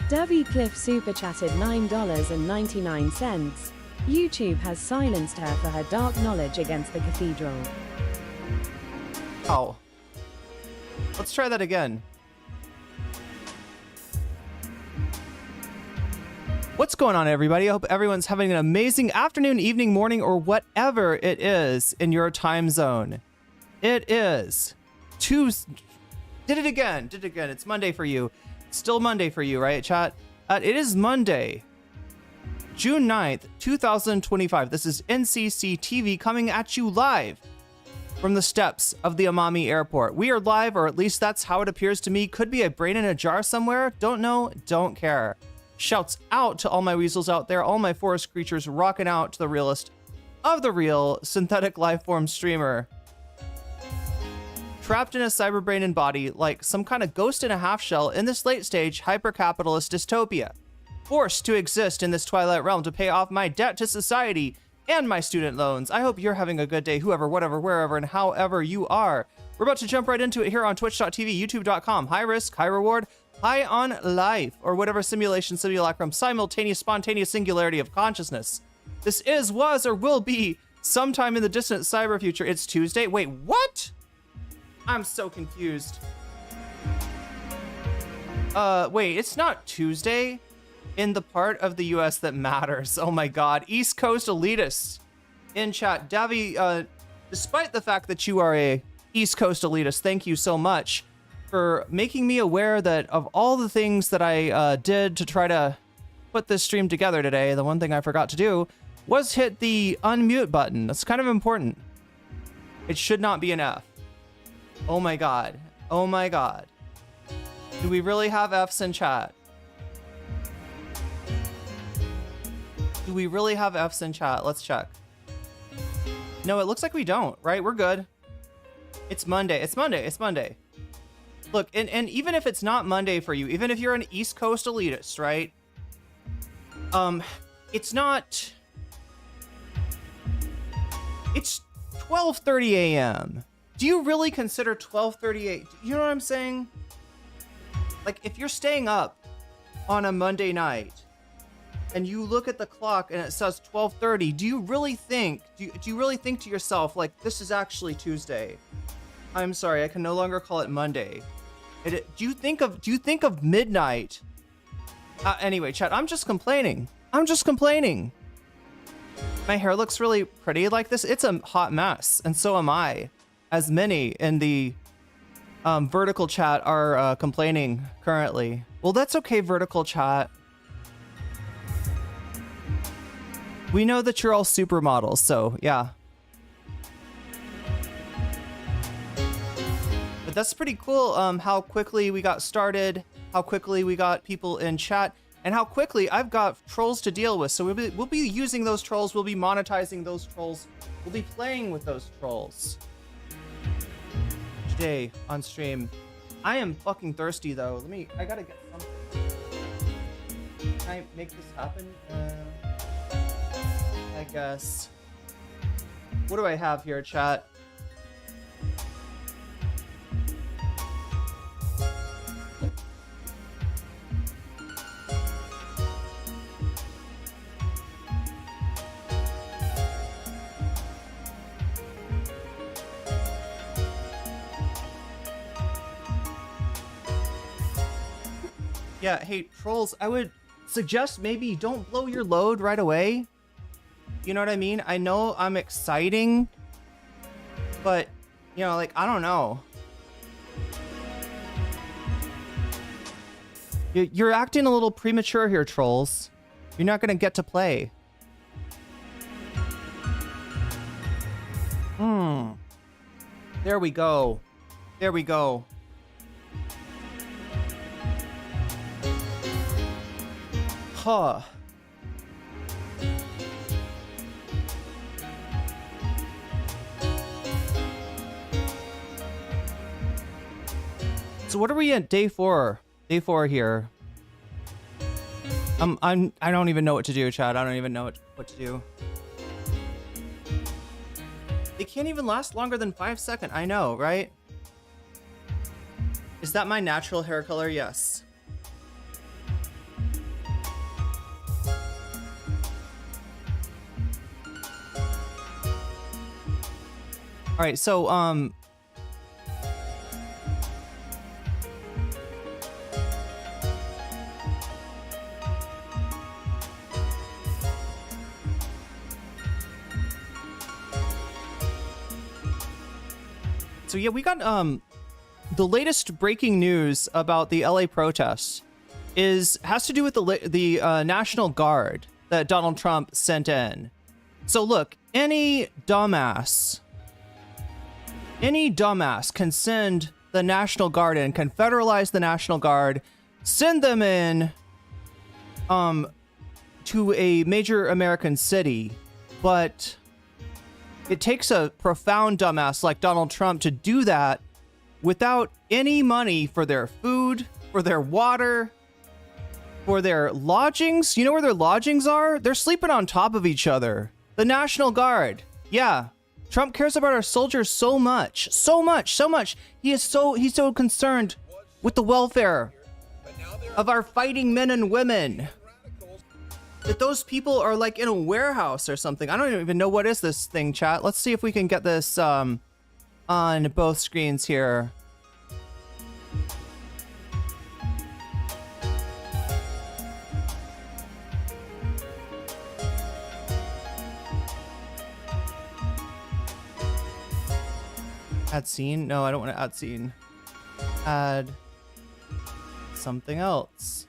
Debbie Cliff super chatted $9.99. YouTube has silenced her for her dark knowledge against the cathedral. Oh. Let's try that again. What's going on, everybody? I hope everyone's having an amazing afternoon, evening, morning, or whatever it is in your time zone. It is Tuesday. Did it again. It's Monday for you. Still Monday for you, right, chat? It is Monday, June 9th, 2025. This is NCC TV coming at you live from the steps of the Amami Airport. We are live, or at least that's how it appears to me. Could be a brain in a jar somewhere. Don't know, don't care. Shouts out to all my weasels out there, all my forest creatures rocking out to the realest of the real synthetic life form streamer. Trapped in a cyber brain and body like some kind of ghost in a half shell in this late stage hyper-capitalist dystopia. Forced to exist in this twilight realm to pay off my debt to society and my student loans. I hope you're having a good day, whoever, whatever, wherever, and however you are. We're about to jump right into it here on twitch.tv, youtube.com. High risk, high reward, high on life, or whatever simulation, simulacrum, simultaneous, spontaneous singularity of consciousness. This is, was, or will be sometime in the distant cyber future. It's Tuesday. Wait, what? I'm so confused. Wait, it's not Tuesday in the part of the US that matters. Oh my God. East Coast elitists in chat. Davi, despite the fact that you are a East Coast elitist, thank you so much for making me aware that of all the things that I did to try to put this stream together today, the one thing I forgot to do was hit the unmute button. That's kind of important. It should not be an F. Oh my God. Oh my God. Do we really have Fs in chat? Do we really have Fs in chat? Let's check. No, it looks like we don't, right? We're good. It's Monday. It's Monday. It's Monday. Look, and even if it's not Monday for you, even if you're an East Coast elitist, right? It's not... It's 12:30 a.m. Do you really consider 12:38? You know what I'm saying? Like, if you're staying up on a Monday night and you look at the clock and it says 12:30, do you really think, do you really think to yourself, like, this is actually Tuesday? I'm sorry, I can no longer call it Monday. Do you think of midnight? Anyway, chat, I'm just complaining. I'm just complaining. My hair looks really pretty like this. It's a hot mess, and so am I. As many in the vertical chat are complaining currently. Well, that's okay, vertical chat. We know that you're all supermodels, so yeah. But that's pretty cool how quickly we got started, how quickly we got people in chat, and how quickly I've got trolls to deal with. So we'll be using those trolls, we'll be monetizing those trolls, we'll be playing with those trolls today on stream. I am fucking thirsty though. I gotta get something. Can I make this happen? I guess. What do I have here, chat? Yeah, hey, trolls, I would suggest maybe don't blow your load right away. You know what I mean? I know I'm exciting, but, you know, like, I don't know. You're acting a little premature here, trolls. You're not going to get to play. There we go. There we go. Huh. So what are we at day 4? Day 4 here. I don't even know what to do, Chad. I don't even know what to do. They can't even last longer than 5 seconds. I know, right? Is that my natural hair color? Yes. All right, so so yeah, we got the latest breaking news about the LA protests has to do with the National Guard that Donald Trump sent in. So look, any dumbass can send the National Guard in, can federalize the National Guard, send them in to a major American city, but it takes a profound dumbass like Donald Trump to do that without any money for their food, for their water, for their lodgings. You know where their lodgings are? They're sleeping on top of each other. The National Guard. Yeah. Trump cares about our soldiers so much. So much. He's so concerned with the welfare of our fighting men and women that those people are like in a warehouse or something. I don't even know what is this thing, chat. Let's see if we can get this on both screens here. Add scene? No, I don't want to add scene. Add something else.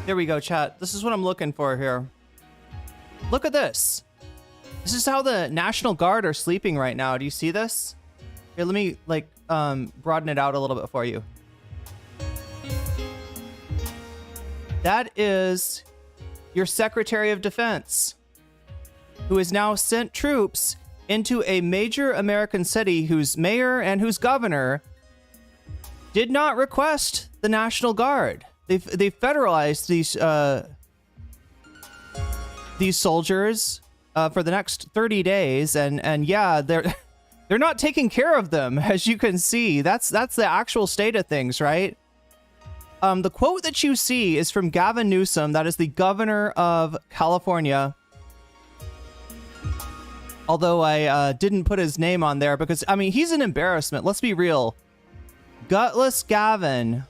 There we go, chat. This is what I'm looking for here. Look at this. This is how the National Guard are sleeping right now. Do you see this? Here, let me like broaden it out a little bit for you. That is your Secretary of Defense, who has now sent troops into a major American city whose mayor and whose governor did not request the National Guard. They federalized these soldiers for the next 30 days, and yeah, they're not taking care of them, as you can see. That's the actual state of things, right? The quote that you see is from Gavin Newsom. That is the governor of California. Although I didn't put his name on there because, I mean, he's an embarrassment. Let's be real. Gutless Gavin.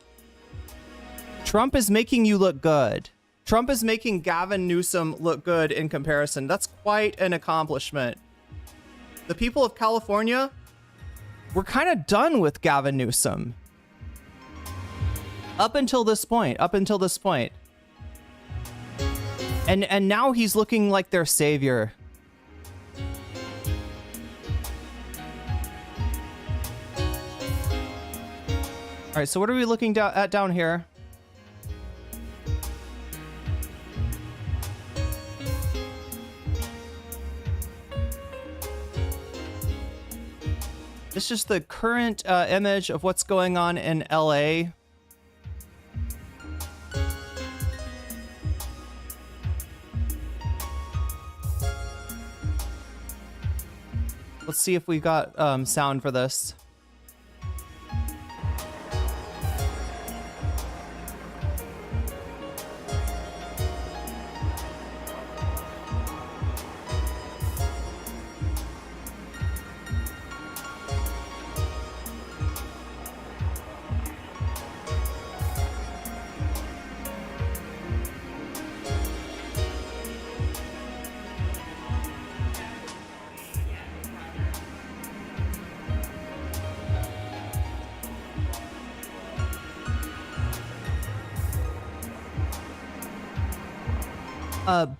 Trump is making you look good. Trump is making Gavin Newsom look good in comparison. That's quite an accomplishment. The people of California, we're kind of done with Gavin Newsom. Up until this point. And now he's looking like their savior. All right, so what are we looking at down here? This is the current image of what's going on in LA. Let's see if we got sound for this.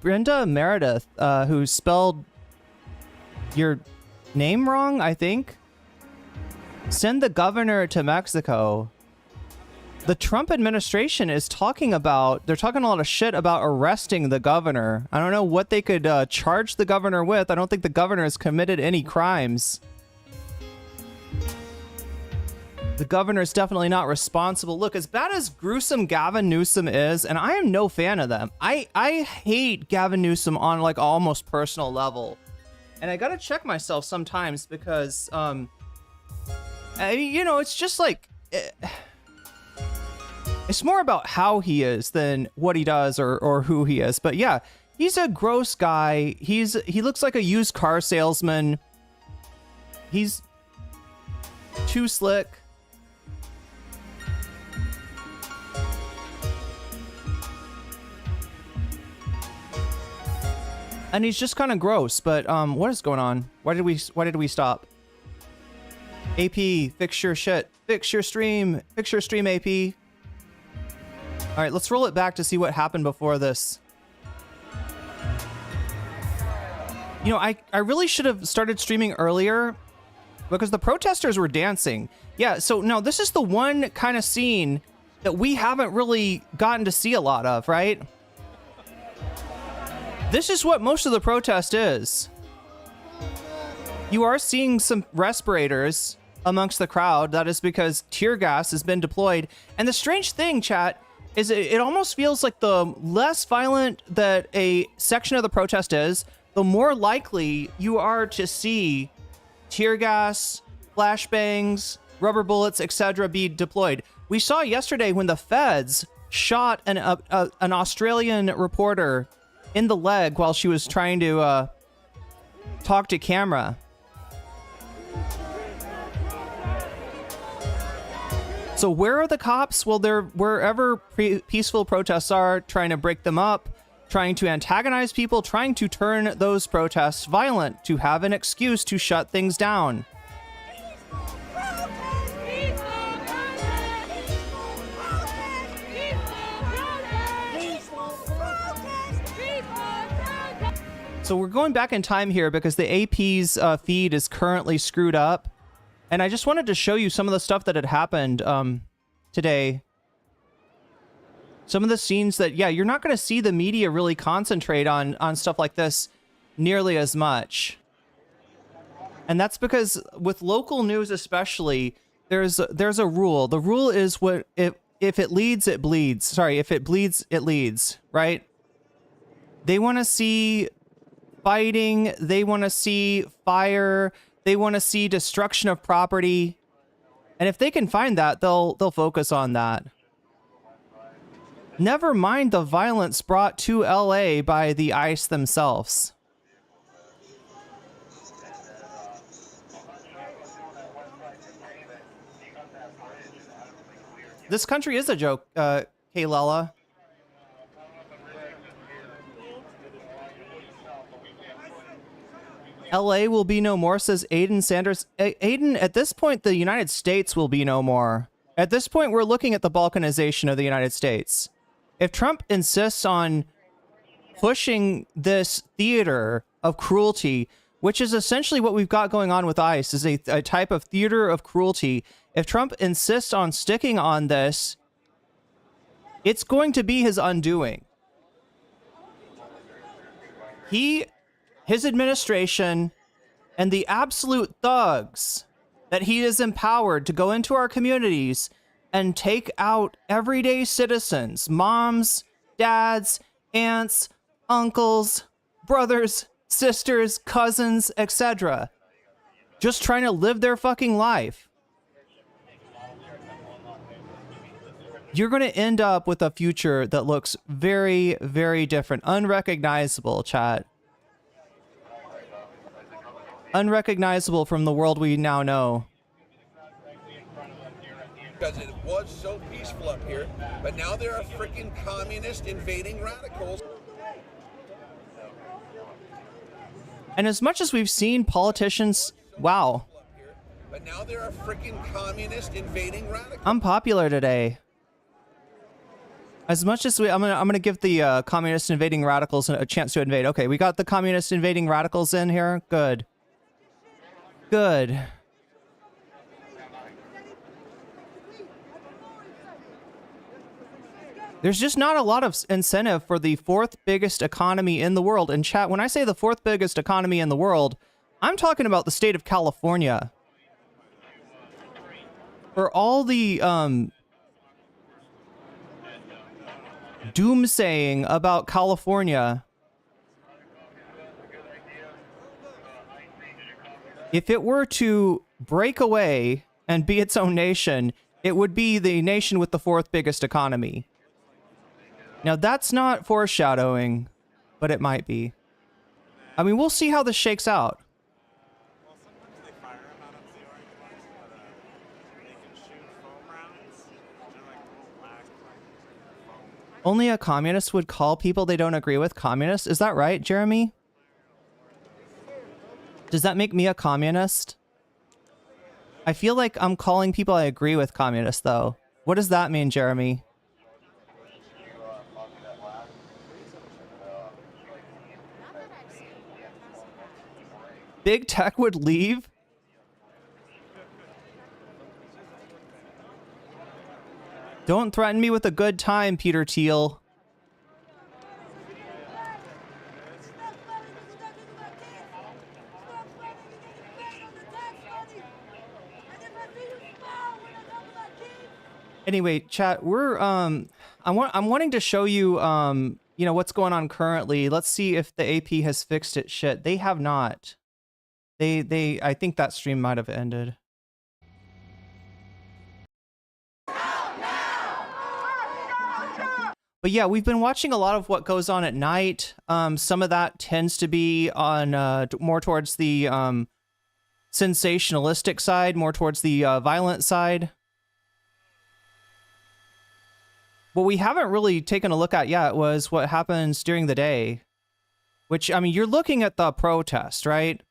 Brenda Meredith, who spelled your name wrong, I think. Send the governor to Mexico. The Trump administration is talking about, they're talking a lot of shit about arresting the governor. I don't know what they could charge the governor with. I don't think the governor has committed any crimes. The governor's definitely not responsible. Look, as bad as gruesome Gavin Newsom is, and I am no fan of them. I hate Gavin Newsom on like almost personal level. And I gotta check myself sometimes because, you know, it's just like, it's more about how he is than what he does or who he is. But yeah, he's a gross guy. He looks like a used car salesman. He's too slick. And he's just kind of gross, but what is going on? Why did we stop? AP, fix your shit. Fix your stream. Fix your stream, AP. All right, let's roll it back to see what happened before this. You know, I really should have started streaming earlier because the protesters were dancing. Yeah, so no, this is the one kind of scene that we haven't really gotten to see a lot of, right? This is what most of the protest is. You are seeing some respirators amongst the crowd. That is because tear gas has been deployed. And the strange thing, chat, is it almost feels like the less violent that a section of the protest is, the more likely you are to see tear gas, flashbangs, rubber bullets, etc. be deployed. We saw yesterday when the feds shot an Australian reporter in the leg while she was trying to talk to camera. So where are the cops? Well, they're wherever peaceful protests are, trying to break them up, trying to antagonize people, trying to turn those protests violent, to have an excuse to shut things down. So we're going back in time here because the AP's feed is currently screwed up. And I just wanted to show you some of the stuff that had happened today. Some of the scenes that, yeah, you're not going to see the media really concentrate on stuff like this nearly as much. And that's because with local news especially, there's a rule. The rule is what if it leads, it bleeds. Sorry, if it bleeds, it leads, right? They want to see fighting, they want to see fire, they want to see destruction of property. And if they can find that, they'll focus on that. Never mind the violence brought to LA by the ICE themselves. This country is a joke, Kaylella. LA will be no more, says Aiden Sanders. Aiden, at this point, the United States will be no more. At this point, we're looking at the balkanization of the United States. If Trump insists on pushing this theater of cruelty, which is essentially what we've got going on with ICE, is a type of theater of cruelty. If Trump insists on sticking on this, it's going to be his undoing. His administration, and the absolute thugs that he is empowered to go into our communities and take out everyday citizens, moms, dads, aunts, uncles, brothers, sisters, cousins, etc. Just trying to live their fucking life. You're going to end up with a future that looks very, very different. Unrecognizable, chat. Unrecognizable from the world we now know. Because it was so peaceful up here, but now there are freaking communist invading radicals. And as much as we've seen politicians, wow. But now there are freaking communist invading radicals. Unpopular today. As much as I'm gonna give the communist invading radicals a chance to invade. Okay, we got the communist invading radicals in here. Good. Good. There's just not a lot of incentive for the fourth biggest economy in the world. And chat, when I say the fourth biggest economy in the world, I'm talking about the state of California. for all the doomsaying about California, if it were to break away and be its own nation, it would be the nation with the fourth biggest economy. Now, that's not foreshadowing, but it might be. I mean, we'll see how this shakes out. Well, sometimes they fire them out of the orange ones, but they can shoot foam rounds. They're like little black, like foam. Only a communist would call people they don't agree with communists. Is that right, Jeremy? Does that make me a communist? I feel like I'm calling people I agree with communists, though. What does that mean, Jeremy? Big tech would leave? Don't threaten me with a good time, Peter Thiel. Anyway, chat, we're I'm wanting to show you you know, what's going on currently. Let's see if the AP has fixed its shit. They have not. I think that stream might have ended. But yeah, we've been watching a lot of what goes on at night. Some of that tends to be on more towards the sensationalistic side, more towards the violent side. What we haven't really taken a look at yet was what happens during the day. Which, I mean, you're looking at the protest, right?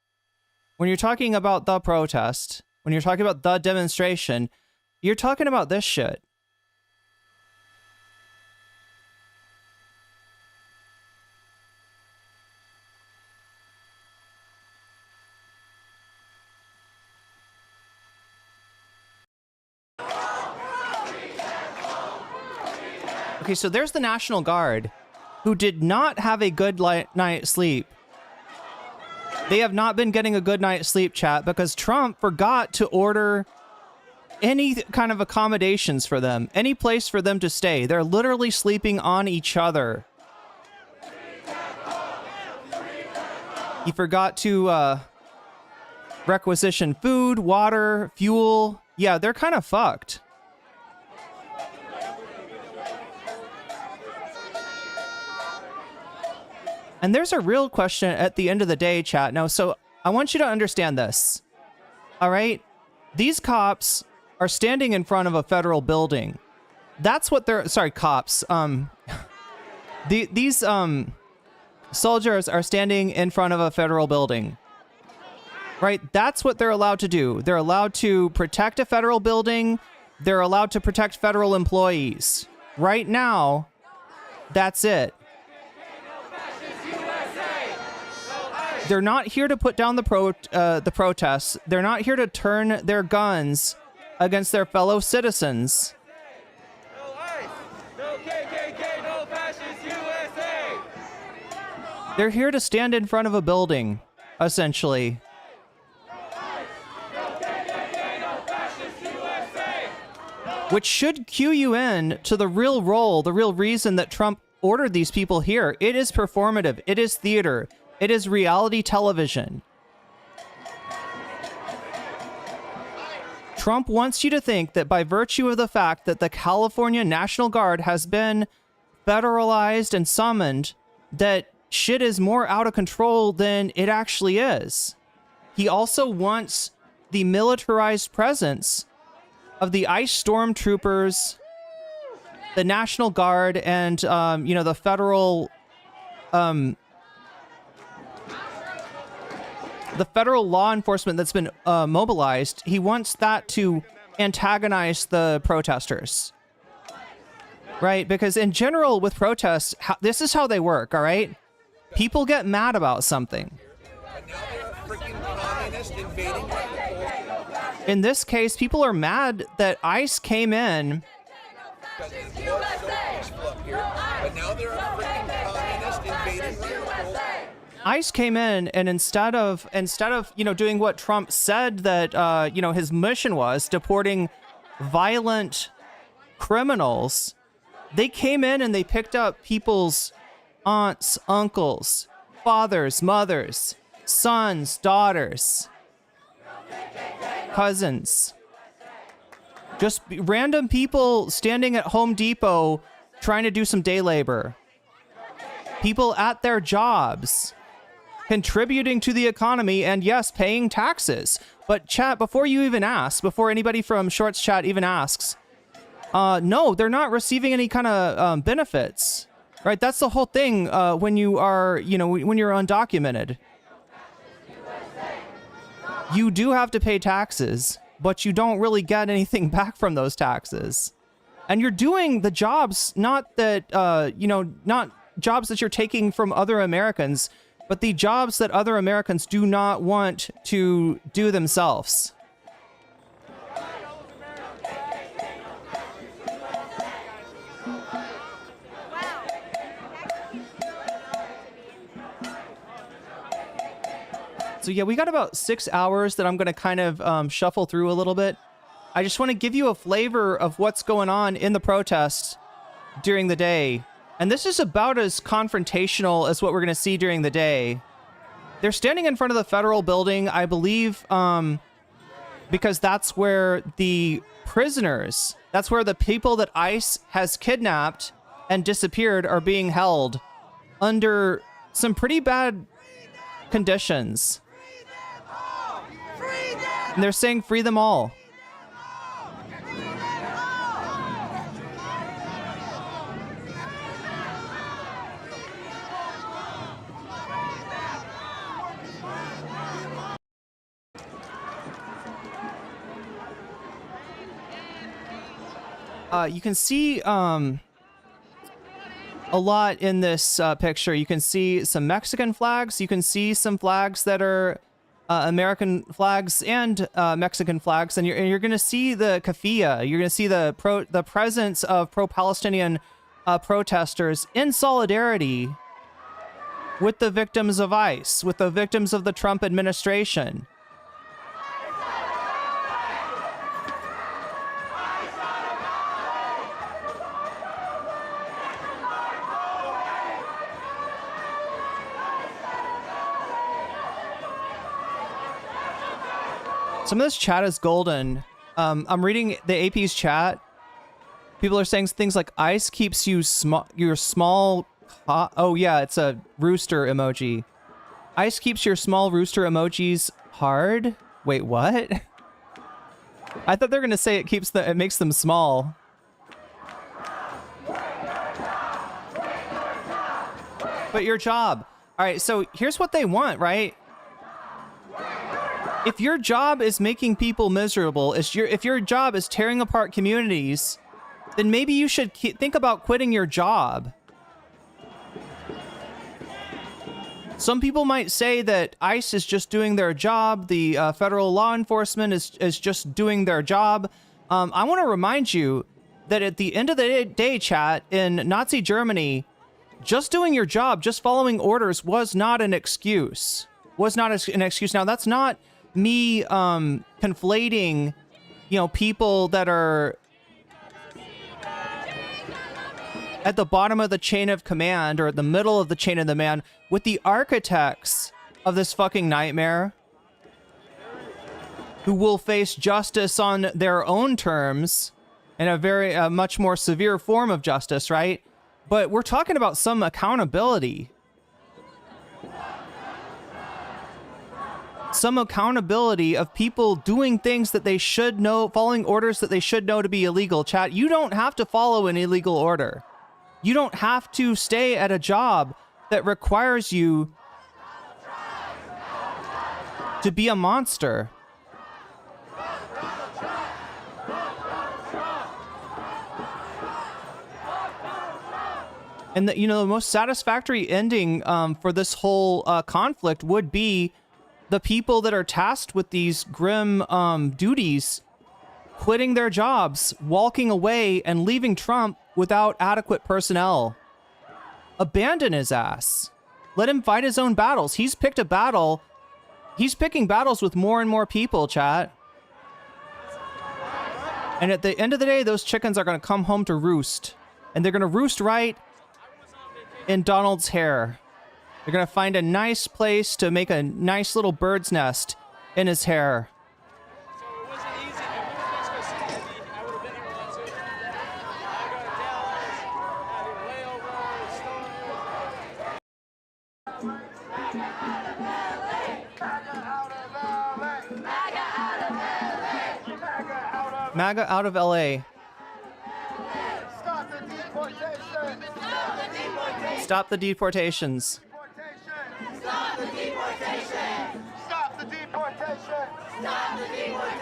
When you're talking about the protest, when you're talking about the demonstration, you're talking about this shit. Okay, so there's the National Guard, who did not have a good night's sleep. They have not been getting a good night's sleep, chat, because Trump forgot to order any kind of accommodations for them, any place for them to stay. They're literally sleeping on each other. He forgot to requisition food, water, fuel. Yeah, they're kind of fucked. And there's a real question at the end of the day, chat. Now, so I want you to understand this. All right? These cops are standing in front of a federal building. That's what they're... Sorry, cops. These soldiers are standing in front of a federal building. Right? That's what they're allowed to do. They're allowed to protect a federal building. They're allowed to protect federal employees. Right now, that's it. They're not here to put down the protests. They're not here to turn their guns against their fellow citizens. No ICE, no KKK, no fascist USA. They're here to stand in front of a building, essentially. Which should cue you in to the real role, the real reason that Trump ordered these people here. It is performative. It is theater. It is reality television. Trump wants you to think that by virtue of the fact that the California National Guard has been federalized and summoned, that shit is more out of control than it actually is. He also wants the militarized presence of the ICE stormtroopers, the National Guard, and, you know, the federal... the federal law enforcement that's been mobilized. He wants that to antagonize the protesters. Right? Because in general, with protests, this is how they work, all right? People get mad about something. But now they're a freaking communist invading my In this case, people are mad that ICE came in. Because it was so peaceful up here. But now they're a freaking communist invading my ICE came in, and instead of you know, doing what Trump said that you know, his mission was, deporting violent criminals, they came in and they picked up people's aunts, uncles, fathers, mothers, sons, daughters, cousins. Just random people standing at Home Depot trying to do some day labor. People at their jobs, contributing to the economy, and yes, paying taxes. But chat, before you even ask, before anybody from Shorts chat even asks, no, they're not receiving any kind of benefits, right? That's the whole thing when you are, when you're undocumented. You do have to pay taxes, but you don't really get anything back from those taxes. And you're doing the jobs, not that, not jobs that you're taking from other Americans, but the jobs that other Americans do not want to do themselves. So yeah, we got about 6 hours that I'm going to kind of shuffle through a little bit. I just want to give you a flavor of what's going on in the protests during the day. And this is about as confrontational as what we're going to see during the day. They're standing in front of the federal building, I believe, because that's where the prisoners, that's where the people that ICE has kidnapped and disappeared are being held under some pretty bad conditions. And they're saying free them all. You can see a lot in this picture. You can see some Mexican flags. You can see some flags that are American flags and Mexican flags, and you're going to see the kafia. You're going to see the presence of pro-Palestinian protesters in solidarity with the victims of ICE, with the victims of the Trump administration. Some of this chat is golden. I'm reading the AP's chat. People are saying things like ICE keeps you your small. Oh yeah, it's a rooster emoji. ICE keeps your small rooster emojis hard. Wait, what? I thought they were gonna say it makes them small. But your job. All right, so here's what they want, right? If your job is making people miserable, if your job is tearing apart communities, then maybe you should think about quitting your job. Some people might say that ICE is just doing their job. The federal law enforcement is just doing their job. I want to remind you that at the end of the day, chat, in Nazi Germany, just doing your job, just following orders was not an excuse. Was not an excuse. Now, that's not me conflating, people that are at the bottom of the chain of command or at the middle of the chain of command with the architects of this fucking nightmare who will face justice on their own terms in a much more severe form of justice, right? But we're talking about some accountability. Some accountability of people doing things that they should know, following orders that they should know to be illegal. Chat, you don't have to follow an illegal order. You don't have to stay at a job that requires you to be a monster. And the most satisfactory ending for this whole conflict would be the people that are tasked with these grim duties quitting their jobs, walking away, and leaving Trump without adequate personnel. Abandon his ass. Let him fight his own battles. He's picked a battle. He's picking battles with more and more people, chat. And at the end of the day, those chickens are going to come home to roost. And they're going to roost right in Donald's hair. They're going to find a nice place to make a nice little bird's nest in his hair. So it wasn't easy. If we were Mexico City, I would have been here a lot sooner. I go to Dallas, having layovers, MAGA out of LA. Stop the deportation! Stop the deportations. Stop the deportation! Stop the deportation! Stop the deportation!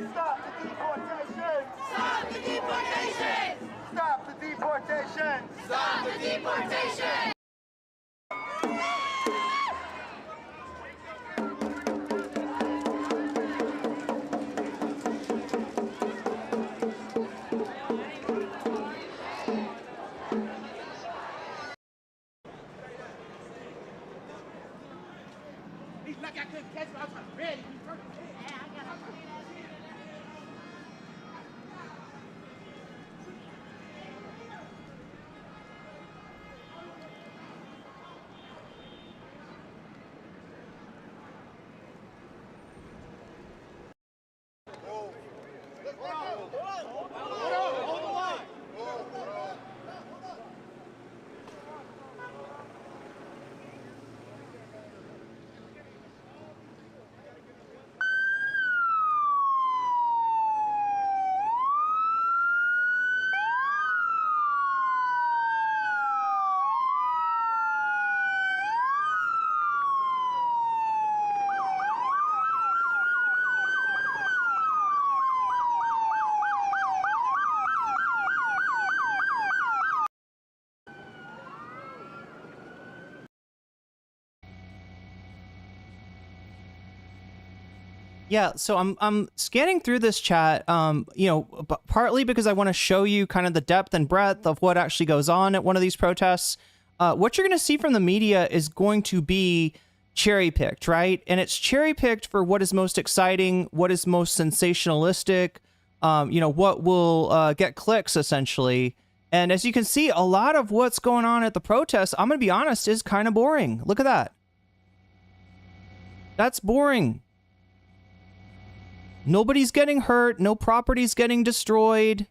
Stop the deportation! Stop the deportation! Stop the deportation! Stop the deportation! Yeah, so I'm scanning through this chat, you know, partly because I want to show you kind of the depth and breadth of what actually goes on at one of these protests. What you're going to see from the media is going to be cherry-picked, right? And it's cherry-picked for what is most exciting, what is most sensationalistic, you know, what will get clicks, essentially. And as you can see, a lot of what's going on at the protests, I'm going to be honest, is kind of boring. Look at that. That's boring. Nobody's getting hurt. No property's getting destroyed.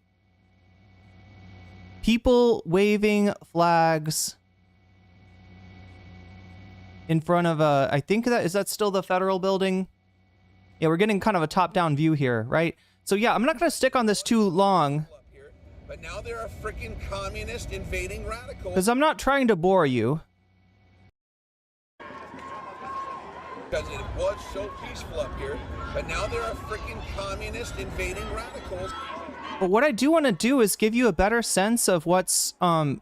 People waving flags in front of a, I think is that still the federal building? Yeah, we're getting kind of a top-down view here, right? So yeah, I'm not going to stick on this too long. But now there are freaking communist invading radicals. Because I'm not trying to bore you. Because it was so peaceful up here, but now there are freaking communist invading radicals. But what I do want to do is give you a better sense of what's Because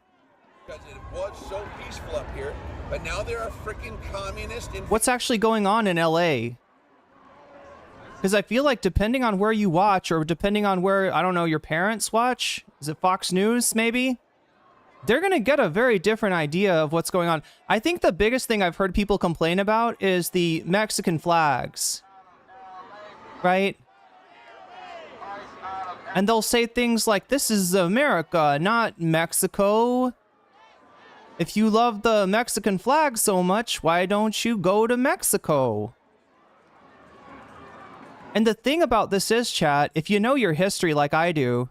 it was so peaceful up here, but now there are freaking communist what's actually going on in LA. Because I feel like depending on where you watch, or depending on where, I don't know, your parents watch, is it Fox News maybe? They're going to get a very different idea of what's going on. I think the biggest thing I've heard people complain about is the Mexican flags, right? And they'll say things like, this is America, not Mexico. If you love the Mexican flag so much, why don't you go to Mexico? And the thing about this is, chat, if you know your history like I do,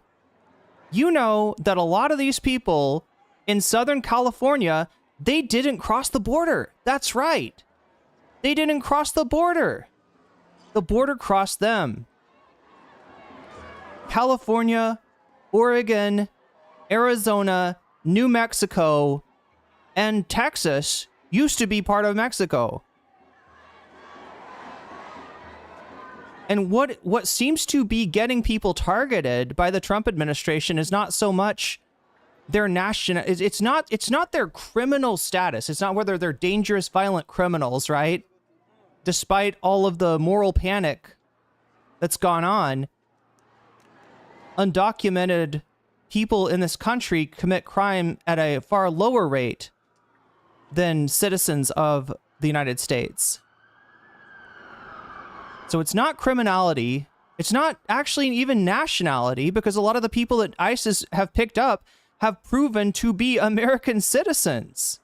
you know that a lot of these people in Southern California, they didn't cross the border. That's right. They didn't cross the border. The border crossed them. California, Oregon, Arizona, New Mexico, and Texas used to be part of Mexico. And what seems to be getting people targeted by the Trump administration is not so much their national, it's not their criminal status. It's not whether they're dangerous, violent criminals, right? Despite all of the moral panic that's gone on, undocumented people in this country commit crime at a far lower rate than citizens of the United States. So it's not criminality. It's not actually even nationality, because a lot of the people that ISIS have picked up have proven to be American citizens.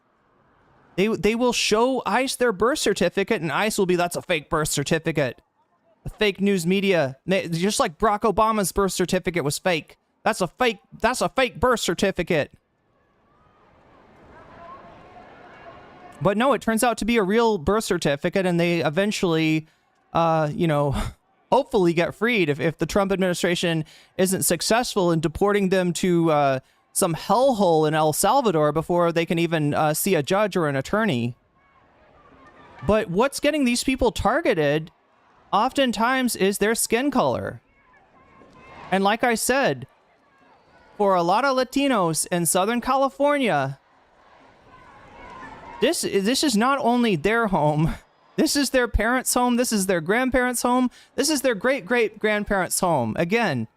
They will show ICE their birth certificate, and ICE will be, that's a fake birth certificate. The fake news media, just like Barack Obama's birth certificate was fake. That's a fake birth certificate. But no, it turns out to be a real birth certificate, and they eventually, you know, hopefully get freed if the Trump administration isn't successful in deporting them to some hellhole in El Salvador before they can even see a judge or an attorney. But what's getting these people targeted oftentimes is their skin color. And like I said, for a lot of Latinos in Southern California, this is not only their home. This is their parents' home. This is their grandparents' home. This is their great-great-grandparents' home. Again,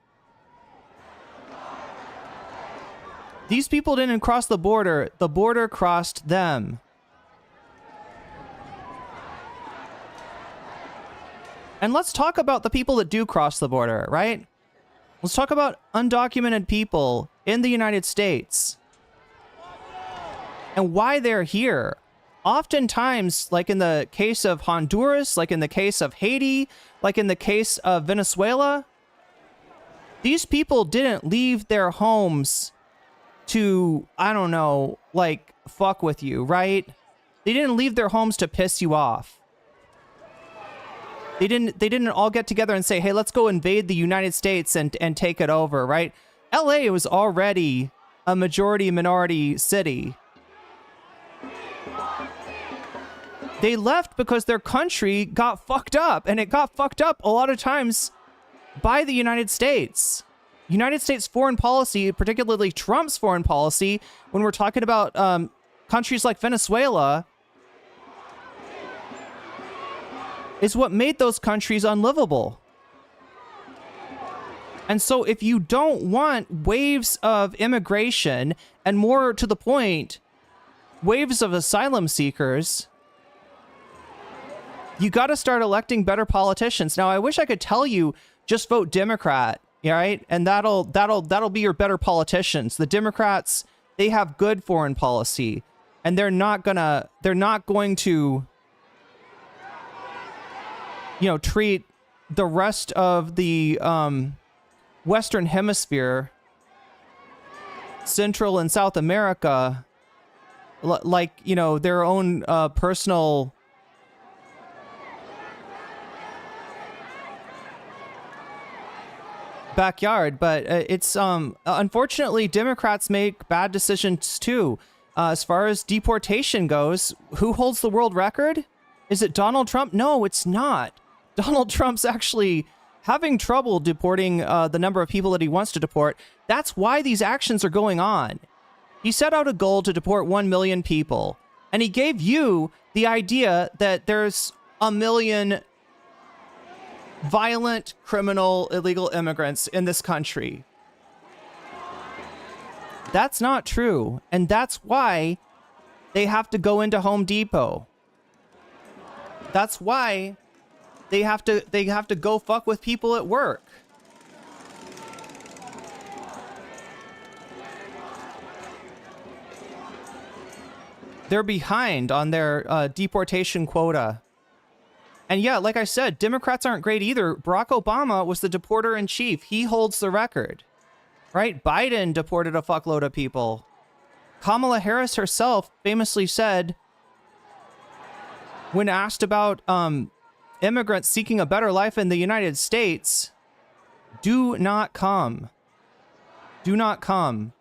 these people didn't cross the border. The border crossed them. And let's talk about the people that do cross the border, right? Let's talk about undocumented people in the United States and why they're here. Oftentimes, like in the case of Honduras, like in the case of Haiti, like in the case of Venezuela, these people didn't leave their homes to, I don't know, like, fuck with you, right? They didn't leave their homes to piss you off. They didn't all get together and say, hey, let's go invade the United States and take it over, right? LA was already a majority-minority city. They left because their country got fucked up, and it got fucked up a lot of times by the United States. United States foreign policy, particularly Trump's foreign policy, when we're talking about countries like Venezuela, is what made those countries unlivable. And so if you don't want waves of immigration, and more to the point, waves of asylum seekers, you got to start electing better politicians. Now, I wish I could tell you, just vote Democrat, right? And that'll be your better politicians. The Democrats, they have good foreign policy, and they're not going to, you know, treat the rest of the Western Hemisphere, Central and South America, like, you know, their own personal backyard. But it's unfortunately, Democrats make bad decisions too. As far as deportation goes, who holds the world record? Is it Donald Trump? No, it's not. Donald Trump's actually having trouble deporting the number of people that he wants to deport. That's why these actions are going on. He set out a goal to deport 1 million people, and he gave you the idea that there's 1 million violent, criminal, illegal immigrants in this country. That's not true, and that's why they have to go into Home Depot. That's why they have to go fuck with people at work. They're behind on their deportation quota. And yeah, like I said, Democrats aren't great either. Barack Obama was the deporter in chief. He holds the record, right? Biden deported a fuckload of people. Kamala Harris herself famously said, when asked about immigrants seeking a better life in the United States, do not come. Do not come.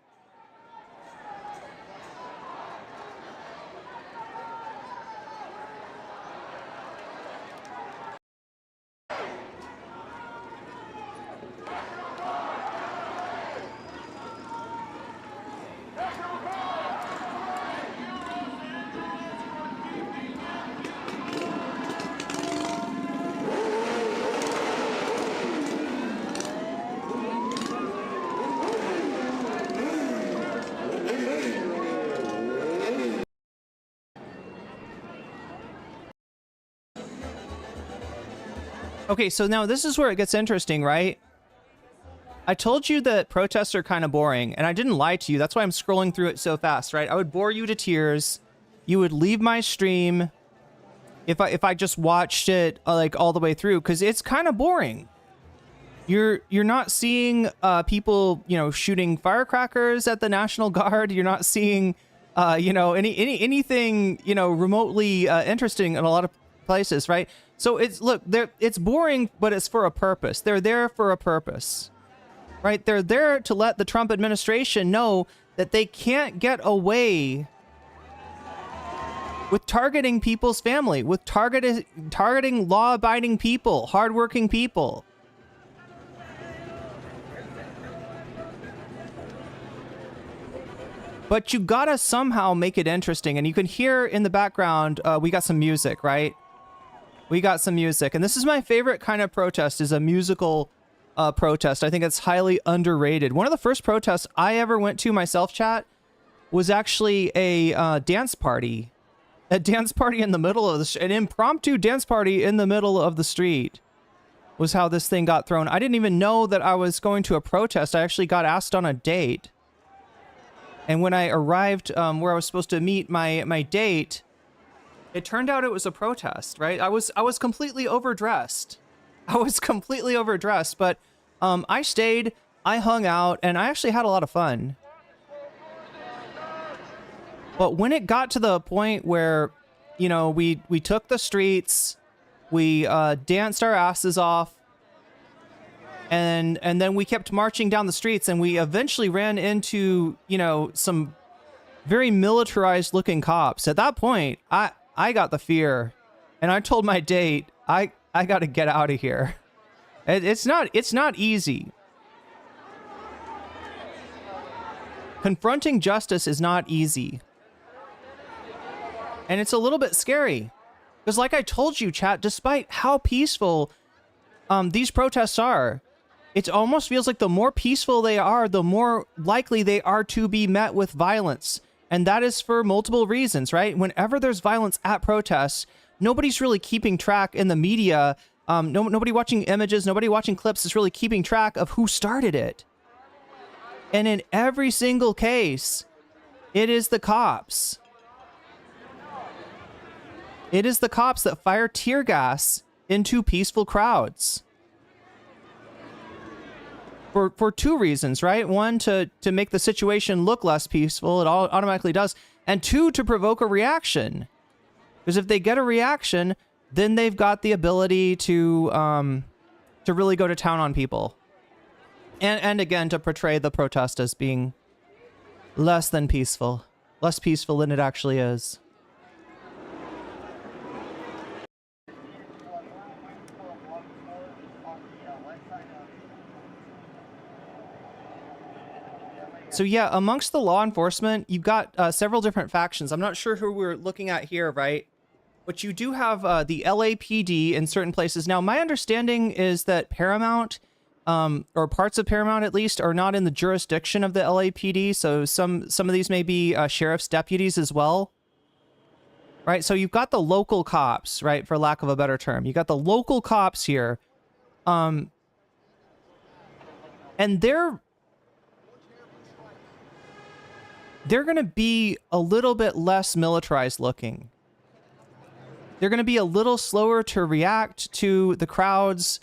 Okay, so now this is where it gets interesting, right? I told you that protests are kind of boring, and I didn't lie to you. That's why I'm scrolling through it so fast, right? I would bore you to tears. You would leave my stream if I just watched it like all the way through, because it's kind of boring. You're not seeing people, you know, shooting firecrackers at the National Guard. You're not seeing, you know, anything, you know, remotely interesting in a lot of places, right? So it's boring, but it's for a purpose. They're there for a purpose, right? They're there to let the Trump administration know that they can't get away with targeting people's family, with targeting law-abiding people, hardworking people. But you gotta somehow make it interesting. And you can hear in the background, we got some music, right? We got some music. And this is my favorite kind of protest, is a musical protest. I think it's highly underrated. One of the first protests I ever went to myself, chat, was actually a dance party. A dance party in the middle of an impromptu dance party in the middle of the street was how this thing got thrown. I didn't even know that I was going to a protest. I actually got asked on a date. And when I arrived where I was supposed to meet my date, it turned out it was a protest, right? I was completely overdressed. I was completely overdressed, but I stayed, I hung out, and I actually had a lot of fun. But when it got to the point where, you know, we took the streets, we danced our asses off, and then we kept marching down the streets, and we eventually ran into, you know, some very militarized looking cops. At that point, I got the fear, and I told my date, I got to get out of here. It's not easy. Confronting justice is not easy. And it's a little bit scary. Because like I told you, chat, despite how peaceful these protests are, it almost feels like the more peaceful they are, the more likely they are to be met with violence. And that is for multiple reasons, right? Whenever there's violence at protests, nobody's really keeping track in the media. Nobody watching images, nobody watching clips is really keeping track of who started it. And in every single case, it is the cops. It is the cops that fire tear gas into peaceful crowds. For two reasons, right? One, to make the situation look less peaceful. It automatically does. And two, to provoke a reaction. Because if they get a reaction, then they've got the ability to really go to town on people. And again, to portray the protest as being less than peaceful. Less peaceful than it actually is. So yeah, amongst the law enforcement, you've got several different factions. I'm not sure who we're looking at here, right? But you do have the LAPD in certain places. Now, my understanding is that Paramount, or parts of Paramount at least, are not in the jurisdiction of the LAPD. So some of these may be sheriff's deputies as well. Right? So you've got the local cops, right? For lack of a better term. You got the local cops here. And they're going to be a little bit less militarized looking. They're going to be a little slower to react to the crowds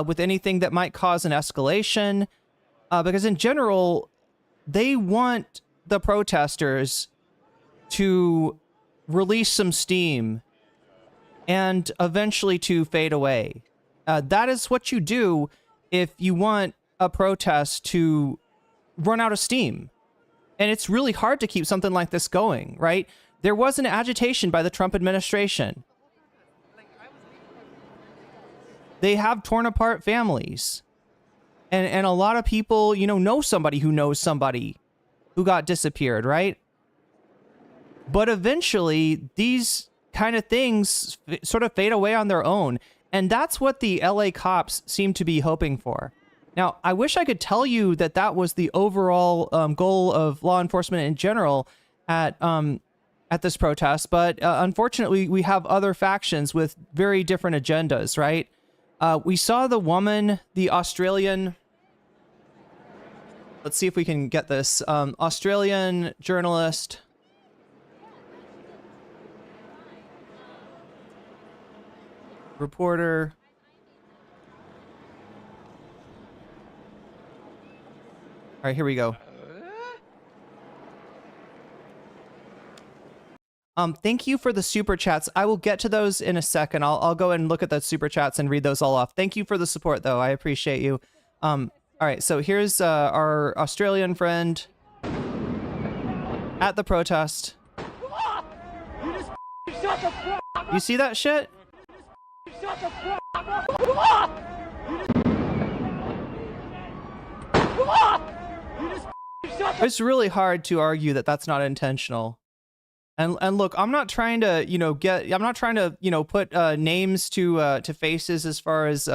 with anything that might cause an escalation. Because in general, they want the protesters to release some steam and eventually to fade away. That is what you do if you want a protest to run out of steam. And it's really hard to keep something like this going, right? There was an agitation by the Trump administration. They have torn apart families. And a lot of people, you know somebody who knows somebody who got disappeared, right? But eventually, these kind of things sort of fade away on their own. And that's what the LA cops seem to be hoping for. Now, I wish I could tell you that that was the overall goal of law enforcement in general at this protest, but unfortunately, we have other factions with very different agendas, right? We saw the woman, the Australian. Let's see if we can get this. Australian journalist. Reporter. All right, here we go. Thank you for the super chats. I will get to those in a second. I'll go and look at the super chats and read those all off. Thank you for the support, though. I appreciate you. All right, so here's our Australian friend at the protest. You see that shit? It's really hard to argue that that's not intentional. And look, I'm not trying to, put names to faces as far as,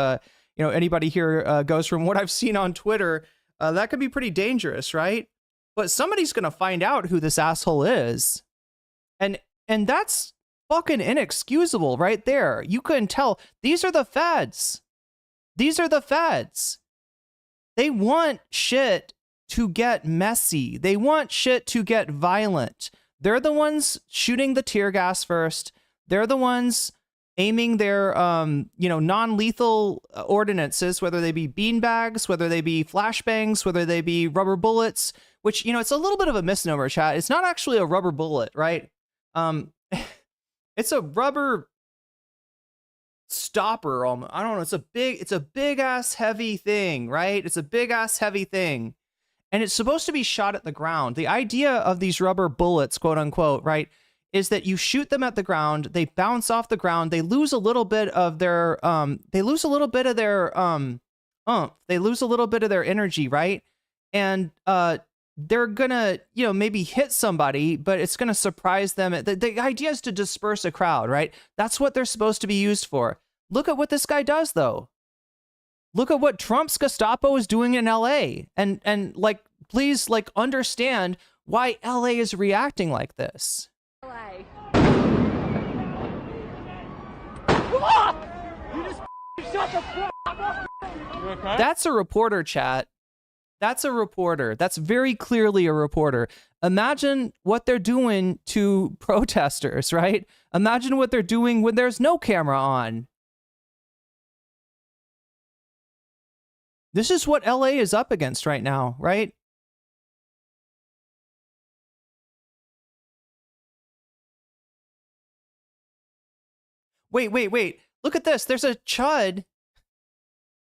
anybody here goes. From what I've seen on Twitter, that could be pretty dangerous, right? But somebody's going to find out who this asshole is. And that's fucking inexcusable right there. You couldn't tell. These are the feds. These are the feds. They want shit to get messy. They want shit to get violent. They're the ones shooting the tear gas first. They're the ones aiming their, non-lethal ordinances, whether they be beanbags, whether they be flashbangs, whether they be rubber bullets, which, it's a little bit of a misnomer, chat. It's not actually a rubber bullet, right? It's a rubber stopper. I don't know. It's a big ass heavy thing, right? It's a big ass heavy thing. And it's supposed to be shot at the ground. The idea of these rubber bullets, quote unquote, right, is that you shoot them at the ground, they bounce off the ground, they lose a little bit of their they lose a little bit of their energy, right? And they're gonna, maybe hit somebody, but it's gonna surprise them. The idea is to disperse a crowd, right? That's what they're supposed to be used for. Look at what this guy does, though. Look at what Trump's Gestapo is doing in LA. And please, understand why LA is reacting like this. LA. That's a reporter, chat. That's a reporter. That's very clearly a reporter. Imagine what they're doing to protesters, right? Imagine what they're doing when there's no camera on. This is what LA is up against right now, right? Wait. Look at this. There's a chud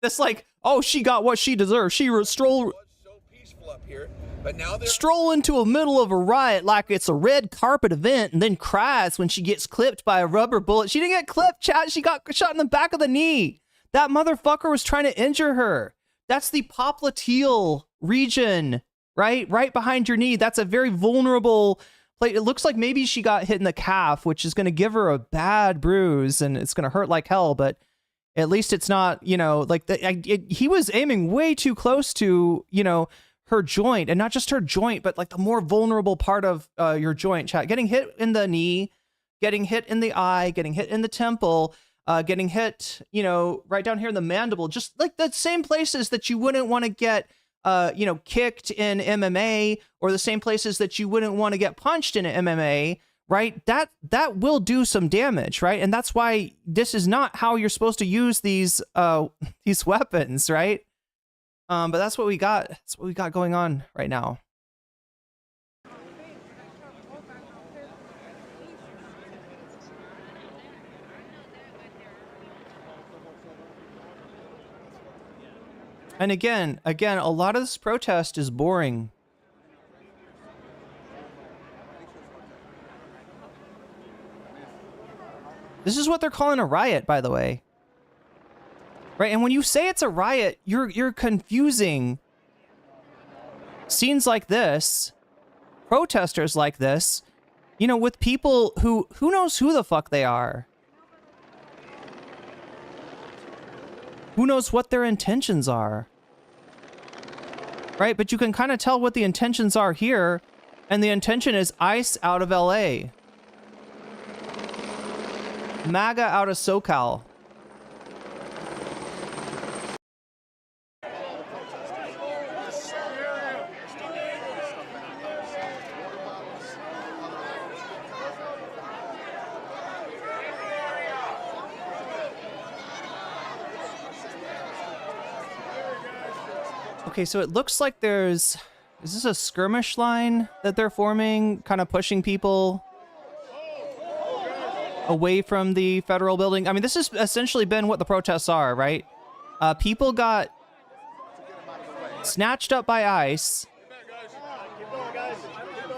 that's like, oh, she got what she deserved. She strolled into the middle of a riot like it's a red carpet event and then cries when she gets clipped by a rubber bullet. She didn't get clipped, chat. She got shot in the back of the knee. That motherfucker was trying to injure her. That's the popliteal region, right? Right behind your knee. That's a very vulnerable place. It looks like maybe she got hit in the calf, which is going to give her a bad bruise and it's going to hurt like hell. But at least it's not, he was aiming way too close to, her joint, and not just her joint, but like the more vulnerable part of your joint, chat. Getting hit in the knee, getting hit in the eye, getting hit in the temple, getting hit, right down here in the mandible, just like the same places that you wouldn't want to get, kicked in MMA, or the same places that you wouldn't want to get punched in MMA, right? That will do some damage, right? And that's why this is not how you're supposed to use these weapons, right? But that's what we got. That's what we got going on right now. And again, a lot of this protest is boring. This is what they're calling a riot, by the way. Right? And when you say it's a riot, you're confusing scenes like this, protesters like this, with people who knows who the fuck they are. Who knows what their intentions are? Right? But you can kind of tell what the intentions are here, and the intention is ICE out of LA. MAGA out of SoCal. Okay, so it looks like there's... Is this a skirmish line that they're forming? Kind of pushing people away from the federal building? I mean, this has essentially been what the protests are, right? People got snatched up by ICE.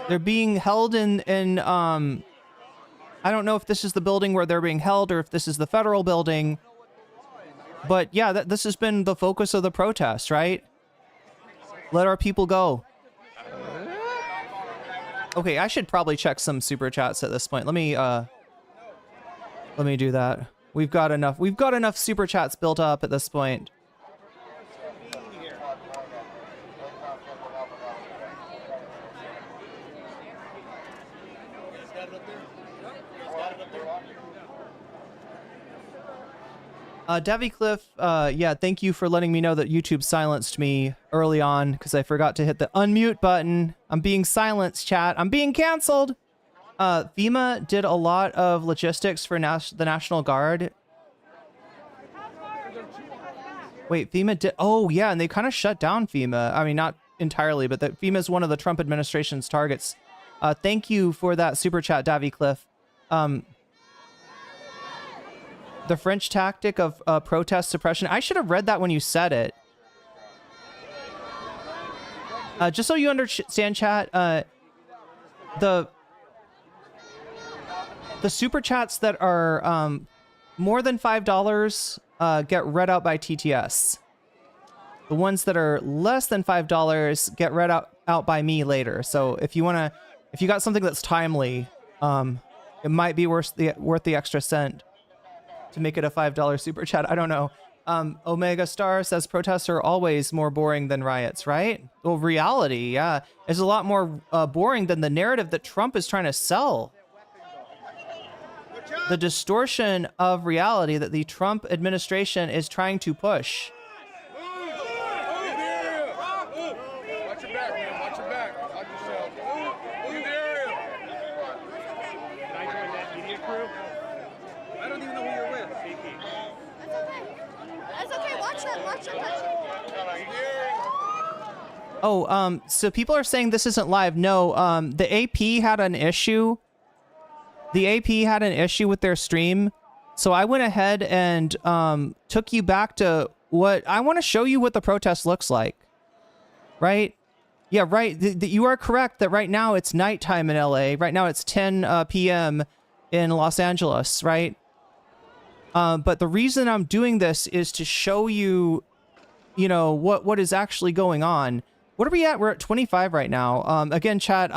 They're being held in I don't know if this is the building where they're being held or if this is the federal building. But yeah, this has been the focus of the protest, right? Let our people go. Okay, I should probably check some super chats at this point. Let me do that. We've got enough super chats built up at this point. Davy Cliff, yeah, thank you for letting me know that YouTube silenced me early on because I forgot to hit the unmute button. I'm being silenced, chat. I'm being canceled. FEMA did a lot of logistics for the National Guard. Wait, FEMA did... Oh, yeah, and they kind of shut down FEMA. I mean, not entirely, but FEMA is one of the Trump administration's targets. Thank you for that super chat, Davy Cliff. The French tactic of protest suppression. I should have read that when you said it. Just so you understand, chat, the super chats that are more than $5 get read out by TTS. The ones that are less than $5 get read out by me later. So if you got something that's timely, it might be worth the extra cent to make it a $5 super chat. I don't know. Omega Star says protests are always more boring than riots, right? Well, reality, yeah, is a lot more boring than the narrative that Trump is trying to sell. The distortion of reality that the Trump administration is trying to push. Watch your back, man. Watch your back. Watch yourself. Move the area. Can I join that media crew? I don't even know who you're with. That's okay. Watch that. Watch that. Oh, so people are saying this isn't live. No, the AP had an issue. The AP had an issue with their stream. So I went ahead and took you back to what I want to show you what the protest looks like. Right? Yeah, right. You are correct that right now it's nighttime in LA. Right now it's 10 p.m. in Los Angeles, right? But the reason I'm doing this is to show you, what is actually going on. What are we at? We're at 25 right now. Again, chat,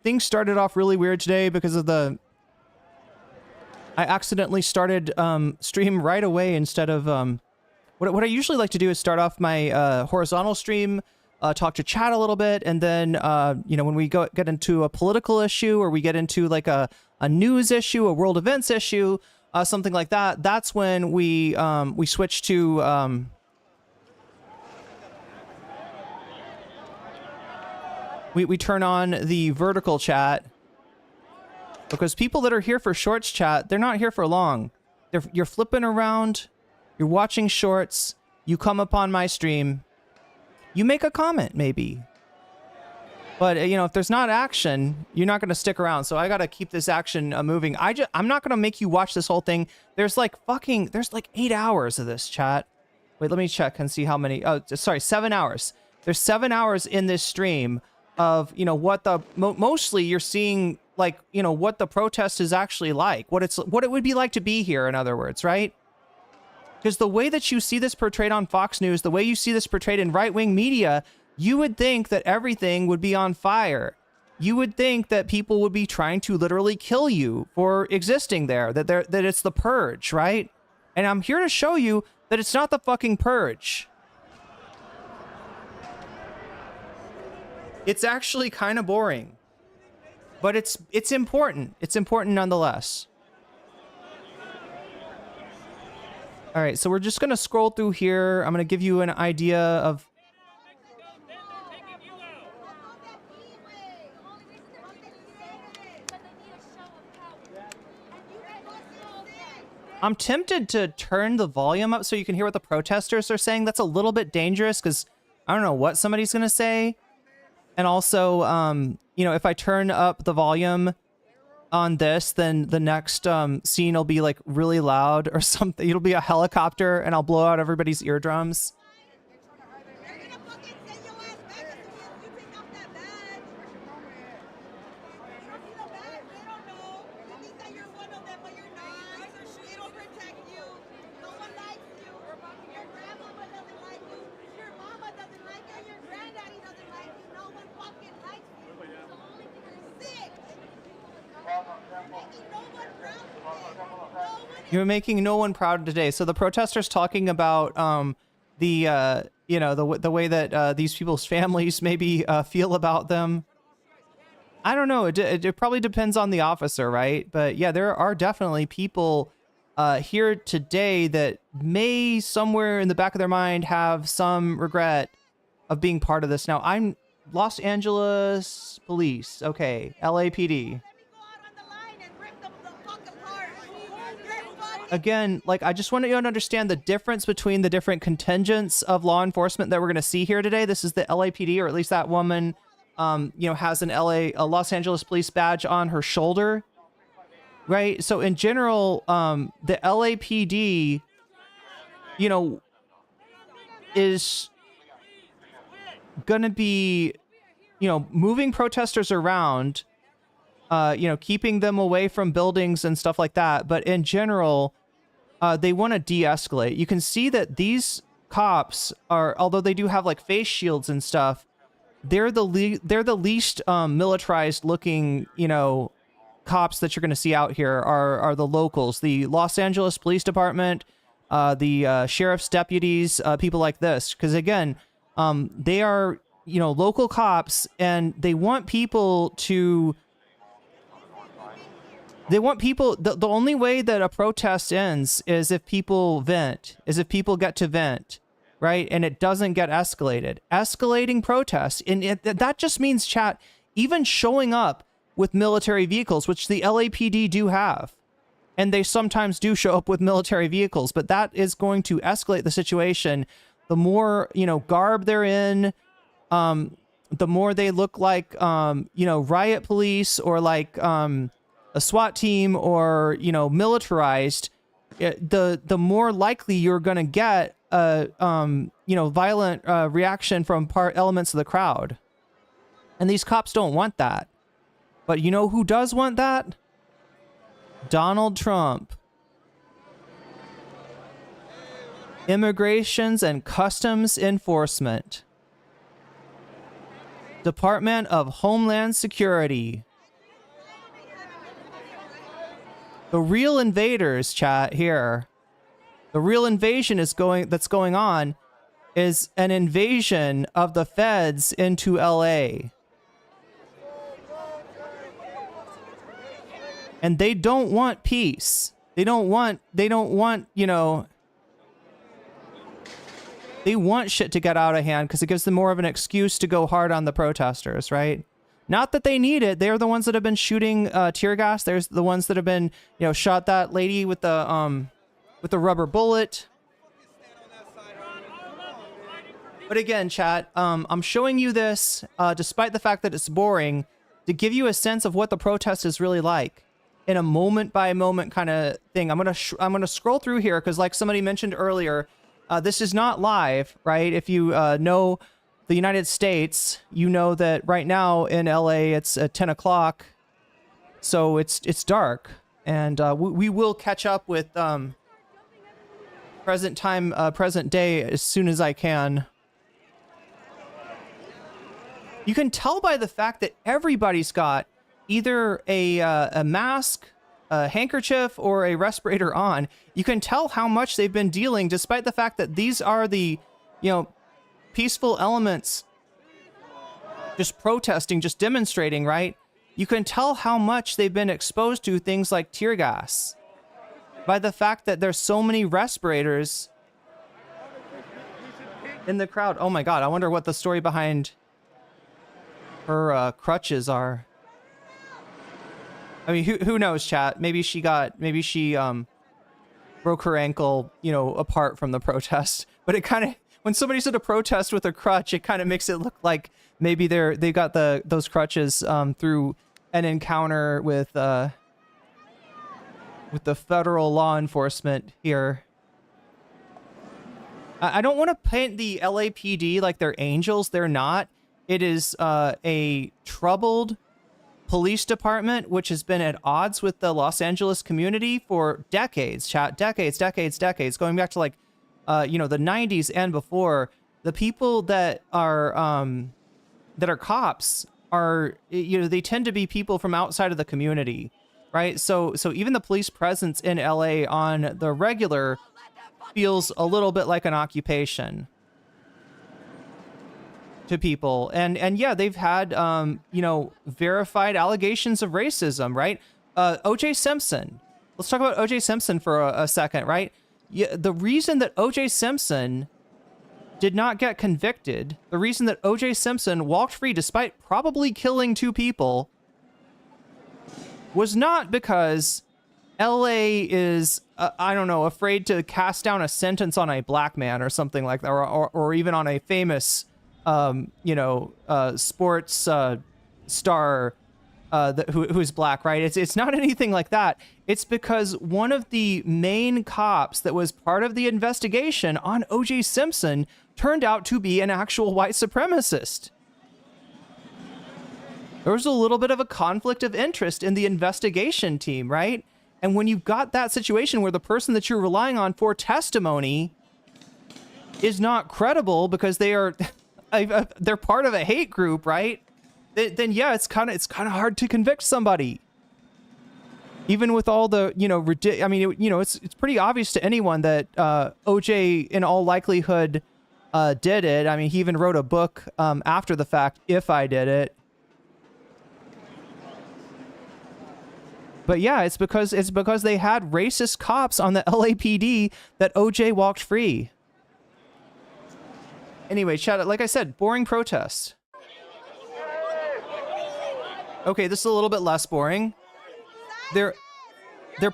things started off really weird today because of I accidentally started stream right away instead of what I usually like to do is start off my horizontal stream, talk to chat a little bit, and then when we get into a political issue or we get into like a news issue, a world events issue, something like that, that's when we switch to we turn on the vertical chat. Because people that are here for shorts chat, they're not here for long. You're flipping around, you're watching shorts, you come upon my stream, you make a comment maybe. But if there's not action, you're not going to stick around. So I got to keep this action moving. I'm not going to make you watch this whole thing. There's like 8 hours of this chat. Wait, let me check and see how many. Oh, sorry, 7 hours. There's 7 hours in this stream of, what mostly you're seeing, like, what the protest is actually like, what it would be like to be here, in other words, right? Because the way that you see this portrayed on Fox News, the way you see this portrayed in right-wing media, you would think that everything would be on fire. You would think that people would be trying to literally kill you for existing there, that it's the purge, right? And I'm here to show you that it's not the fucking purge. It's actually kind of boring. But it's important. It's important nonetheless. All right, so we're just going to scroll through here. I'm going to give you an idea of... I'm tempted to turn the volume up so you can hear what the protesters are saying. That's a little bit dangerous because I don't know what somebody's gonna say. And also, you know, if I turn up the volume on this, then the next scene will be like really loud or something. It'll be a helicopter and I'll blow out everybody's eardrums. They're gonna fucking send your ass back as soon as you take off that badge. You don't see the badge, they don't know. You think that you're one of them, but you're not. They don't protect you. No one likes you. Your grandmama doesn't like you. Your mama doesn't like you. Your granddaddy doesn't like you. No one fucking likes you. You're sick. You're making no one proud today. So the protesters talking about the you know, the way that these people's families maybe feel about them. I don't know. It probably depends on the officer, right? But yeah, there are definitely people here today that may somewhere in the back of their mind have some regret of being part of this. Now, I'm Los Angeles Police. Okay, LAPD. Again, like, I just want you to understand the difference between the different contingents of law enforcement that we're going to see here today. This is the LAPD, or at least that woman, you know, has a Los Angeles Police badge on her shoulder, right? So in general, the LAPD, you know, is going to be, you know, moving protesters around, you know, keeping them away from buildings and stuff like that. But in general, they want to de-escalate. You can see that these cops are, although they do have like face shields and stuff, they're the least militarized looking, you know, cops that you're going to see out here are the locals, the Los Angeles Police Department, the sheriff's deputies, people like this. Because again, they are, you know, local cops, and they want people to. They want people, the only way that a protest ends is if people vent, is if people get to vent, right? And it doesn't get escalated. Escalating protests, and that just means, chat, even showing up with military vehicles, which the LAPD do have. And they sometimes do show up with military vehicles, but that is going to escalate the situation. The more, you know, garb they're in, the more they look like, you know, riot police or like, a SWAT team, or, you know, militarized, the more likely you're going to get a, you know, violent reaction from elements of the crowd. And these cops don't want that. But you know who does want that? Donald Trump. Immigrations and Customs Enforcement. Department of Homeland Security. The real invaders, chat, here. The real invasion that's going on is an invasion of the feds into LA. And they don't want peace. They don't want, you know, they want shit to get out of hand because it gives them more of an excuse to go hard on the protesters, right? Not that they need it. They're the ones that have been shooting tear gas. There's the ones that have been, you know, shot that lady with the rubber bullet. But again, chat, I'm showing you this, despite the fact that it's boring, to give you a sense of what the protest is really like in a moment by moment kind of thing. I'm gonna scroll through here because, like somebody mentioned earlier, this is not live, right? If you know the United States, you know that right now in LA it's 10 o'clock, so it's dark, and we will catch up with present time, present day as soon as I can. You can tell by the fact that everybody's got either a mask, a handkerchief, or a respirator on. You can tell how much they've been dealing, despite the fact that these are the, you know, peaceful elements just protesting, just demonstrating, right? You can tell how much they've been exposed to things like tear gas by the fact that there's so many respirators in the crowd. Oh my God, I wonder what the story behind her crutches are. I mean, who knows, chat? Maybe she broke her ankle, you know, apart from the protest. But it kind of, when somebody's at a protest with a crutch, it kind of makes it look like maybe they got those crutches through an encounter with the federal law enforcement here. I don't want to paint the LAPD like they're angels. They're not. It is a troubled police department which has been at odds with the Los Angeles community for decades, chat. Decades, going back to like, the 90s and before. The people that are cops are, they tend to be people from outside of the community, right? So even the police presence in LA on the regular feels a little bit like an occupation to people. And yeah, they've had, verified allegations of racism, right? O.J. Simpson. Let's talk about O.J. Simpson for a second, right? Yeah, the reason that O.J. Simpson did not get convicted, the reason that O.J. Simpson walked free despite probably killing 2 people, was not because LA is, afraid to cast down a sentence on a black man or something like that, or even on a famous, sports star who's black, right? It's not anything like that. It's because one of the main cops that was part of the investigation on O.J. Simpson turned out to be an actual white supremacist. There was a little bit of a conflict of interest in the investigation team, right? And when you've got that situation where the person that you're relying on for testimony is not credible because they're part of a hate group, right? Then yeah, it's kind of hard to convict somebody. Even with all the, it's pretty obvious to anyone that OJ in all likelihood did it. I mean, he even wrote a book after the fact, If I Did It. But yeah, it's because they had racist cops on the LAPD that OJ walked free. Anyway, chat, like I said, boring protest. Okay, this is a little bit less boring. They're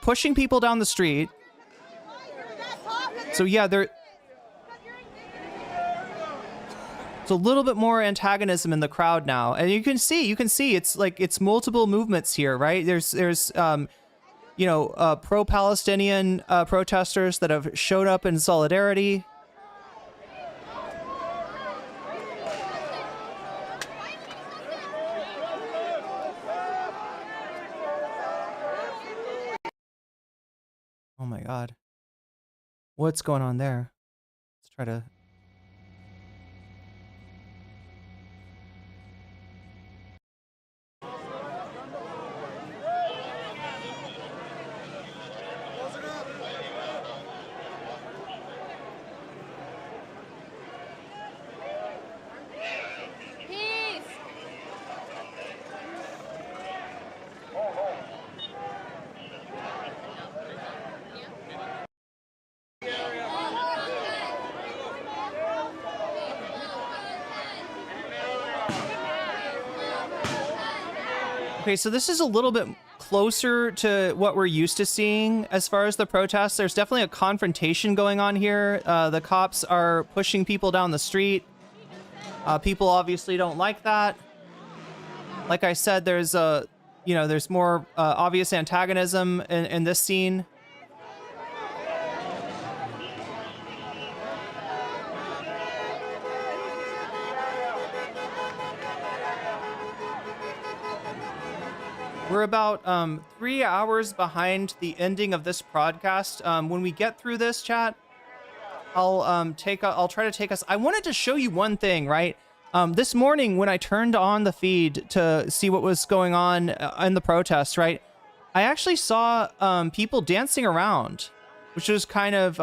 pushing people down the street. So yeah, there's a little bit more antagonism in the crowd now, and you can see it's multiple movements here, right? There's pro-Palestinian protesters that have showed up in solidarity. Oh my God. What's going on there? Let's try to... Okay, so this is a little bit closer to what we're used to seeing as far as the protests. There's definitely a confrontation going on here. The cops are pushing people down the street. People obviously don't like that. Like I said, there's there's more obvious antagonism in this scene. We're about 3 hours behind the ending of this broadcast. When we get through this, chat, I'll try to take us. I wanted to show you one thing, right? This morning when I turned on the feed to see what was going on in the protests, right? I actually saw people dancing around, which was kind of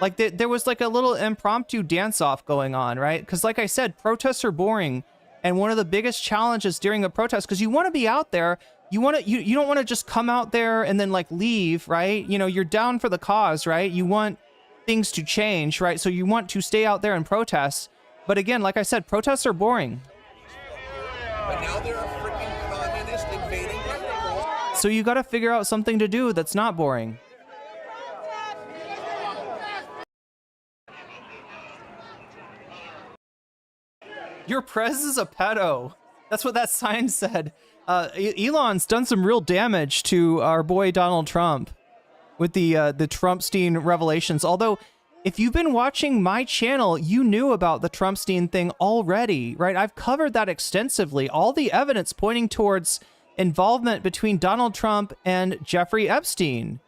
like there was like a little impromptu dance-off going on, right? Because like I said, protests are boring. And one of the biggest challenges during a protest, because you want to be out there, you don't want to just come out there and then like leave, right? You're down for the cause, right? You want things to change, right? So you want to stay out there and protest. But again, like I said, protests are boring. But now there are freaking communists invading liberals. So you got to figure out something to do that's not boring. Your prez is a pedo. That's what that sign said. Elon's done some real damage to our boy Donald Trump with the Trumpstein revelations. Although, if you've been watching my channel, you knew about the Trumpstein thing already, right? I've covered that extensively. All the evidence pointing towards involvement between Donald Trump and Jeffrey Epstein.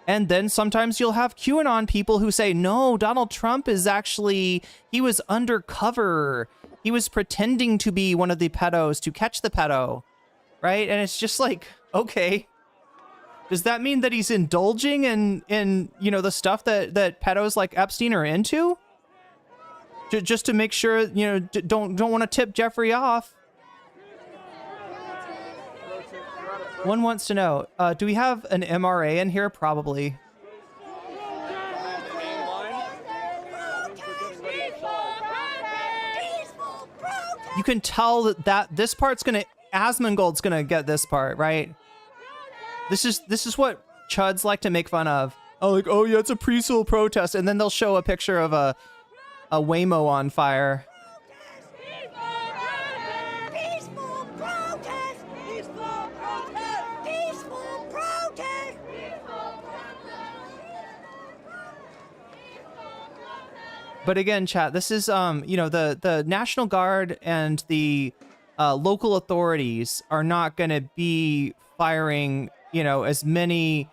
And then sometimes you'll have QAnon people who say, no, Donald Trump is actually, he was undercover. He was pretending to be one of the pedos to catch the pedo, right? And it's just like, okay. Does that mean that he's indulging in you know, the stuff that pedos like Epstein are into? Just to make sure, you know, don't want to tip Jeffrey off. One wants to know, do we have an MRA in here? Probably. You can tell that this part's gonna, Asmongold's gonna get this part, right? This is what chuds like to make fun of. Oh, like, oh yeah, it's a peaceful protest, and then they'll show a picture of a Waymo on fire. Peaceful protest! Peaceful protest! Peaceful protest! But again, chat, this is you know, the National Guard and the local authorities are not going to be firing, you know, as many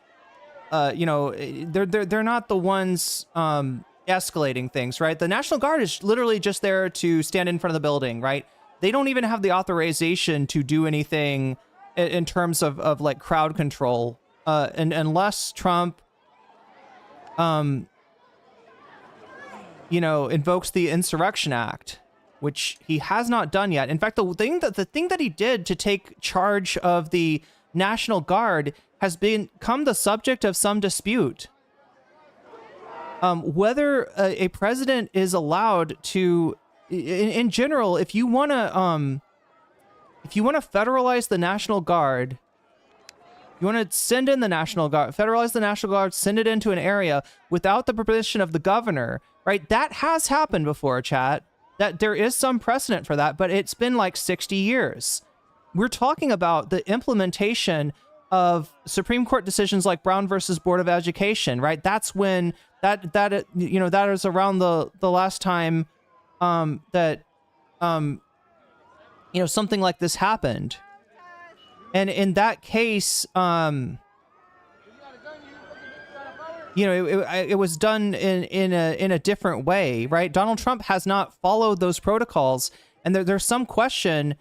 you know, they're not the ones escalating things, right? The National Guard is literally just there to stand in front of the building, right? They don't even have the authorization to do anything in terms of like crowd control, and unless Trump you know, invokes the Insurrection Act, which he has not done yet. In fact, the thing that he did to take charge of the National Guard has become the subject of some dispute. Whether a president is allowed to, in general, if you want to federalize the National Guard, you want to send in the National Guard, federalize the National Guard, send it into an area without the permission of the governor, right? That has happened before, chat. That there is some precedent for that, but it's been like 60 years. We're talking about the implementation of Supreme Court decisions like Brown versus Board of Education, right? That's when that you know, that is around the last time that you know, something like this happened. And in that case, you know, it was done in a different way, right? Donald Trump has not followed those protocols, and there's some question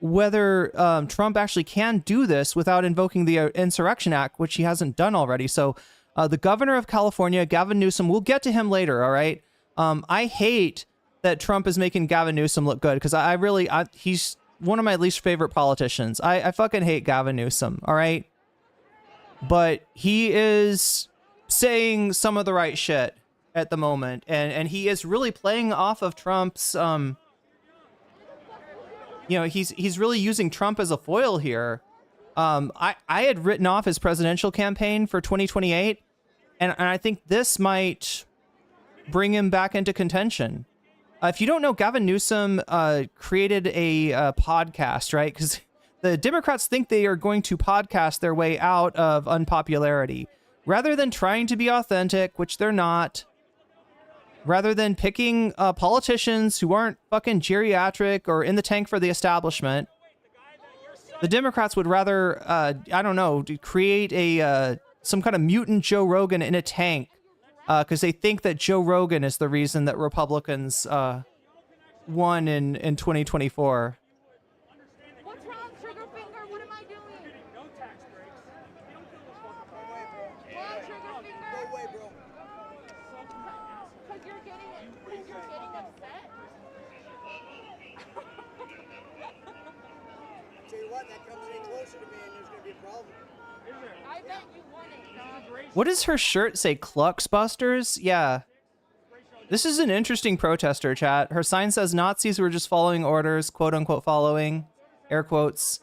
whether Trump actually can do this without invoking the Insurrection Act, which he hasn't done already. So the governor of California, Gavin Newsom, we'll get to him later, all right? I hate that Trump is making Gavin Newsom look good, because he's one of my least favorite politicians. I fucking hate Gavin Newsom, all right? But he is saying some of the right shit at the moment, and he is really playing off of Trump's you know, he's really using Trump as a foil here. I had written off his presidential campaign for 2028, and I think this might bring him back into contention. If you don't know, Gavin Newsom created a podcast, right? Because the Democrats think they are going to podcast their way out of unpopularity. Rather than trying to be authentic, which they're not, rather than picking politicians who aren't fucking geriatric or in the tank for the establishment, the Democrats would rather, I don't know, create a some kind of mutant Joe Rogan in a tank, because they think that Joe Rogan is the reason that Republicans won in 2024. What's wrong, Triggerfinger? What am I doing? No tax breaks. Why, Triggerfinger? No way, bro. Because you're getting upset? Tell you what, that comes any closer to me and there's going to be a problem. I bet you won it. What does her shirt say? Clucksbusters? Yeah. This is an interesting protester, chat. Her sign says Nazis were just following orders, quote unquote following, air quotes.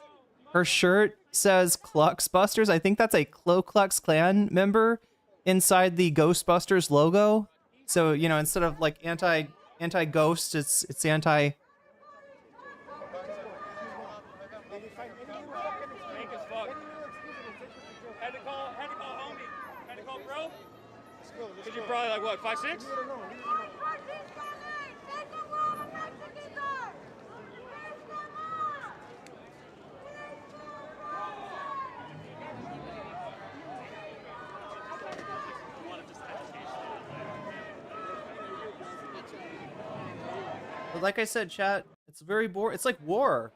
Her shirt says Clucksbusters. I think that's a Ku Klux Klan member inside the Ghostbusters logo. So, you know, instead of like anti-ghost, it's anti So you're probably like, what, 5'6"? But like I said, chat, it's very boring. It's like war.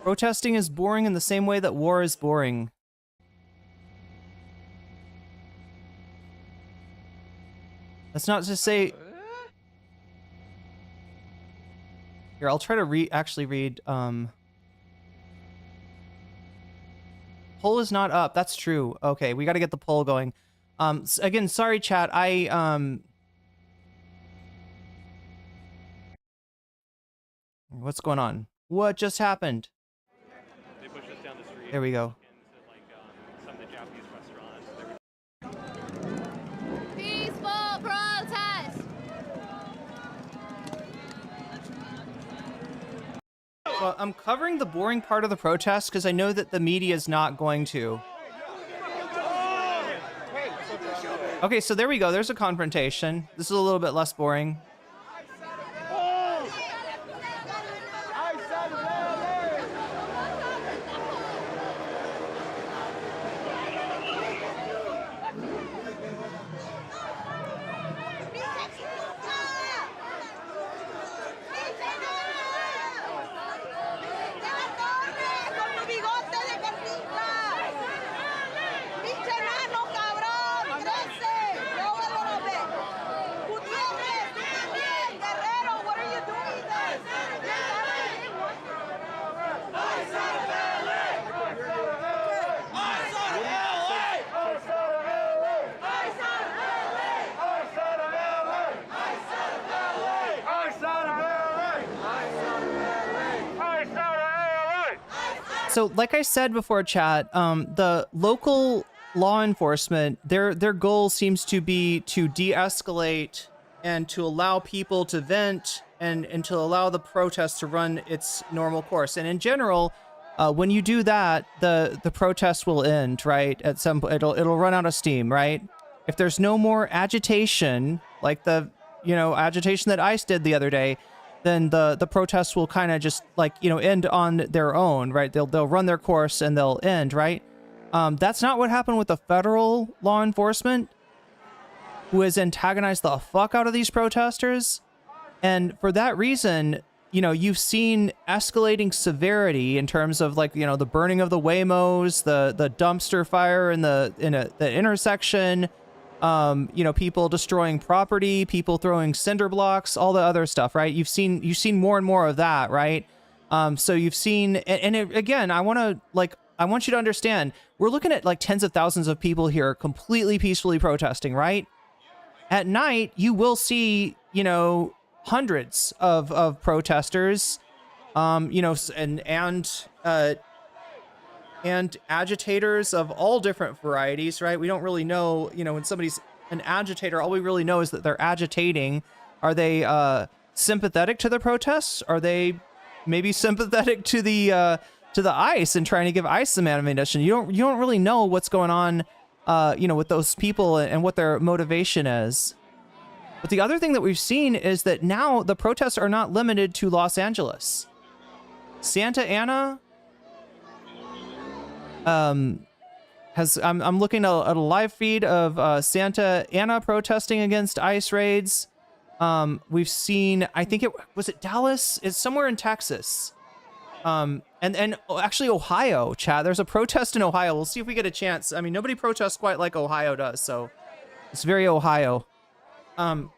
Protesting is boring in the same way that war is boring. That's not to say... Here, I'll try to actually read, Poll is not up. That's true. Okay, we got to get the poll going. Again, sorry, chat. What's going on? What just happened? They pushed us down the street. There we go. Into, like, some of the Japanese restaurants. Peaceful protest! So I'm covering the boring part of the protest because I know that the media is not going to. Okay, so there we go. There's a confrontation. This is a little bit less boring. So, like I said before, chat, the local law enforcement, their goal seems to be to de-escalate and to allow people to vent and to allow the protest to run its normal course. And in general, when you do that, the protest will end, right? At some point, it'll run out of steam, right? If there's no more agitation, like the agitation that ICE did the other day, then the protests will kind of just end on their own, right? They'll run their course and they'll end, right? That's not what happened with the federal law enforcement, who has antagonized the fuck out of these protesters. And for that reason, you've seen escalating severity in terms of the burning of the Waymos, the dumpster fire in the intersection, people destroying property, people throwing cinder blocks, all the other stuff, right? You've seen more and more of that, right? So you've seen, again, I want you to understand, we're looking at tens of thousands of people here completely peacefully protesting, right? At night, you will see, hundreds of protesters, and agitators of all different varieties, right? We don't really know, when somebody's an agitator, all we really know is that they're agitating. Are they sympathetic to the protests? Are they maybe sympathetic to the ICE and trying to give ICE some ammunition? You don't really know what's going on, with those people and what their motivation is. But the other thing that we've seen is that now the protests are not limited to Los Angeles. Santa Ana I'm looking at a live feed of Santa Ana protesting against ICE raids. We've seen, I think was it Dallas? It's somewhere in Texas. And actually Ohio, chat. There's a protest in Ohio. We'll see if we get a chance. I mean, nobody protests quite like Ohio does, so it's very Ohio. But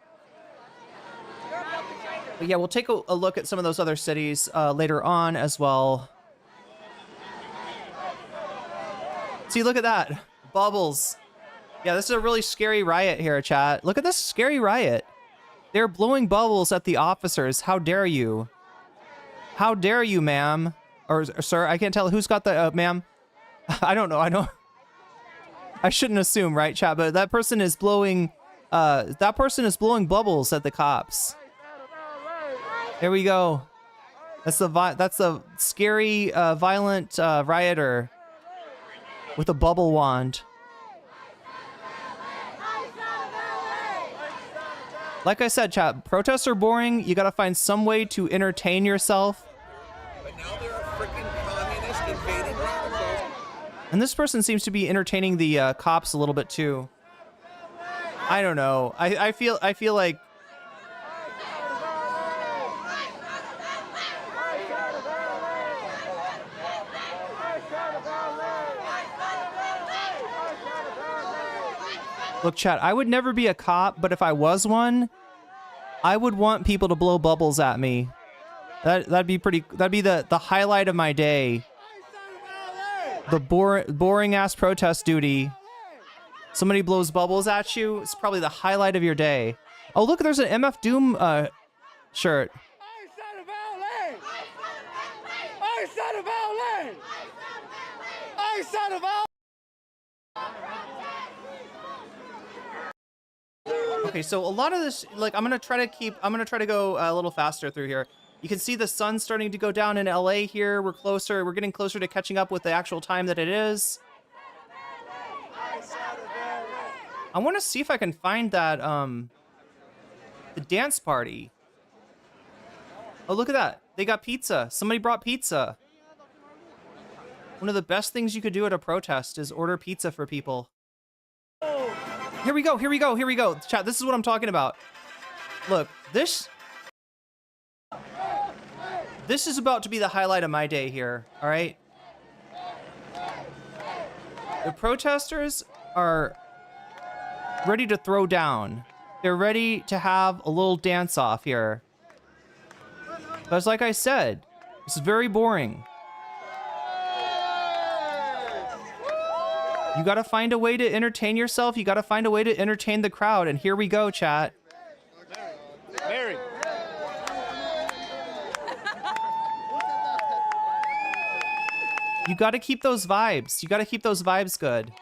yeah, we'll take a look at some of those other cities later on as well. See, look at that. Bubbles. Yeah, this is a really scary riot here, chat. Look at this scary riot. They're blowing bubbles at the officers. How dare you? How dare you, ma'am? Or sir, I can't tell. Who's got the, ma'am? I don't know. I shouldn't assume, right, chat? But that person is blowing, bubbles at the cops. There we go. That's the scary, violent, rioter with a bubble wand. Like I said, chat, protests are boring. You gotta find some way to entertain yourself. But now there are freaking communists invading radicals. And this person seems to be entertaining the cops a little bit too. I don't know. I feel like look, chat, I would never be a cop, but if I was one, I would want people to blow bubbles at me. That'd be the highlight of my day. The boring ass protest duty. Somebody blows bubbles at you, it's probably the highlight of your day. Oh, look, there's an MF Doom shirt. Okay, so a lot of this, like, I'm gonna try to go a little faster through here. You can see the sun starting to go down in LA here. We're getting closer to catching up with the actual time that it is. I want to see if I can find that, the dance party. Oh, look at that. They got pizza. Somebody brought pizza. One of the best things you could do at a protest is order pizza for people. Here we go. Chat, this is what I'm talking about. Look, this is about to be the highlight of my day here, all right? The protesters are ready to throw down. They're ready to have a little dance-off here. Because like I said, this is very boring. You gotta find a way to entertain yourself. You gotta find a way to entertain the crowd. And here we go, chat. Mary. You gotta keep those vibes. You gotta keep those vibes good.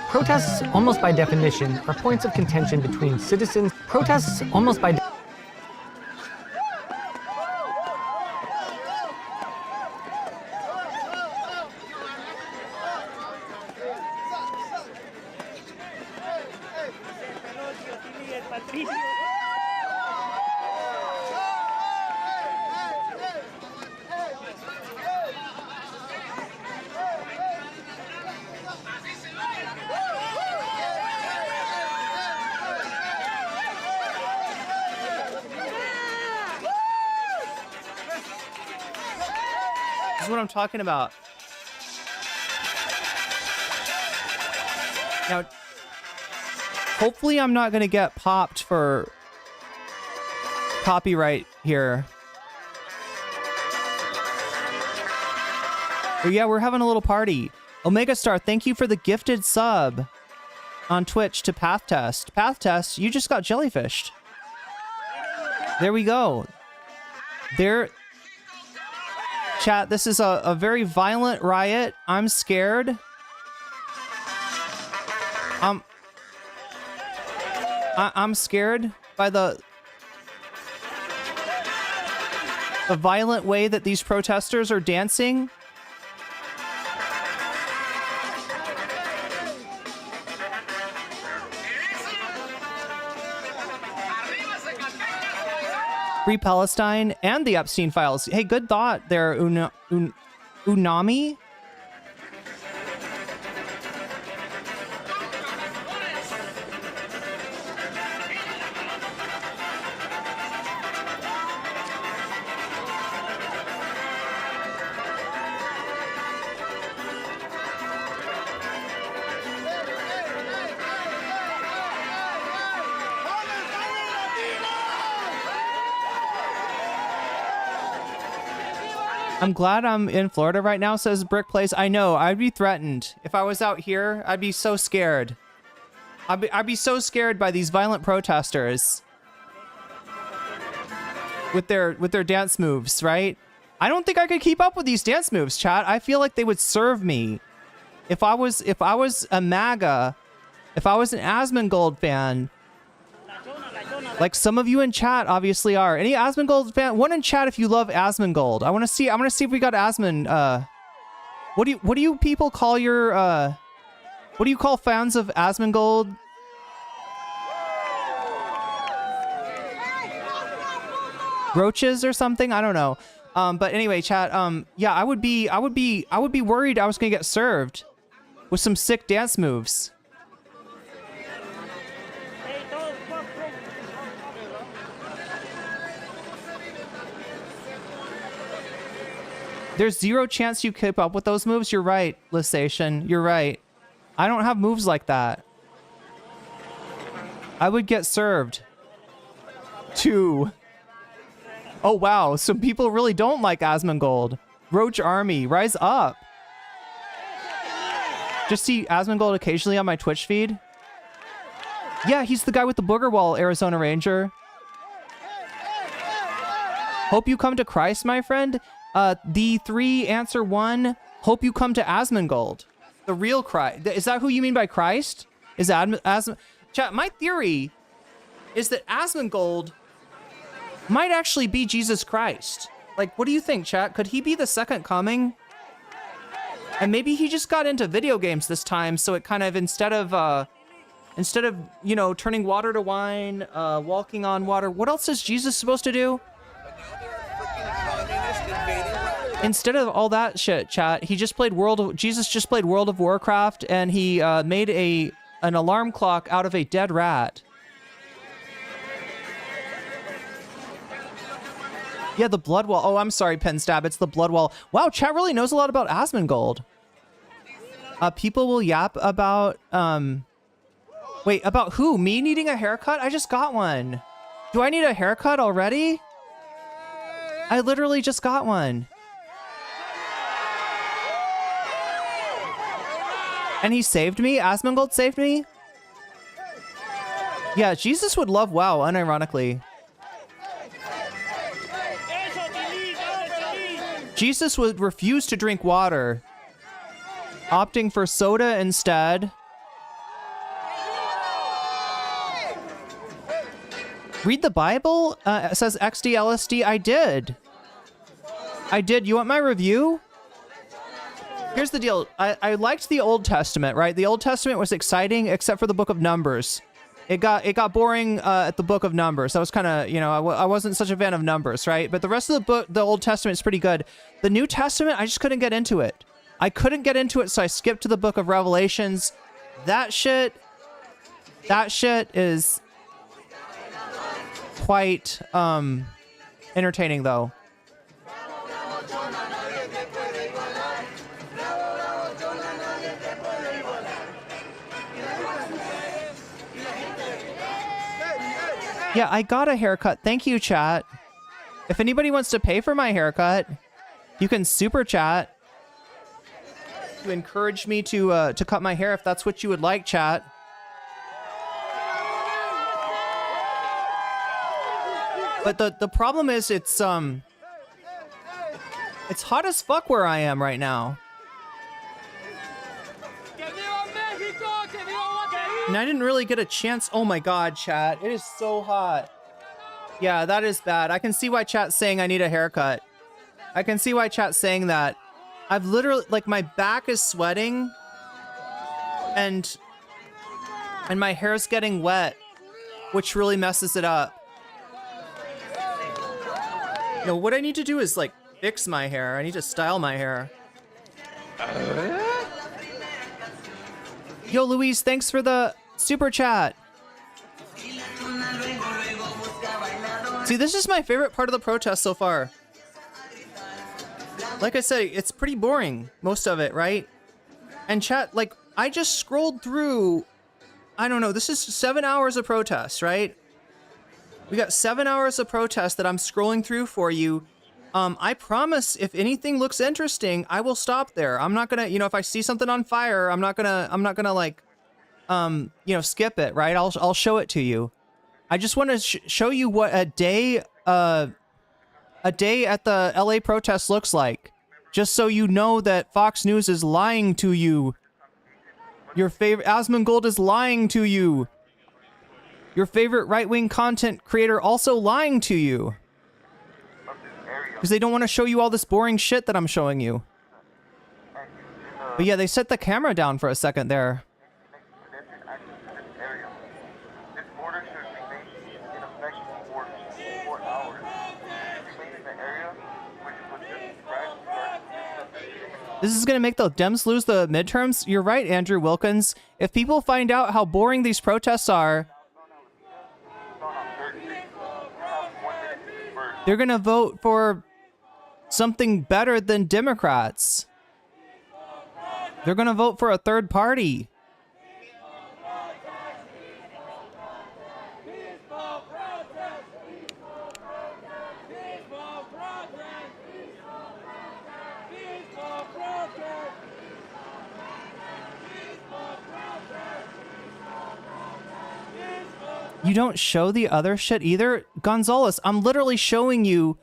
Protests, almost by definition, are points of contention between citizens. Protests, almost by This is what I'm talking about. Now, hopefully I'm not going to get popped for copyright here. But yeah, we're having a little party. Omega Star, thank you for the gifted sub on Twitch to Path Test. Path Test, you just got jellyfished. There we go. There... Chat, this is a very violent riot. I'm scared. I'm scared by the violent way that these protesters are dancing. Free Palestine and the Epstein files. Hey, good thought there, Unami. I'm glad I'm in Florida right now, says Brick Place. I know, I'd be threatened. If I was out here, I'd be so scared. I'd be so scared by these violent protesters. With their dance moves, right? I don't think I could keep up with these dance moves, chat. I feel like they would serve me. If I was a MAGA If I was an Asmongold fan, like some of you in chat obviously are. Any Asmongold fan? One in chat if you love Asmongold. I want to see if we got Asmon. What do you people call your what do you call fans of Asmongold? Roaches or something? I don't know. But anyway, chat, yeah, I would be worried I was gonna get served with some sick dance moves. There's zero chance you keep up with those moves. You're right, Lissation. You're right. I don't have moves like that. I would get served. 2. Oh, wow. Some people really don't like Asmongold. Roach Army, rise up. Just see Asmongold occasionally on my Twitch feed. Yeah, he's the guy with the booger wall, Arizona Ranger. Hope you come to Christ, my friend. The 3 answer 1. Hope you come to Asmongold. The real Christ. Is that who you mean by Christ? Is Chat, my theory is that Asmongold might actually be Jesus Christ. Like, what do you think, chat? Could he be the second coming? And maybe he just got into video games this time, so it kind of, instead of, you know, turning water to wine, walking on water, what else is Jesus supposed to do? Instead of all that shit, chat, he just played Jesus just played World of Warcraft, and he made an alarm clock out of a dead rat. Yeah, the blood wall. Oh, I'm sorry, Penstab. It's the blood wall. Wow, chat really knows a lot about Asmongold. People will yap about, wait, about who? Me needing a haircut? I just got one. Do I need a haircut already? I literally just got one. And he saved me? Asmongold saved me? Yeah, Jesus would love WoW, unironically. Jesus would refuse to drink water, opting for soda instead. Read the Bible? It says XD LSD. I did. You want my review? Here's the deal. I liked the Old Testament, right? The Old Testament was exciting, except for the Book of Numbers. It got boring at the Book of Numbers. I was kind of, you know, I wasn't such a fan of Numbers, right? But the rest of the book, the Old Testament is pretty good. The New Testament, I just couldn't get into it. So I skipped to the Book of Revelations. That shit is quite entertaining, though. Yeah, I got a haircut. Thank you, chat. If anybody wants to pay for my haircut, you can super chat to encourage me to cut my hair if that's what you would like, chat. But the problem is it's hot as fuck where I am right now. And I didn't really get a chance. Oh my god, chat. It is so hot. Yeah, that is bad. I can see why chat's saying I need a haircut. I can see why chat's saying that. I've literally, like, my back is sweating. And my hair's getting wet, which really messes it up. You know, what I need to do is, like, fix my hair. I need to style my hair. Yo, Louise, thanks for the super chat. See, this is my favorite part of the protest so far. Like I said, it's pretty boring, most of it, right? And chat, like, I just scrolled through, I don't know, this is 7 hours of protest, right? We got 7 hours of protest that I'm scrolling through for you. I promise if anything looks interesting, I will stop there. I'm not gonna, you know, if I see something on fire, I'm not gonna like, you know, skip it, right? I'll show it to you. I just want to show you what a day at the LA protest looks like. Just so you know that Fox News is lying to you. Your favorite Asmongold is lying to you. Your favorite right-wing content creator also lying to you. Because they don't want to show you all this boring shit that I'm showing you. But yeah, they set the camera down for a second there. This is going to make the Dems lose the midterms? You're right, Andrew Wilkins. If people find out how boring these protests are, they're going to vote for something better than Democrats. They're going to vote for a third party. You don't show the other shit either? Gonzalez, I'm literally showing you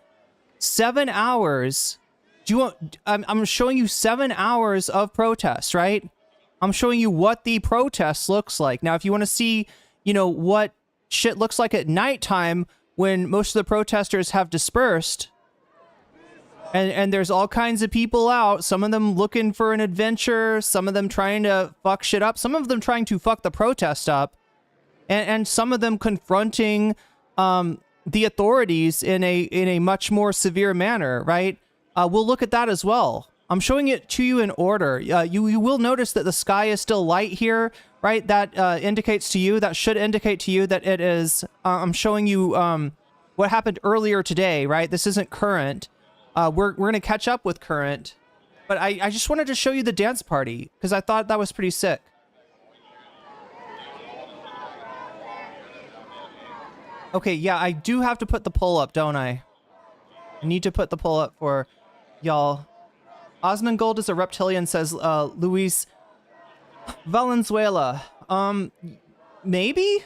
7 hours. Do you want, I'm showing you 7 hours of protests, right? I'm showing you what the protest looks like. Now, if you want to see, you know, what shit looks like at nighttime when most of the protesters have dispersed, and there's all kinds of people out, some of them looking for an adventure, some of them trying to fuck shit up, some of them trying to fuck the protest up, and some of them confronting the authorities in a much more severe manner, right? We'll look at that as well. I'm showing it to you in order. You will notice that the sky is still light here, right? That indicates to you, that should indicate to you that it is, I'm showing you what happened earlier today, right? This isn't current. We're going to catch up with current. But I just wanted to show you the dance party because I thought that was pretty sick. Okay, yeah, I do have to put the poll up, don't I? I need to put the poll up for y'all. Osmongold is a reptilian, says Luis Valenzuela. Maybe?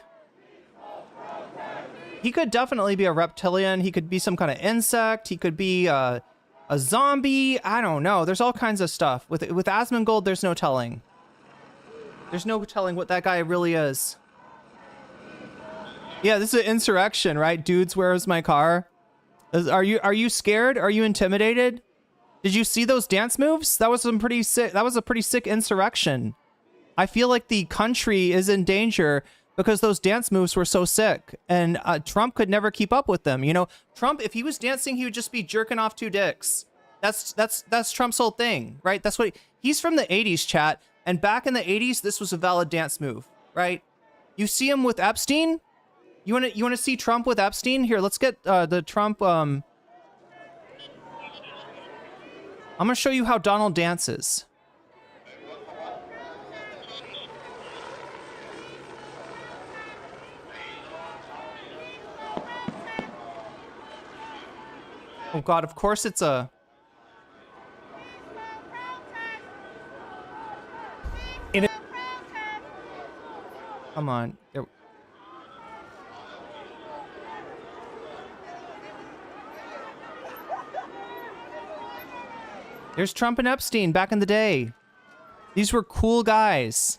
He could definitely be a reptilian. He could be some kind of insect. He could be a zombie. I don't know. There's all kinds of stuff. With Osmongold, there's no telling. There's no telling what that guy really is. Yeah, this is an insurrection, right? Dudes, where's my car? Are you scared? Are you intimidated? Did you see those dance moves? That was some pretty sick. That was a pretty sick insurrection. I feel like the country is in danger because those dance moves were so sick, and Trump could never keep up with them. You know, Trump, if he was dancing, he would just be jerking off 2 dicks. That's Trump's whole thing, right? That's what he's from the 80s, chat. And back in the 80s, this was a valid dance move, right? You see him with Epstein. You want to see Trump with Epstein? Here, let's get the Trump. I'm gonna show you how Donald dances. Oh God! Of course it's a. Come on. There's Trump and Epstein back in the day. These were cool guys.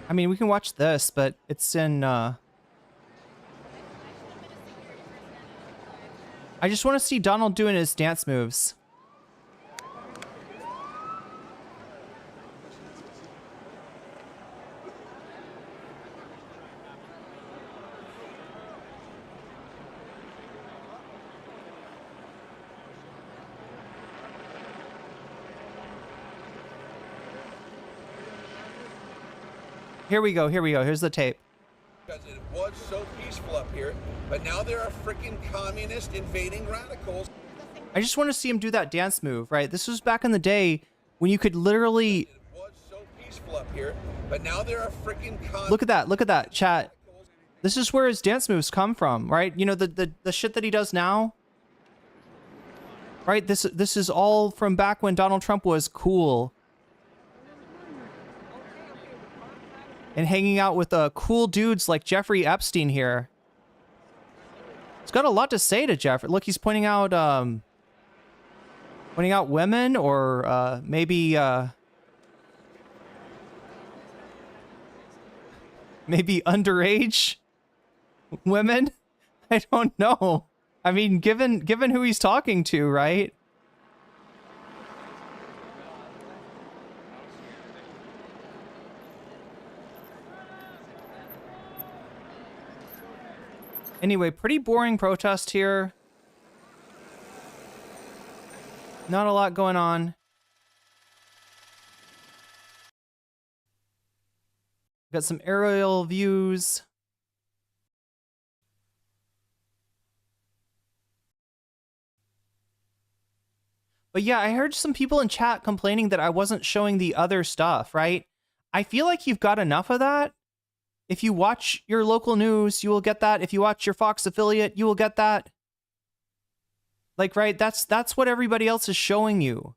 I mean, we can watch this, but it's in, I just want to see Donald doing his dance moves. Here we go. Here we go. Here's the tape. Because it was so peaceful up here, but now there are freaking communist invading radicals. I just want to see him do that dance move, right? This was back in the day when you could literally. It was so peaceful up here, but now there are freaking Look at that, chat. This is where his dance moves come from, right? You know, the shit that he does now, right? This is all from back when Donald Trump was cool and hanging out with cool dudes like Jeffrey Epstein here. He's got a lot to say to Jeffrey. Look, he's pointing out women, or maybe underage women. I don't know. I mean, given who he's talking to, right? Anyway, pretty boring protest here. Not a lot going on. Got some aerial views. But yeah, I heard some people in chat complaining that I wasn't showing the other stuff, right? I feel like you've got enough of that. If you watch your local news, you will get that. If you watch your Fox affiliate, you will get that. Like, right, that's what everybody else is showing you.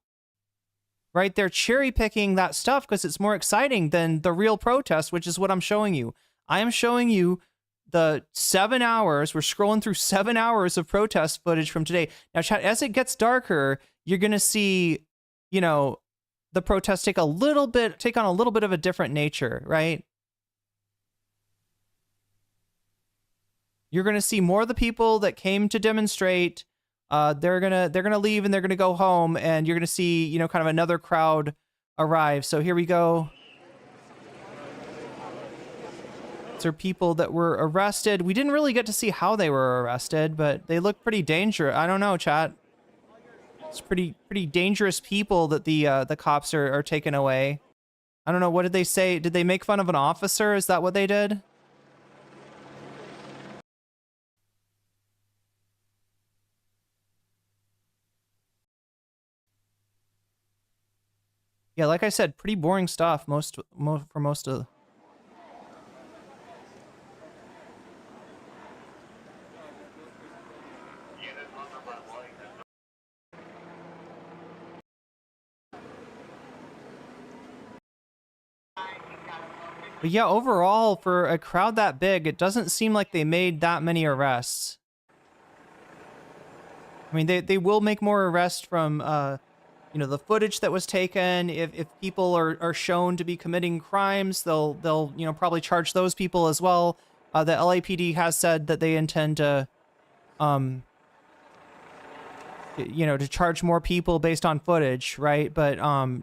Right? They're cherry picking that stuff because it's more exciting than the real protest, which is what I'm showing you. I am showing you the 7 hours. We're scrolling through 7 hours of protest footage from today. Now, chat, as it gets darker, you're going to see, you know, the protests take on a little bit of a different nature, right? You're going to see more of the people that came to demonstrate. They're gonna leave and they're gonna go home, and you're gonna see, you know, kind of another crowd arrive. So here we go. These are people that were arrested. We didn't really get to see how they were arrested, but they look pretty dangerous. I don't know, chat. It's pretty dangerous people that the cops are taking away. I don't know. What did they say? Did they make fun of an officer? Is that what they did? Yeah, like I said, pretty boring stuff for most of. But yeah, overall, for a crowd that big, it doesn't seem like they made that many arrests. I mean, they will make more arrests from, you know, the footage that was taken. If people are shown to be committing crimes, they'll you know, probably charge those people as well. The LAPD has said that they intend to, you know, to charge more people based on footage, right? But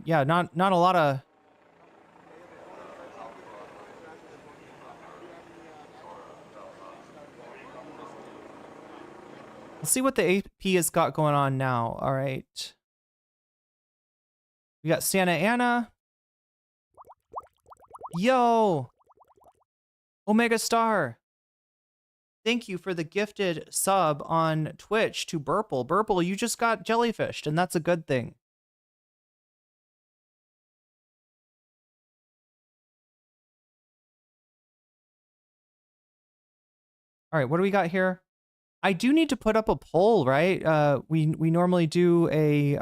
yeah, not a lot of. Let's see what the AP has got going on now. All right. We got Santa Ana. Yo! Omega Star. Thank you for the gifted sub on Twitch to Burple. Burple, you just got jellyfished, and that's a good thing. All right, what do we got here? I do need to put up a poll, right? We normally do a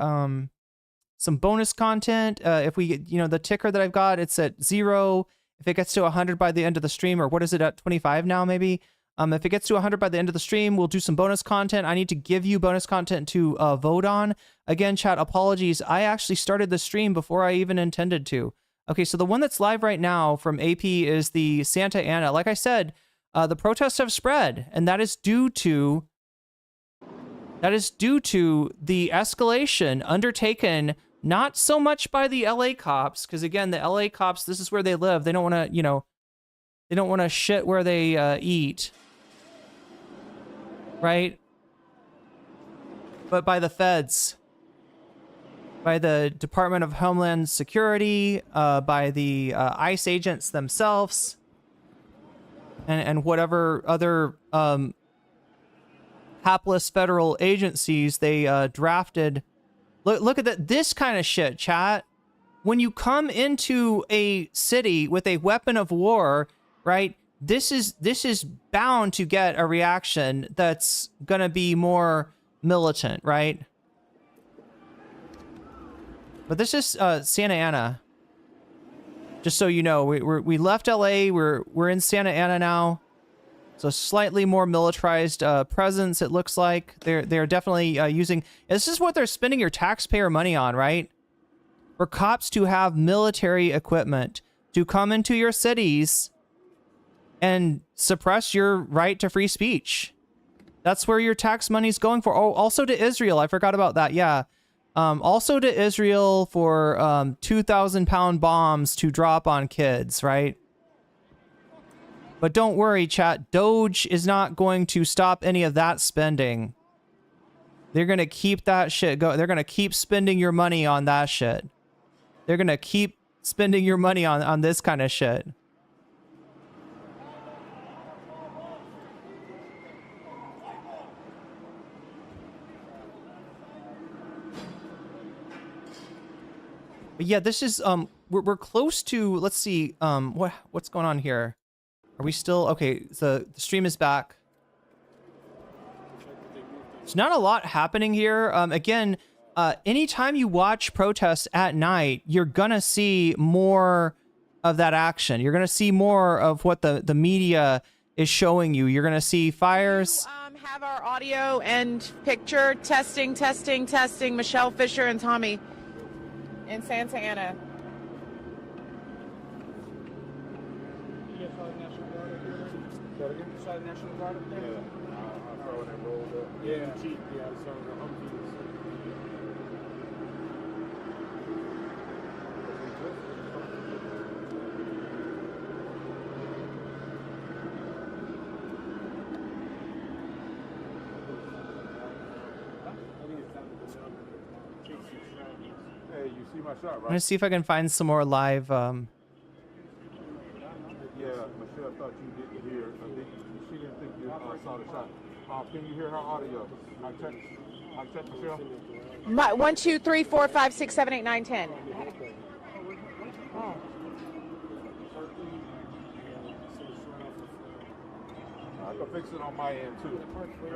some bonus content. If we get, you know, the ticker that I've got, it's at 0. If it gets to 100 by the end of the stream, or what is it at 25 now, maybe? If it gets to 100 by the end of the stream, we'll do some bonus content. I need to give you bonus content to vote on. Again, chat, apologies. I actually started the stream before I even intended to. Okay, so the one that's live right now from AP is the Santa Ana. Like I said, the protests have spread, and that is due to the escalation undertaken not so much by the LA cops, because again, the LA cops, this is where they live. They don't want to, you know, they don't want to shit where they eat, right? But by the feds, by the Department of Homeland Security, by the ICE agents themselves, and whatever other hapless federal agencies they drafted. Look at that, this kind of shit, chat. When you come into a city with a weapon of war, right, this is bound to get a reaction that's gonna be more militant, right? But this is Santa Ana. Just so you know, we left LA. We're in Santa Ana now. So slightly more militarized presence. It looks like they're definitely using. This is what they're spending your taxpayer money on, right? For cops to have military equipment to come into your cities and suppress your right to free speech. That's where your tax money's going for. Oh, also to Israel. I forgot about that. Yeah. Also to Israel for 2,000-pound bombs to drop on kids, right? But don't worry, chat. Doge is not going to stop any of that spending. They're going to keep that shit going. They're going to keep spending your money on that shit. They're going to keep spending your money on this kind of shit. But yeah, this is we're close to, let's see, what's going on here? Are we still okay? So the stream is back. There's not a lot happening here. Again, anytime you watch protests at night, you're gonna see more of that action. You're gonna see more of what the media is showing you. You're gonna see fires. Have our audio and picture testing. Michelle Fisher and Tommy in Santa Ana. National Guard up there? Yeah, I saw when they rolled up. Yeah, Jeep, yeah, I saw the Humvees. Hey, you see my shot, right? I'm gonna see if I can find some more live. Yeah, Michelle thought you didn't hear. She didn't think you saw the shot. Can you hear her audio? I check Michelle. 1, 2, 3, 4, 5, 6, 7, 8, 9, 10. Oh. I can fix it on my end too.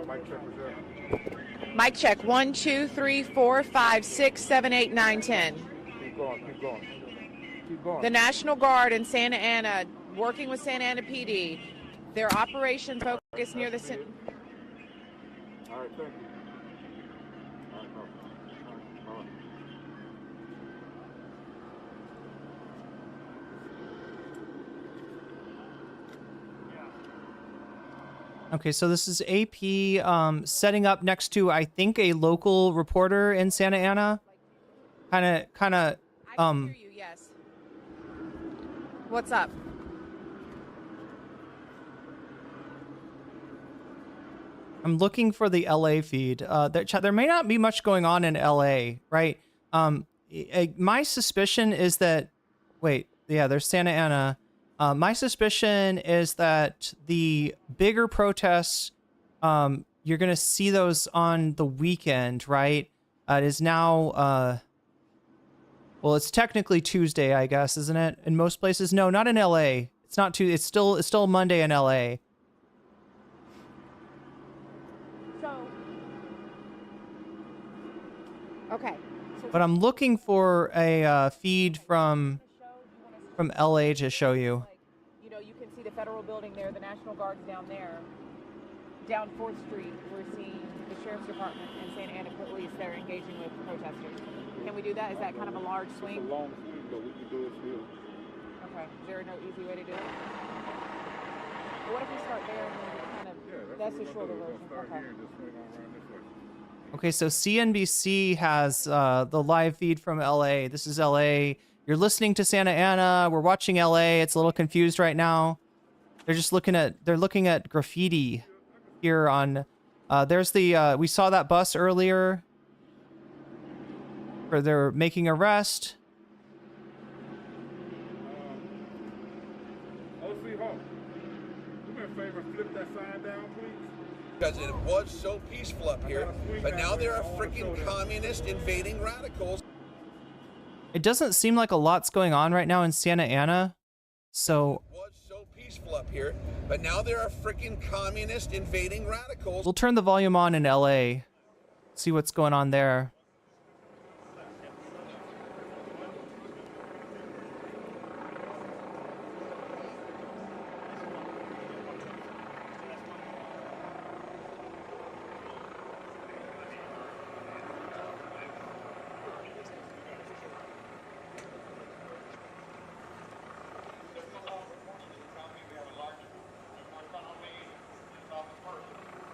Mic check, Michelle. Mic check. 1, 2, 3, 4, 5, 6, 7, 8, 9, 10. Keep going. The National Guard in Santa Ana, working with Santa Ana PD. Their operations focus near the... All right, thank you. All right. Okay, so this is AP setting up next to, I think, a local reporter in Santa Ana. Kind of. I can hear you, yes. What's up? I'm looking for the LA feed. There may not be much going on in LA, right? My suspicion is that, wait, yeah, there's Santa Ana. My suspicion is that the bigger protests, you're going to see those on the weekend, right? It is now, well, it's technically Tuesday, I guess, isn't it? In most places. No, not in LA. It's not Tuesday. It's still Monday in LA. Okay. But I'm looking for a feed from LA to show you. You know, you can see the federal building there, the National Guard's down there. Down 4th Street, we're seeing the Sheriff's Department and Santa Ana Police that are engaging with protesters. Can we do that? Is that kind of a large swing? It's a long swing, but we can do it still. Okay. Is there no easy way to do it? What if we start there and then kind of, that's the shorter version. Okay. Okay, so CNBC has the live feed from LA. This is LA. You're listening to Santa Ana. We're watching LA. It's a little confused right now. They're just looking at graffiti here on. There's the we saw that bus earlier where they're making arrest. OC Hall, do me a favor, flip that sign down, please. Because it was so peaceful up here, but now there are freaking communist invading radicals. It doesn't seem like a lot's going on right now in Santa Ana, so peaceful up here, but now there are freaking communist invading radicals. We'll turn the volume on in LA. See what's going on there.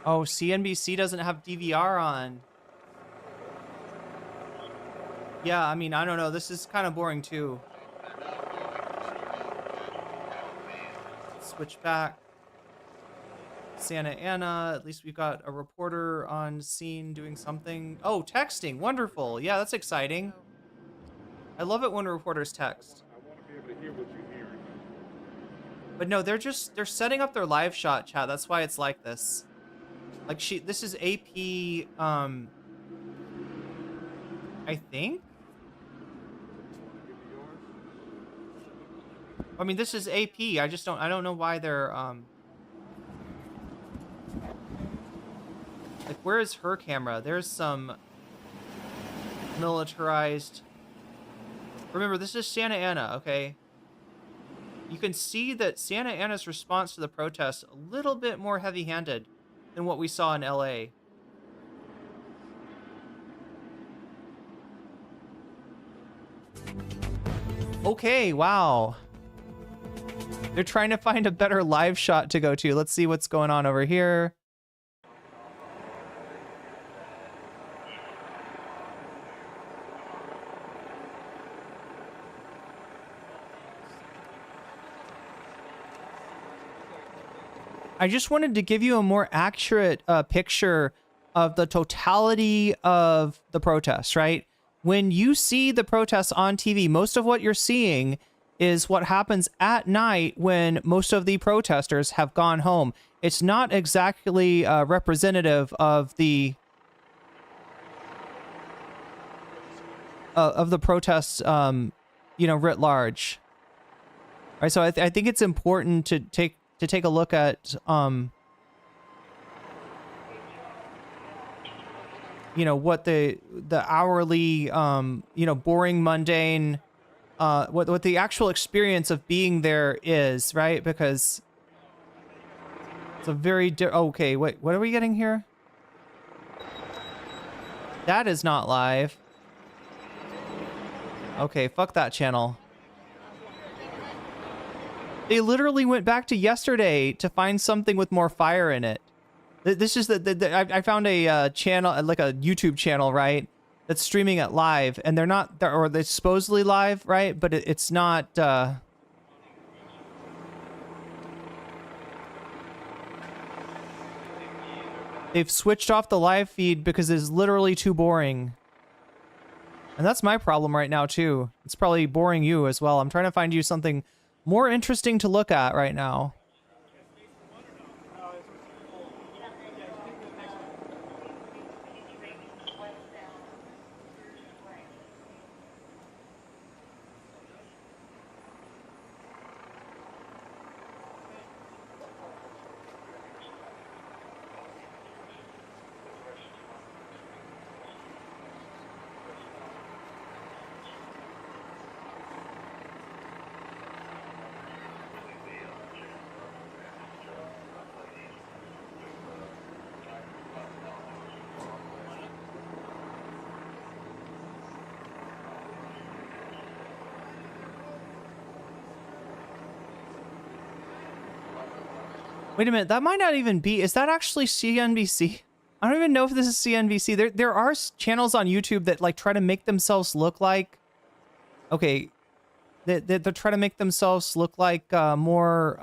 Oh, CNBC doesn't have DVR on. Yeah, I mean, I don't know. This is kind of boring too. Switch back. Santa Ana. At least we've got a reporter on scene doing something. Oh, texting. Wonderful. Yeah, that's exciting. I love it when reporters text. I want to be able to hear what you're hearing. But no, they're setting up their live shot, chat. That's why it's like this. Like this is AP, I think? I mean, this is AP. I don't know why they're, like, where is her camera? There's some militarized, remember, this is Santa Ana, okay? You can see that Santa Ana's response to the protests a little bit more heavy-handed than what we saw in LA. Okay, wow. They're trying to find a better live shot to go to. Let's see what's going on over here. I just wanted to give you a more accurate picture of the totality of the protests, right? When you see the protests on TV, most of what you're seeing is what happens at night when most of the protesters have gone home. It's not exactly representative of the protests, you know, writ large. All right, so I think it's important to take a look at, you know, what the hourly, you know, boring, mundane, what the actual experience of being there is, right? Because it's a very okay, wait, what are we getting here? That is not live. Okay, fuck that channel. They literally went back to yesterday to find something with more fire in it. This is I found a channel, like a YouTube channel, right? That's streaming it live, and they're not, or they're supposedly live, right? But it's not. They've switched off the live feed because it's literally too boring. And that's my problem right now too. It's probably boring you as well. I'm trying to find you something more interesting to look at right now. Wait a minute, that might not even be, is that actually CNBC? I don't even know if this is CNBC. There are channels on YouTube that like try to make themselves look like, okay, they try to make themselves look like more,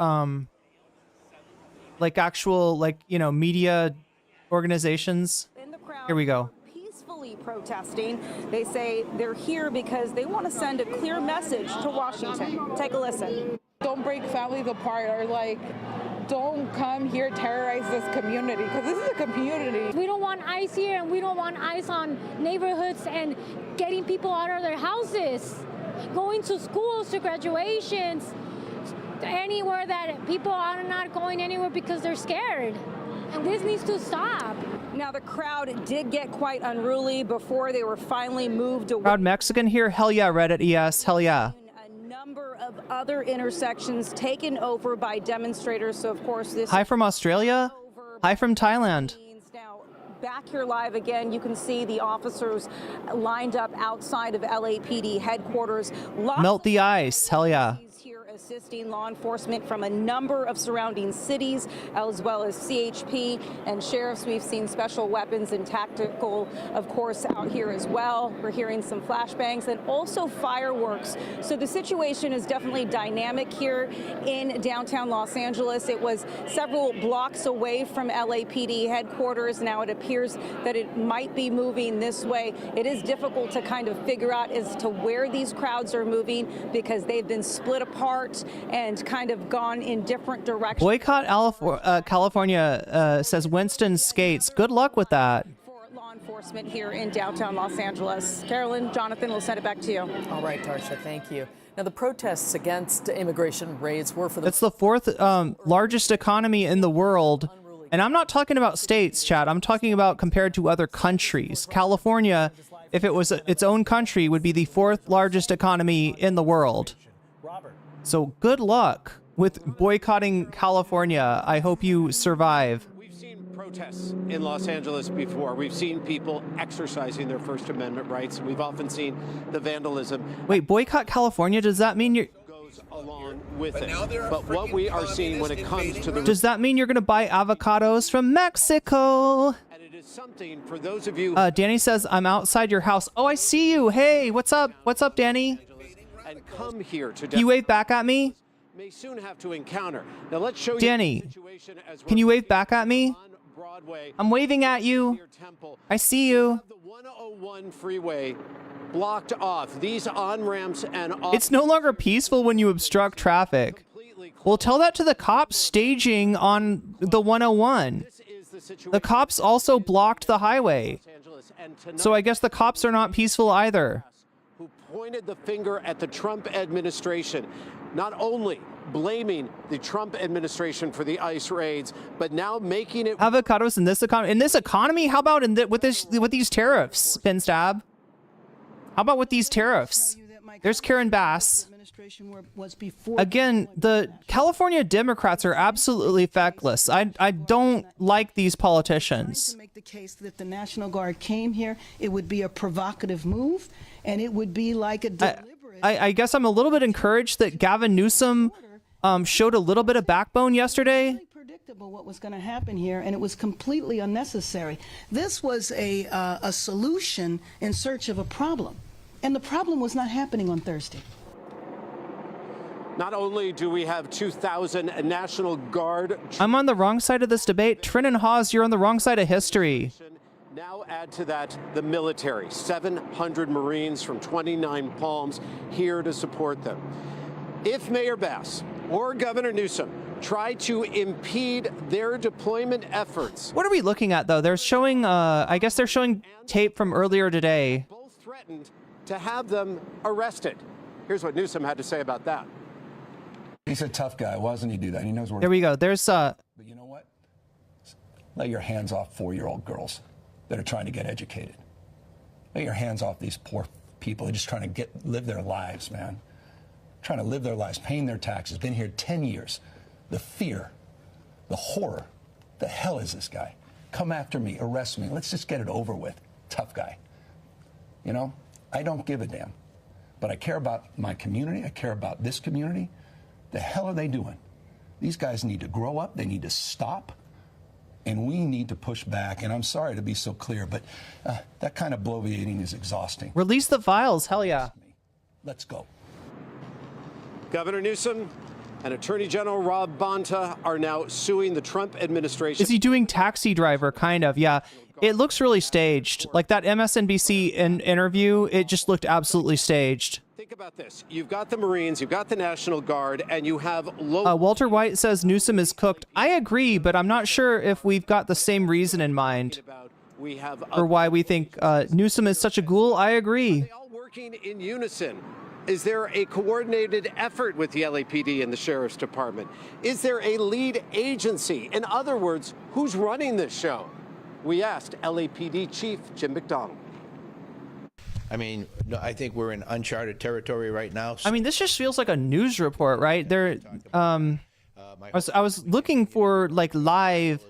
like actual, like, you know, media organizations. In the crowd, here we go. Peacefully protesting. They say they're here because they want to send a clear message to Washington. Take a listen. Don't break families apart, or like, don't come here terrorize this community, because this is a community. We don't want ICE here, and we don't want ICE on neighborhoods and getting people out of their houses, going to schools, to graduations, anywhere that people are not going anywhere because they're scared. And this needs to stop. Now, the crowd did get quite unruly before they were finally moved away. Proud Mexican here? Hell yeah, Reddit ES. Hell yeah. A number of other intersections taken over by demonstrators. So, of course, this... Hi from Australia. Hi from Thailand. Now, back here live again, you can see the officers lined up outside of LAPD headquarters. Melt the ice. Hell yeah. Here assisting law enforcement from a number of surrounding cities, as well as CHP and sheriffs. We've seen special weapons and tactical, of course, out here as well. We're hearing some flashbangs and also fireworks. So the situation is definitely dynamic here in downtown Los Angeles. It was several blocks away from LAPD headquarters. Now it appears that it might be moving this way. It is difficult to kind of figure out as to where these crowds are moving because they've been split apart and kind of gone in different directions. Boycott California, says Winston Skates. Good luck with that. For law enforcement here in downtown Los Angeles. Carolyn, Jonathan, we'll send it back to you. All right, Tarsha, thank you. Now, the protests against immigration raids were for the... It's the fourth largest economy in the world. And I'm not talking about states, Chad. I'm talking about compared to other countries. California, if it was its own country, would be the fourth largest economy in the world. So good luck with boycotting California. I hope you survive. We've seen protests in Los Angeles before. We've seen people exercising their First Amendment rights. We've often seen the vandalism. Wait, boycott California? Does that mean you're... Goes along with it. But what we are seeing when it comes to the... Does that mean you're going to buy avocados from Mexico? And it is something for those of you... Danny says, I'm outside your house. Oh, I see you. Hey, what's up? What's up, Danny? And come here to... Can you wave back at me? May soon have to encounter. Now let's show Danny, you the situation as can you wave back at me? Broadway. I'm waving at you. I see you. The 101 freeway blocked off. These on-ramps and off... It's no longer peaceful when you obstruct traffic. Well, tell that to the cops staging on the 101. The cops also blocked the highway. So I guess the cops are not peaceful either. Who pointed the finger at the Trump administration, not only blaming the Trump administration for the ICE raids, but now making it... Avocados in this economy? In this economy? How about with these tariffs, Pinstab? How about with these tariffs? There's Karen Bass. Again, the California Democrats are absolutely feckless. I don't like these politicians. Make the case that if the National Guard came here, it would be a provocative move, and it would be like a deliberate... I guess I'm a little bit encouraged that Gavin Newsom showed a little bit of backbone yesterday. Predictable what was going to happen here, and it was completely unnecessary. This was a solution in search of a problem, and the problem was not happening on Thursday. Not only do we have 2,000 National Guard... I'm on the wrong side of this debate. Trin and Hawes, you're on the wrong side of history. Now add to that the military, 700 Marines from 29 Palms here to support them. If Mayor Bass or Governor Newsom try to impede their deployment efforts... What are we looking at, though? They're showing, I guess they're showing tape from earlier today. Both threatened to have them arrested. Here's what Newsom had to say about that. He's a tough guy. Why doesn't he do that? He knows where... There we go. There's, But you know what? Let your hands off 4-year-old girls that are trying to get educated. Let your hands off these poor people who are just trying to live their lives, man. Trying to live their lives, paying their taxes, been here 10 years. The fear, the horror. The hell is this guy? Come after me, arrest me. Let's just get it over with. Tough guy. You know, I don't give a damn. But I care about my community. I care about this community. The hell are they doing? These guys need to grow up. They need to stop. And we need to push back. And I'm sorry to be so clear, but that kind of bloviating is exhausting. Release the files. Hell yeah. Let's go. Governor Newsom and Attorney General Rob Bonta are now suing the Trump administration. Is he doing taxi driver? Kind of, yeah. It looks really staged. Like that MSNBC interview, it just looked absolutely staged. Think about this. You've got the Marines, you've got the National Guard, and you have low... Walter White says Newsom is cooked. I agree, but I'm not sure if we've got the same reason in mind We have for why we think Newsom is such a ghoul. I agree. Are they all working in unison Is there a coordinated effort with the LAPD and the Sheriff's Department? Is there a lead agency? In other words, who's running this show? We asked LAPD Chief Jim McDonald. I mean, I think we're in uncharted territory right now. I mean, this just feels like a news report, right? I was looking for like live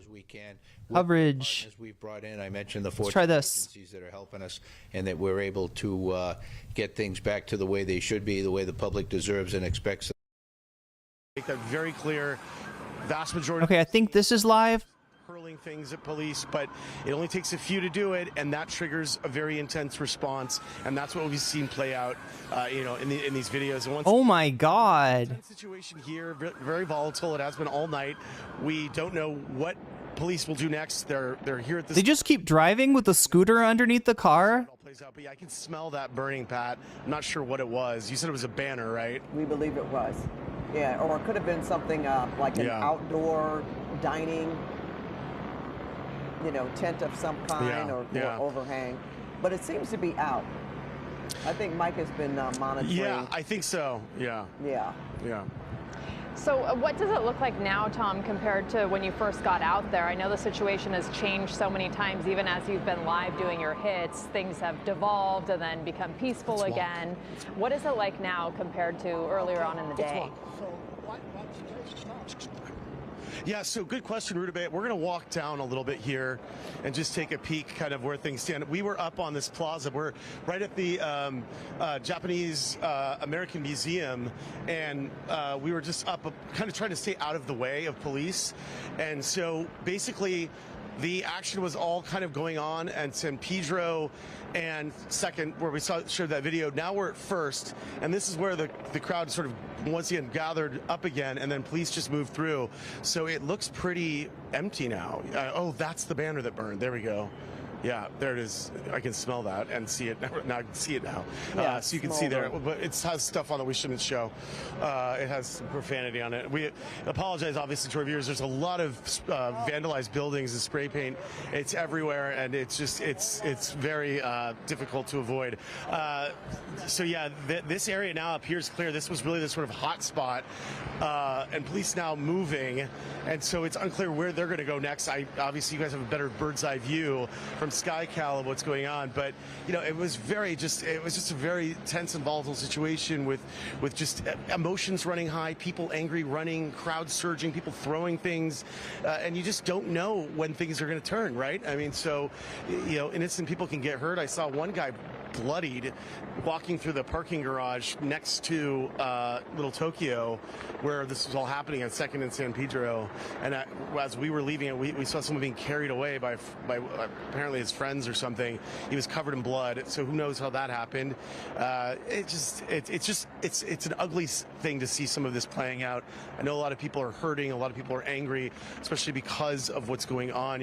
coverage. As we've brought in, I mentioned the 14 try this. agencies that are helping us, and that we're able to get things back to the way they should be, the way the public deserves and expects. Make that very clear. Vast majority. Okay, I think this is live. Hurling things at police, but it only takes a few to do it, and that triggers a very intense response, and that's what we've seen play out, in these videos. And once Oh my God! Situation here, very volatile. It has been all night. We don't know what police will do next. They're here at this. They just keep driving with the scooter underneath the car. Plays out, but yeah, I can smell that burning, Pat. I'm not sure what it was. You said it was a banner, right? We believe it was. Yeah, or it could have been something like an outdoor dining, tent of some kind or overhang. But it seems to be out. I think Mike has been monitoring. Yeah, I think so. Yeah. Yeah. Yeah. So what does it look like now, Tom, compared to when you first got out there? I know the situation has changed so many times, even as you've been live doing your hits. Things have devolved and then become peaceful again. What is it like now compared to earlier on in the day? Yeah, so good question, Rutabaga. We're going to walk down a little bit here and just take a peek kind of where things stand. We were up on this plaza. We're right at the Japanese American Museum, and we were just up kind of trying to stay out of the way of police. And so basically the action was all kind of going on at San Pedro and Second, where we showed that video. Now we're at First, and this is where the crowd sort of once again gathered up again, and then police just moved through. So it looks pretty empty now. Oh, that's the banner that burned. There we go. Yeah, there it is. I can smell that and see it now. I can see it now. Yeah, so you can see there, but it has stuff on that we shouldn't show. It has some profanity on it. We apologize, obviously, to our viewers. There's a lot of vandalized buildings and spray paint. It's everywhere, and it's just it's very difficult to avoid. So yeah, this area now appears clear. This was really the sort of hot spot, and police now moving, and so it's unclear where they're going to go next. Obviously, you guys have a better bird's eye view from SkyCal of what's going on, but it was just a very tense and volatile situation with just emotions running high, people angry, running, crowds surging, people throwing things, and you just don't know when things are going to turn, right? I mean, so innocent people can get hurt. I saw one guy bloodied walking through the parking garage next to Little Tokyo, where this was all happening on 2nd and San Pedro, and as we were leaving it, we saw someone being carried away by apparently his friends or something. He was covered in blood, so who knows how that happened. It's an ugly thing to see some of this playing out. I know a lot of people are hurting, a lot of people are angry, especially because of what's going on.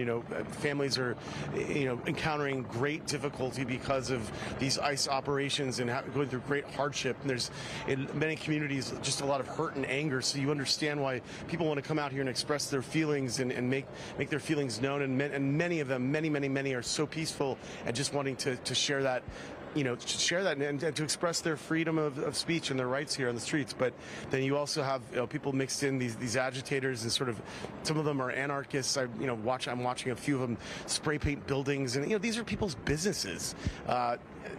Families are encountering great difficulty because of these ICE operations and going through great hardship. And there's in many communities just a lot of hurt and anger, so you understand why people want to come out here and express their feelings and make their feelings known. And many of them, many are so peaceful and just wanting to share that, to share that and to express their freedom of speech and their rights here on the streets. But then you also have people mixed in, these agitators, and sort of some of them are anarchists. I'm watching a few of them spray paint buildings, and these are people's businesses.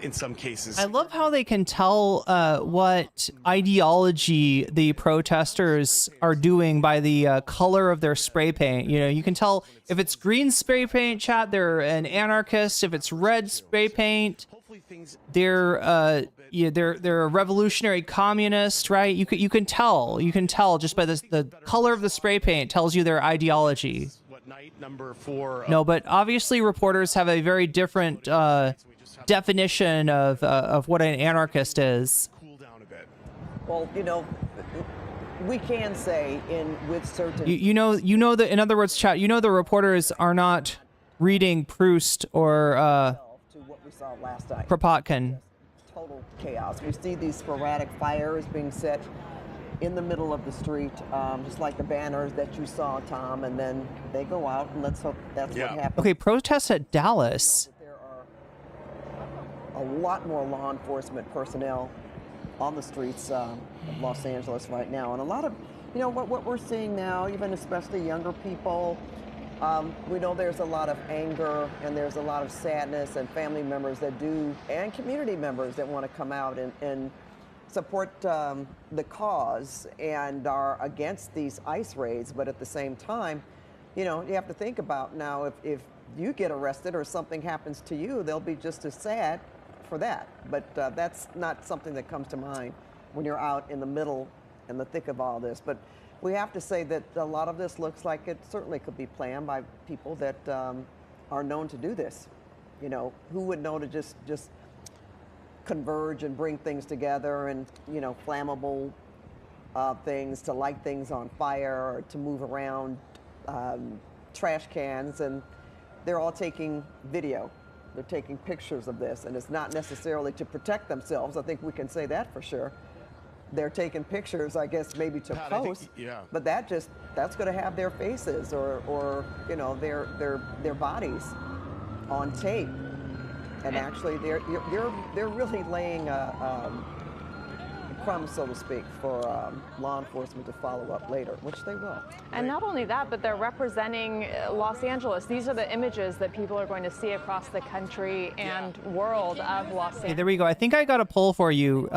In some cases, I love how they can tell what ideology the protesters are doing by the color of their spray paint. You can tell if it's green spray paint, chat, they're an anarchist. If it's red spray paint, they're a revolutionary communist, right? You can tell just by the color of the spray paint tells you their ideology. Number 4. No, but obviously reporters have a very different definition of what an anarchist is. Well, we can say with certain. You know that, in other words, chat, the reporters are not reading Proust or to what we saw last night. Kropotkin. Total chaos. We see these sporadic fires being set in the middle of the street, just like the banners that you saw, Tom, and then they go out, and let's hope that's what happens. Okay, protests at Dallas. There are a lot more law enforcement personnel on the streets of Los Angeles right now. And a lot of, you know, what we're seeing now, even especially younger people, we know there's a lot of anger and there's a lot of sadness, and family members that do, and community members that want to come out and support the cause and are against these ICE raids. But at the same time, you know, you have to think about now, if you get arrested or something happens to you, they'll be just as sad for that. But that's not something that comes to mind when you're out in the middle, in the thick of all this. But we have to say that a lot of this looks like it certainly could be planned by people that are known to do this. You know, who would know to just converge and bring things together, and, you know, flammable things, to light things on fire or to move around trash cans, and they're all taking video. They're taking pictures of this, and it's not necessarily to protect themselves. I think we can say that for sure. They're taking pictures, I guess, maybe to Pat, post, but that's going to have their faces or you know, their bodies on tape, and actually they're really laying crumbs, so to speak, for law enforcement to follow up later, which they will. And not only that, but they're representing Los Angeles. These are the images that people are going to see across the country and world of Los Angeles. Hey, there we go. I think I got a poll for you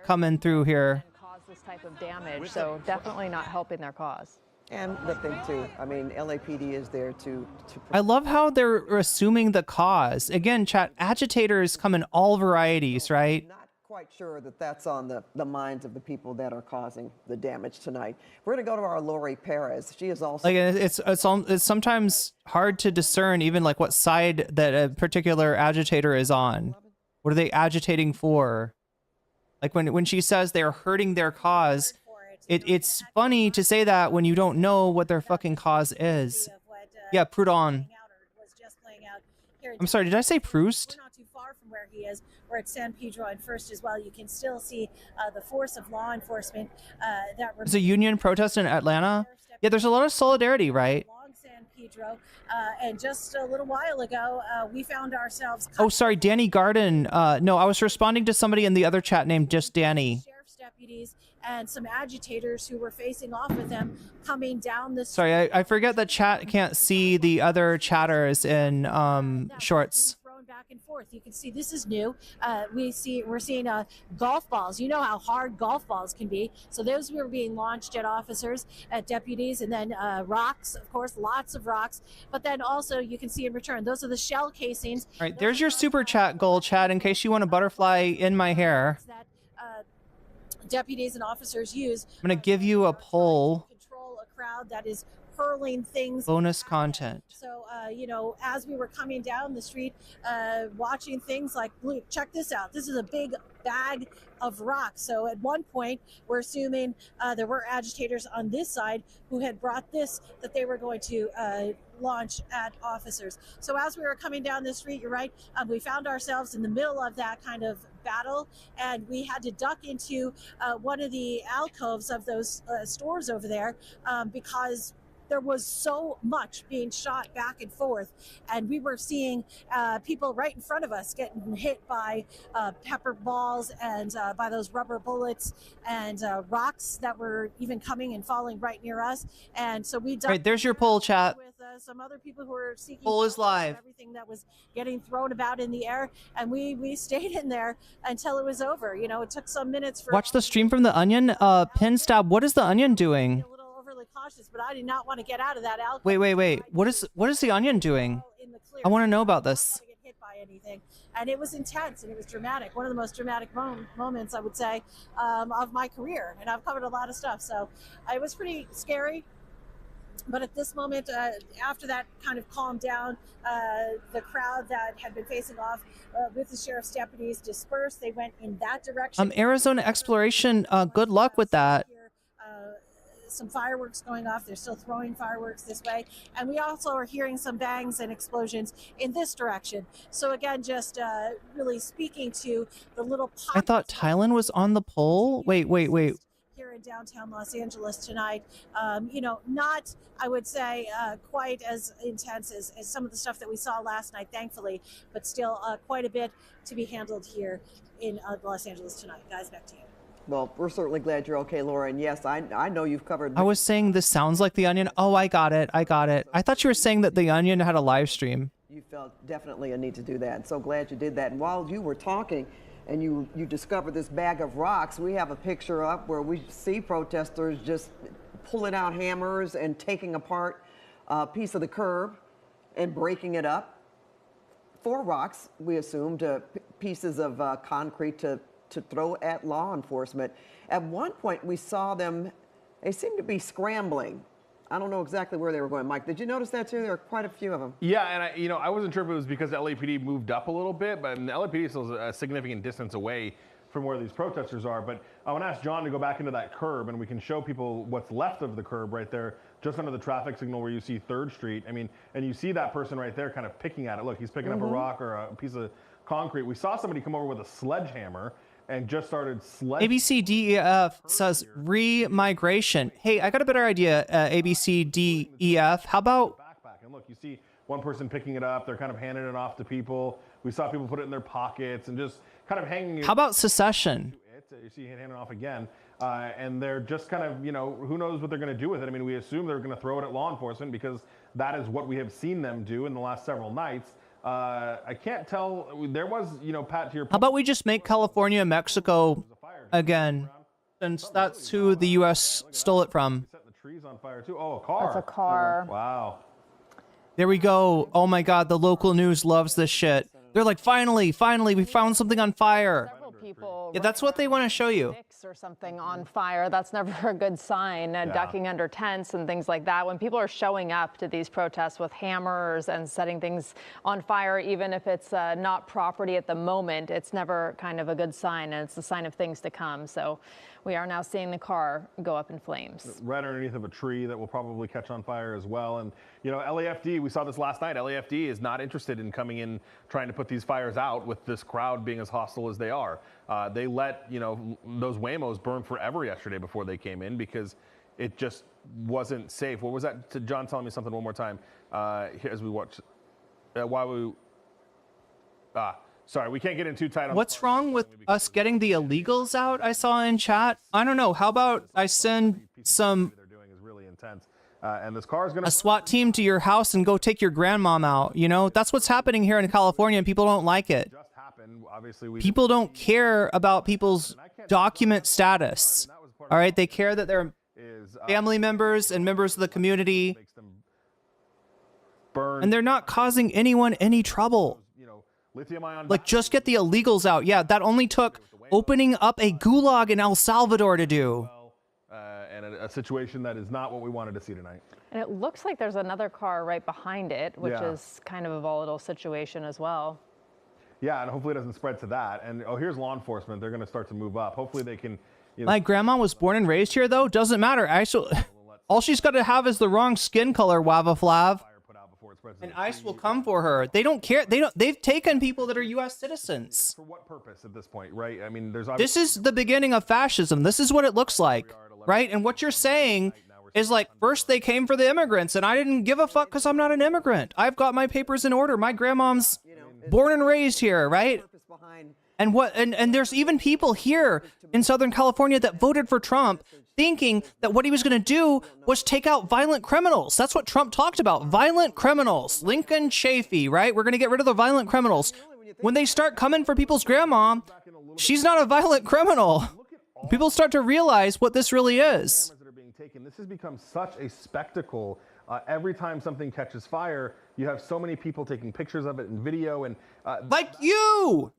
coming through here. Cause this type of damage, so definitely not helping their cause. And the thing too, I mean, LAPD is there to I love how they're assuming the cause. Again, chat, agitators come in all varieties, right? quite sure that that's on the minds of the people that are causing the damage tonight. We're going to go to our Lori Perez. She is also... Like, it's sometimes hard to discern even like what side that a particular agitator is on. What are they agitating for? Like when she says they're hurting their cause, it's funny to say that when you don't know what their fucking cause is. Yeah, Proudhon. I'm sorry, did I say Proust? We're not too far from where he is. We're at San Pedro and First as well. You can still see the force of law enforcement that... There's a union protest in Atlanta. Yeah, there's a lot of solidarity, right? Along San Pedro. And just a little while ago, we found ourselves... Oh, sorry, Danny Garden. No, I was responding to somebody in the other chat named just Danny. Sheriff's deputies and some agitators who were facing off with them coming down the... Sorry, I forget that chat can't see the other chatters in shorts. Back and forth. You can see this is new. We're seeing golf balls. You know how hard golf balls can be. So those were being launched at officers, at deputies, and then rocks, of course, lots of rocks. But then also you can see in return, those are the shell casings. All right, there's your super chat goal, chat, in case you want a butterfly in my hair. That deputies and officers use. I'm gonna give you a poll. Control a crowd that is hurling things. Bonus content. So, you know, as we were coming down the street, watching things like, look, check this out. This is a big bag of rocks. So at one point, we're assuming there were agitators on this side who had brought this, that they were going to launch at officers. So as we were coming down the street, you're right, we found ourselves in the middle of that kind of battle, and we had to duck into one of the alcoves of those stores over there because there was so much being shot back and forth, and we were seeing people right in front of us getting hit by pepper balls and by those rubber bullets and rocks that were even coming and falling right near us. And so we... Right, there's your poll, chat. With some other people who were seeking... Poll is live. Everything that was getting thrown about in the air, and we stayed in there until it was over. You know, it took some minutes for... Watch the stream from the Onion. Pin Stab, what is the Onion doing? Cautious, but I did not want to get out of that alcove. Wait. What is the Onion doing? I want to know about this. Get hit by anything, and it was intense and it was dramatic. One of the most dramatic moments, I would say, of my career. And I've covered a lot of stuff, so it was pretty scary. But at this moment, after that kind of calmed down, the crowd that had been facing off with the sheriff's deputies dispersed. They went in that direction. Arizona Exploration. Good luck with that. Some fireworks going off. They're still throwing fireworks this way. And we also are hearing some bangs and explosions in this direction. So again, just really speaking to the little... I thought Thailand was on the poll. Wait. Here in downtown Los Angeles tonight. Not, I would say, quite as intense as some of the stuff that we saw last night, thankfully, but still quite a bit to be handled here in Los Angeles tonight. Guys, back to you. Well, we're certainly glad you're okay, Laura. And yes, I know you've covered. I was saying this sounds like The Onion. Oh, I got it. I thought you were saying that The Onion had a live stream. You felt definitely a need to do that. So glad you did that. And while you were talking and you discovered this bag of rocks, we have a picture up where we see protesters just pulling out hammers and taking apart a piece of the curb and breaking it up. 4 rocks, we assumed, pieces of concrete to throw at law enforcement. At one point, we saw them, they seemed to be scrambling. I don't know exactly where they were going. Mike, did you notice that too? There were quite a few of them. Yeah, and I wasn't sure if it was because the LAPD moved up a little bit, but the LAPD is still a significant distance away from where these protesters are. But I want to ask John to go back into that curb, and we can show people what's left of the curb right there, just under the traffic signal where you see 3rd Street. I mean, and you see that person right there kind of picking at it. Look, he's picking up a rock or a piece of concrete. We saw somebody come over with a sledgehammer and just started sledging. ABCDEF says re-migration. Hey, I got a better idea, ABCDEF. How about... And look, you see one person picking it up. They're kind of handing it off to people. We saw people put it in their pockets and just kind of hanging it. How about secession? You see it handing off again. And they're just kind of, who knows what they're going to do with it. I mean, we assume they're going to throw it at law enforcement because that is what we have seen them do in the last several nights. I can't tell. There was, Pat, to your point. How about we just make California Mexico again, since that's who the U.S. stole it from. Set the trees on fire too. Oh, a car. That's a car. Wow. There we go. Oh my God, the local news loves this shit. They're like, finally, we found something on fire. Yeah, that's what they want to show you. Or something on fire, that's never a good sign. Ducking under tents and things like that. When people are showing up to these protests with hammers and setting things on fire, even if it's not property at the moment, it's never kind of a good sign, and it's a sign of things to come. So we are now seeing the car go up in flames. Right underneath of a tree that will probably catch on fire as well. And, LAFD, we saw this last night. LAFD is not interested in coming in trying to put these fires out with this crowd being as hostile as they are. They let, those Waymos burn forever yesterday before they came in because it just wasn't safe. What was that? John telling me something one more time as we watch. Sorry, we can't get in too tight on. What's wrong with us getting the illegals out? I saw in chat. I don't know. How about I send some they're doing is really intense. And this car is going a SWAT team to your house and go take your grandmom out. That's what's happening here in California, and people don't like it. Obviously, people don't care about people's document status. All right, they care that they're family members and members of the community, and they're not causing anyone any trouble. Like, just get the illegals out. Yeah, that only took opening up a gulag in El Salvador to do. And a situation that is not what we wanted to see tonight. And it looks like there's another car right behind it, which is kind of a volatile situation as well. Yeah, and hopefully it doesn't spread to that. And here's law enforcement. They're going to start to move up. Hopefully they can. My grandma was born and raised here, though. Doesn't matter. All she's got to have is the wrong skin color, Wava Flav. And ICE will come for her. They don't care. They've taken people that are U.S. citizens. For what purpose at this point, right? I mean, there's. This is the beginning of fascism. This is what it looks like, right? And what you're saying is like, first they came for the immigrants, and I didn't give a fuck because I'm not an immigrant. I've got my papers in order. My grandmom's born and raised here, right? And and there's even people here in Southern California that voted for Trump thinking that what he was going to do was take out violent criminals. That's what Trump talked about. Violent criminals. Lincoln Chafee, right? We're going to get rid of the violent criminals. When they start coming for people's grandma, she's not a violent criminal. People start to realize what this really is. This has become such a spectacle. Every time something catches fire, you have so many people taking pictures of it and video and like you.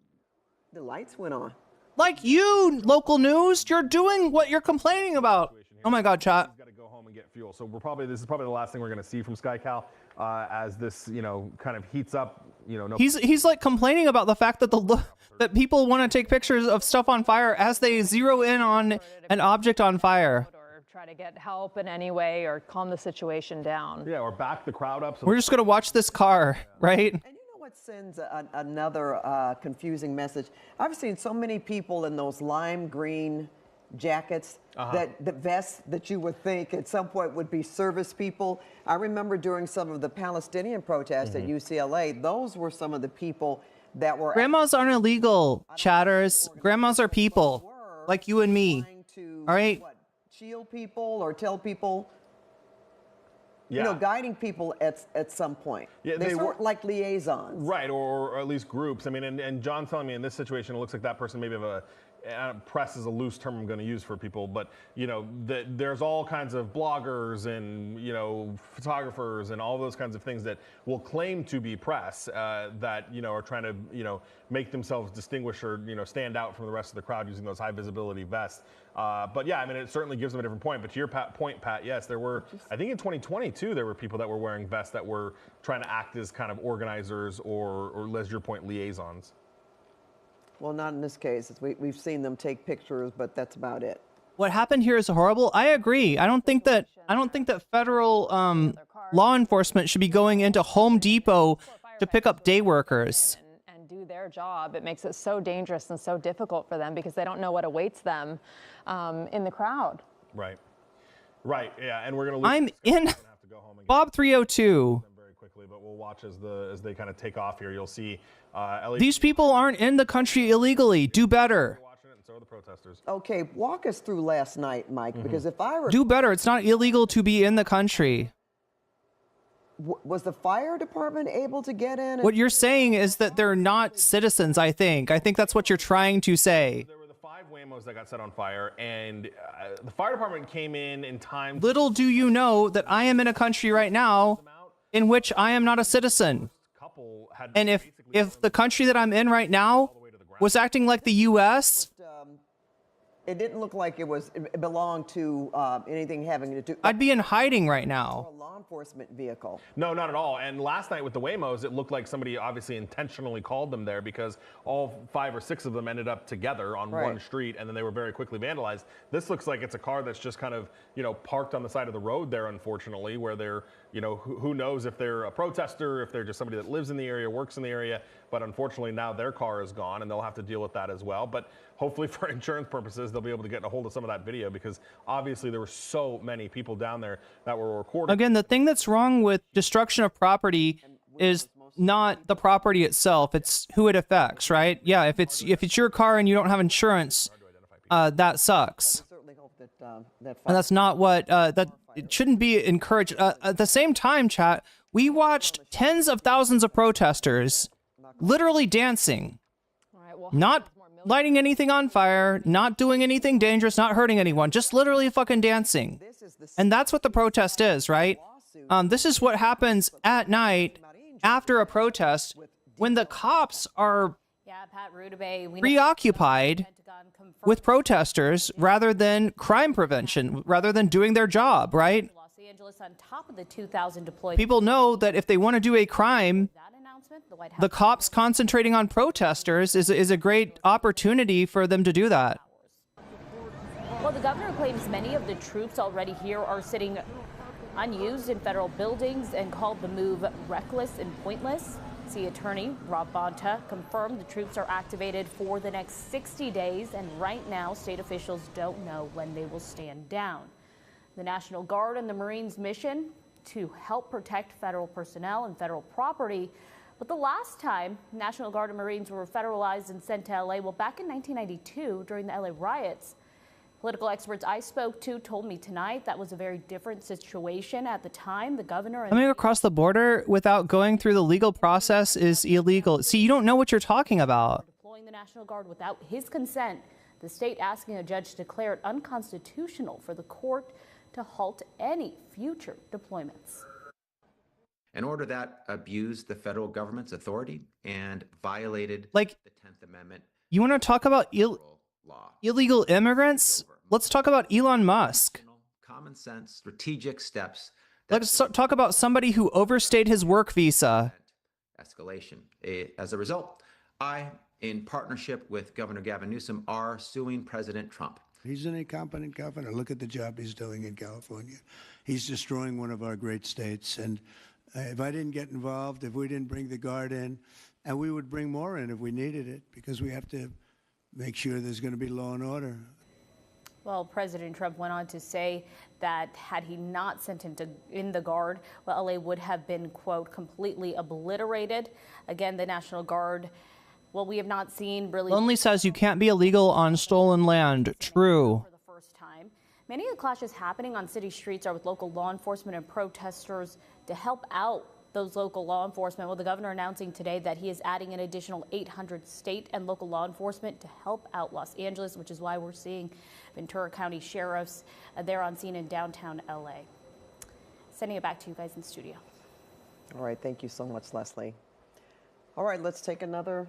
The lights went on. Like you, local news, you're doing what you're complaining about. Oh my God, chat. Got to go home and get fuel. So this is probably the last thing we're going to see from SkyCal as this, kind of heats up. He's like complaining about the fact that that people want to take pictures of stuff on fire as they zero in on an object on fire. Try to get help in any way or calm the situation down. Yeah, or back the crowd up. We're just going to watch this car, right? What sends another confusing message? I've seen so many people in those lime green jackets, that the vests that you would think at some point would be service people. I remember during some of the Palestinian protests at UCLA, those were some of the people that were. Grandmas aren't illegal, chatters. Grandmas are people, like you and me. All right? Shield people or tell people, Yeah. you know, guiding people at some point. Yeah, they they weren't were like liaisons. Right, or at least groups. I mean, and John's telling me in this situation, it looks like that person maybe have a press is a loose term I'm going to use for people, but you know, there's all kinds of bloggers and you know photographers and all those kinds of things that will claim to be press that you know are trying to you know make themselves distinguish or you know stand out from the rest of the crowd using those high visibility vests. But yeah, I mean, it certainly gives them a different point. But to your point, Pat, yes, there were. I think in 2022 there were people that were wearing vests that were trying to act as kind of organizers or as your point, liaisons. Well, not in this case. We've seen them take pictures, but that's about it. What happened here is horrible. I agree. I don't think that federal law enforcement should be going into Home Depot to pick up day workers. And do their job. It makes it so dangerous and so difficult for them because they don't know what awaits them in the crowd. Right. Right. Yeah. And we're gonna. I'm in Bob 302. Very quickly, but we'll watch as they kind of take off here. You'll see. These people aren't in the country illegally. Do better. So are the protesters. Okay, walk us through last night, Mike, because if I do better, it's not illegal to be in the country. Was the fire department able to get in? What you're saying is that they're not citizens, I think. I think that's what you're trying to say. There were the 5 Waymos that got set on fire, and the fire department came in time. Little do you know that I am in a country right now in which I am not a citizen. And if the country that I'm in right now was acting like the U.S., it didn't look like it belonged to anything having to do. I'd be in hiding right now. A law enforcement vehicle. No, not at all. And last night with the Waymos, it looked like somebody obviously intentionally called them there because all 5 or 6 of them ended up together on one street, and then they were very quickly vandalized. This looks like it's a car that's just kind of, you know, parked on the side of the road there, unfortunately, where they're, you know, who knows if they're a protester, if they're just somebody that lives in the area, works in the area. But unfortunately, now their car is gone, and they'll have to deal with that as well. But hopefully for insurance purposes, they'll be able to get a hold of some of that video because obviously there were so many people down there that were recording. Again, the thing that's wrong with destruction of property is not the property itself, it's who it affects, right? Yeah, if it's your car and you don't have insurance, that sucks. And that's not what that it shouldn't be encouraged. At the same time, chat, we watched tens of thousands of protesters literally dancing, not lighting anything on fire, not doing anything dangerous, not hurting anyone, just literally fucking dancing. And that's what the protest is, right? This is what happens at night after a protest when the cops are preoccupied with protesters rather than crime prevention, rather than doing their job, right? On top of the 2,000 deployed. People know that if they want to do a crime, the cops concentrating on protesters is a great opportunity for them to do that. Well, the governor claims many of the troops already here are sitting unused in federal buildings and called the move reckless and pointless. City Attorney Rob Bonta confirmed the troops are activated for the next 60 days, and right now state officials don't know when they will stand down. The National Guard and the Marines' mission to help protect federal personnel and federal property. But the last time National Guard and Marines were federalized and sent to LA, well, back in 1992 during the LA riots. Political experts I spoke to told me tonight that was a very different situation at the time. The governor and coming across the border without going through the legal process is illegal. See, you don't know what you're talking about. Deploying the National Guard without his consent, the state asking a judge to declare it unconstitutional for the court to halt any future deployments. An order that abused the federal government's authority and violated the 10th Amendment. You want to talk about illegal immigrants? Let's talk about Elon Musk. Common sense, strategic steps. Let's talk about somebody who overstayed his work visa. Escalation. As a result, I, in partnership with Governor Gavin Newsom, are suing President Trump. He's an incompetent governor. Look at the job he's doing in California. He's destroying one of our great states. And if I didn't get involved, if we didn't bring the Guard in, and we would bring more in if we needed it, because we have to make sure there's going to be law and order. Well, President Trump went on to say that had he not sent in the Guard, well, LA would have been, quote, completely obliterated. Again, the National Guard, well, we have not seen really... Lonely says you can't be illegal on stolen land. True. For the first time. Many of the clashes happening on city streets are with local law enforcement and protesters to help out those local law enforcement. Well, the governor announcing today that he is adding an additional 800 state and local law enforcement to help out Los Angeles, which is why we're seeing Ventura County sheriffs there on scene in downtown LA. Sending it back to you guys in studio. All right, thank you so much, Leslie. All right, let's take another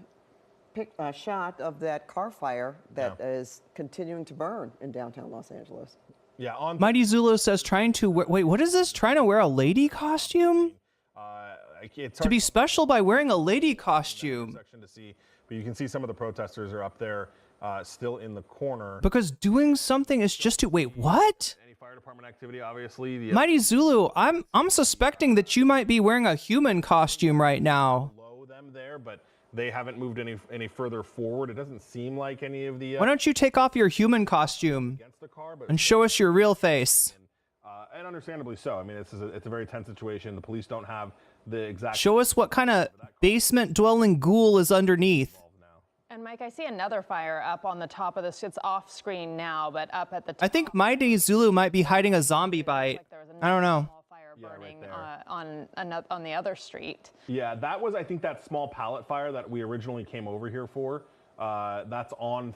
shot of that car fire that is continuing to burn in downtown Los Angeles. Yeah, on Mighty Zulu says trying to wear, wait, what is this? Trying to wear a lady costume? To be special by wearing a lady costume. To see, but you can see some of the protesters are up there still in the corner. Because doing something is just to wait, what? Any fire department activity, obviously. Mighty Zulu, I'm suspecting that you might be wearing a human costume right now. Below them there, but they haven't moved any further forward. It doesn't seem like any of the. Why don't you take off your human costume and show us your real face? And understandably so. I mean, it's a very tense situation. The police don't have the exact. Show us what kind of basement dwelling ghoul is underneath. And Mike, I see another fire up on the top of this. It's off screen now, but up at the top. I think Mighty Zulu might be hiding a zombie bite. I don't know. Fire burning on the other street. Yeah, that was, I think, that small pallet fire that we originally came over here for. That's on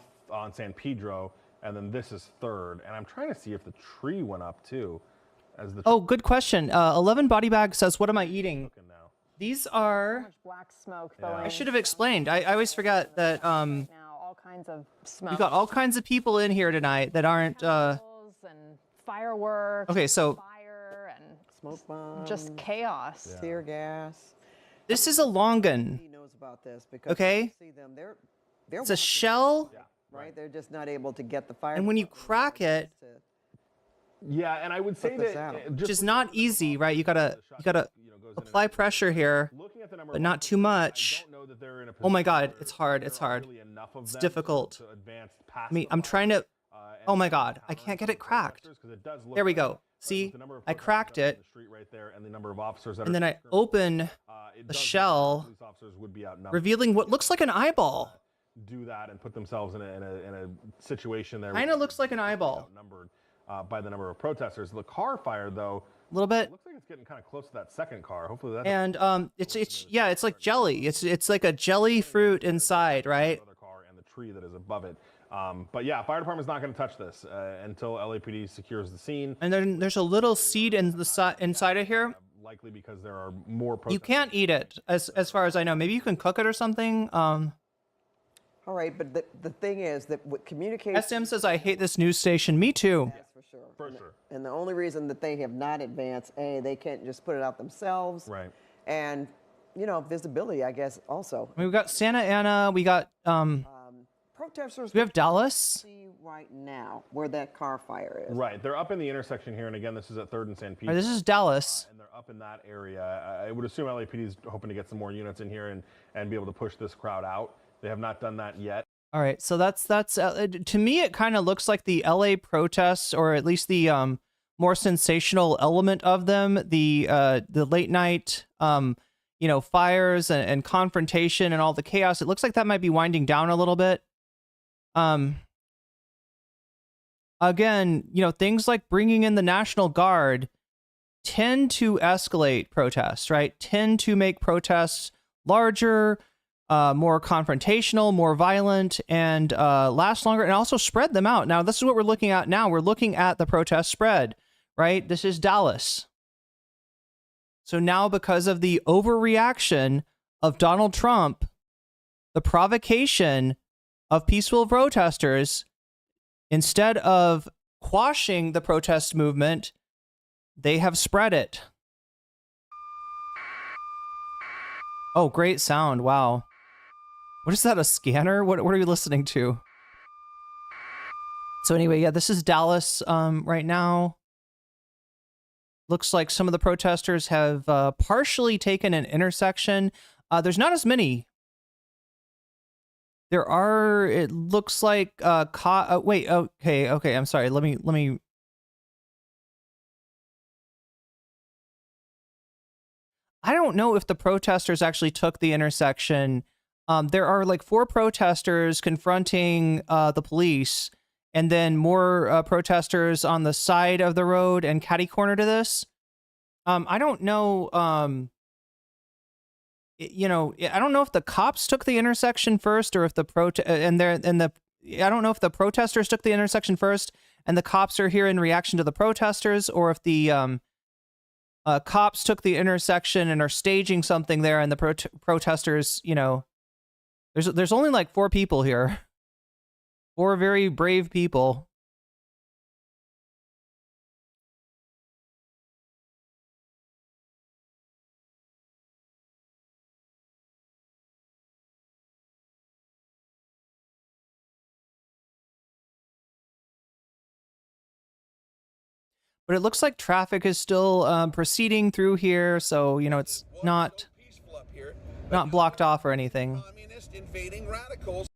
San Pedro, and then this is third. And I'm trying to see if the tree went up too. Oh, good question. 11 Body Bag says, what am I eating? These are... Black smoke. I should have explained. I always forget that now all kinds of smoke. we got all kinds of people in here tonight that aren't... And fireworks. Okay, so... Fire and smoke bombs. Just chaos. Tear gas. This is a long gun. He knows about this because okay? see them. They're it's a shell. Right? They're just not able to get the fire. And when you crack it... Yeah, and I would say that which is not easy, right? You gotta apply pressure here, but not too much. Oh my God, it's hard. It's hard. It's difficult. I'm trying to. Oh my God, I can't get it cracked. There we go. See, I cracked it, and then I open the shell, revealing what looks like an eyeball. Do that and put themselves in a situation there. Kind of looks like an eyeball. By the number of protesters. The car fire, though, a little bit. Looks like it's getting kind of close to that second car. Hopefully that. And it's like jelly. It's like a jelly fruit inside, right? Other car and the tree that is above it. But yeah, fire department's not going to touch this until LAPD secures the scene. And then there's a little seed in the inside of here. Likely because there are more protesters. You can't eat it, as far as I know. Maybe you can cook it or something. All right, but the thing is that what communication... SM says, I hate this news station. Me too. Yes, for sure. And the only reason that they have not advanced, they can't just put it out themselves. Right. And, visibility, I guess, also. We've got Santa Ana. We got... protesters... We have Dallas. See right now where that car fire is. Right. They're up in the intersection here. And again, this is at 3rd and San Pedro. This is Dallas. And they're up in that area. I would assume LAPD is hoping to get some more units in here and be able to push this crowd out. They have not done that yet. All right, so that's to me it kind of looks like the LA protests, or at least the more sensational element of them, the late night fires and confrontation and all the chaos. It looks like that might be winding down a little bit. Again, things like bringing in the National Guard tend to escalate protests, right? Tend to make protests larger, more confrontational, more violent, and last longer, and also spread them out. Now, this is what we're looking at now. We're looking at the protest spread, right? This is Dallas. So now, because of the overreaction of Donald Trump, the provocation of peaceful protesters, instead of quashing the protest movement, they have spread it. Oh, great sound. Wow. What is that, a scanner? What are you listening to? So anyway, yeah, this is Dallas right now. Looks like some of the protesters have partially taken an intersection. There's not as many There are, it looks like, wait, okay, I'm sorry. Let me. I don't know if the protesters actually took the intersection. There are like 4 protesters confronting the police, and then more protesters on the side of the road and catty corner to this. I don't know. I don't know if the cops took the intersection first, or if the I don't know if the protesters took the intersection first and the cops are here in reaction to the protesters, or if the cops took the intersection and are staging something there, and the protesters, there's only like 4 people here. 4 very brave people. But it looks like traffic is still proceeding through here, so it's not blocked off or anything. Communist invading radicals.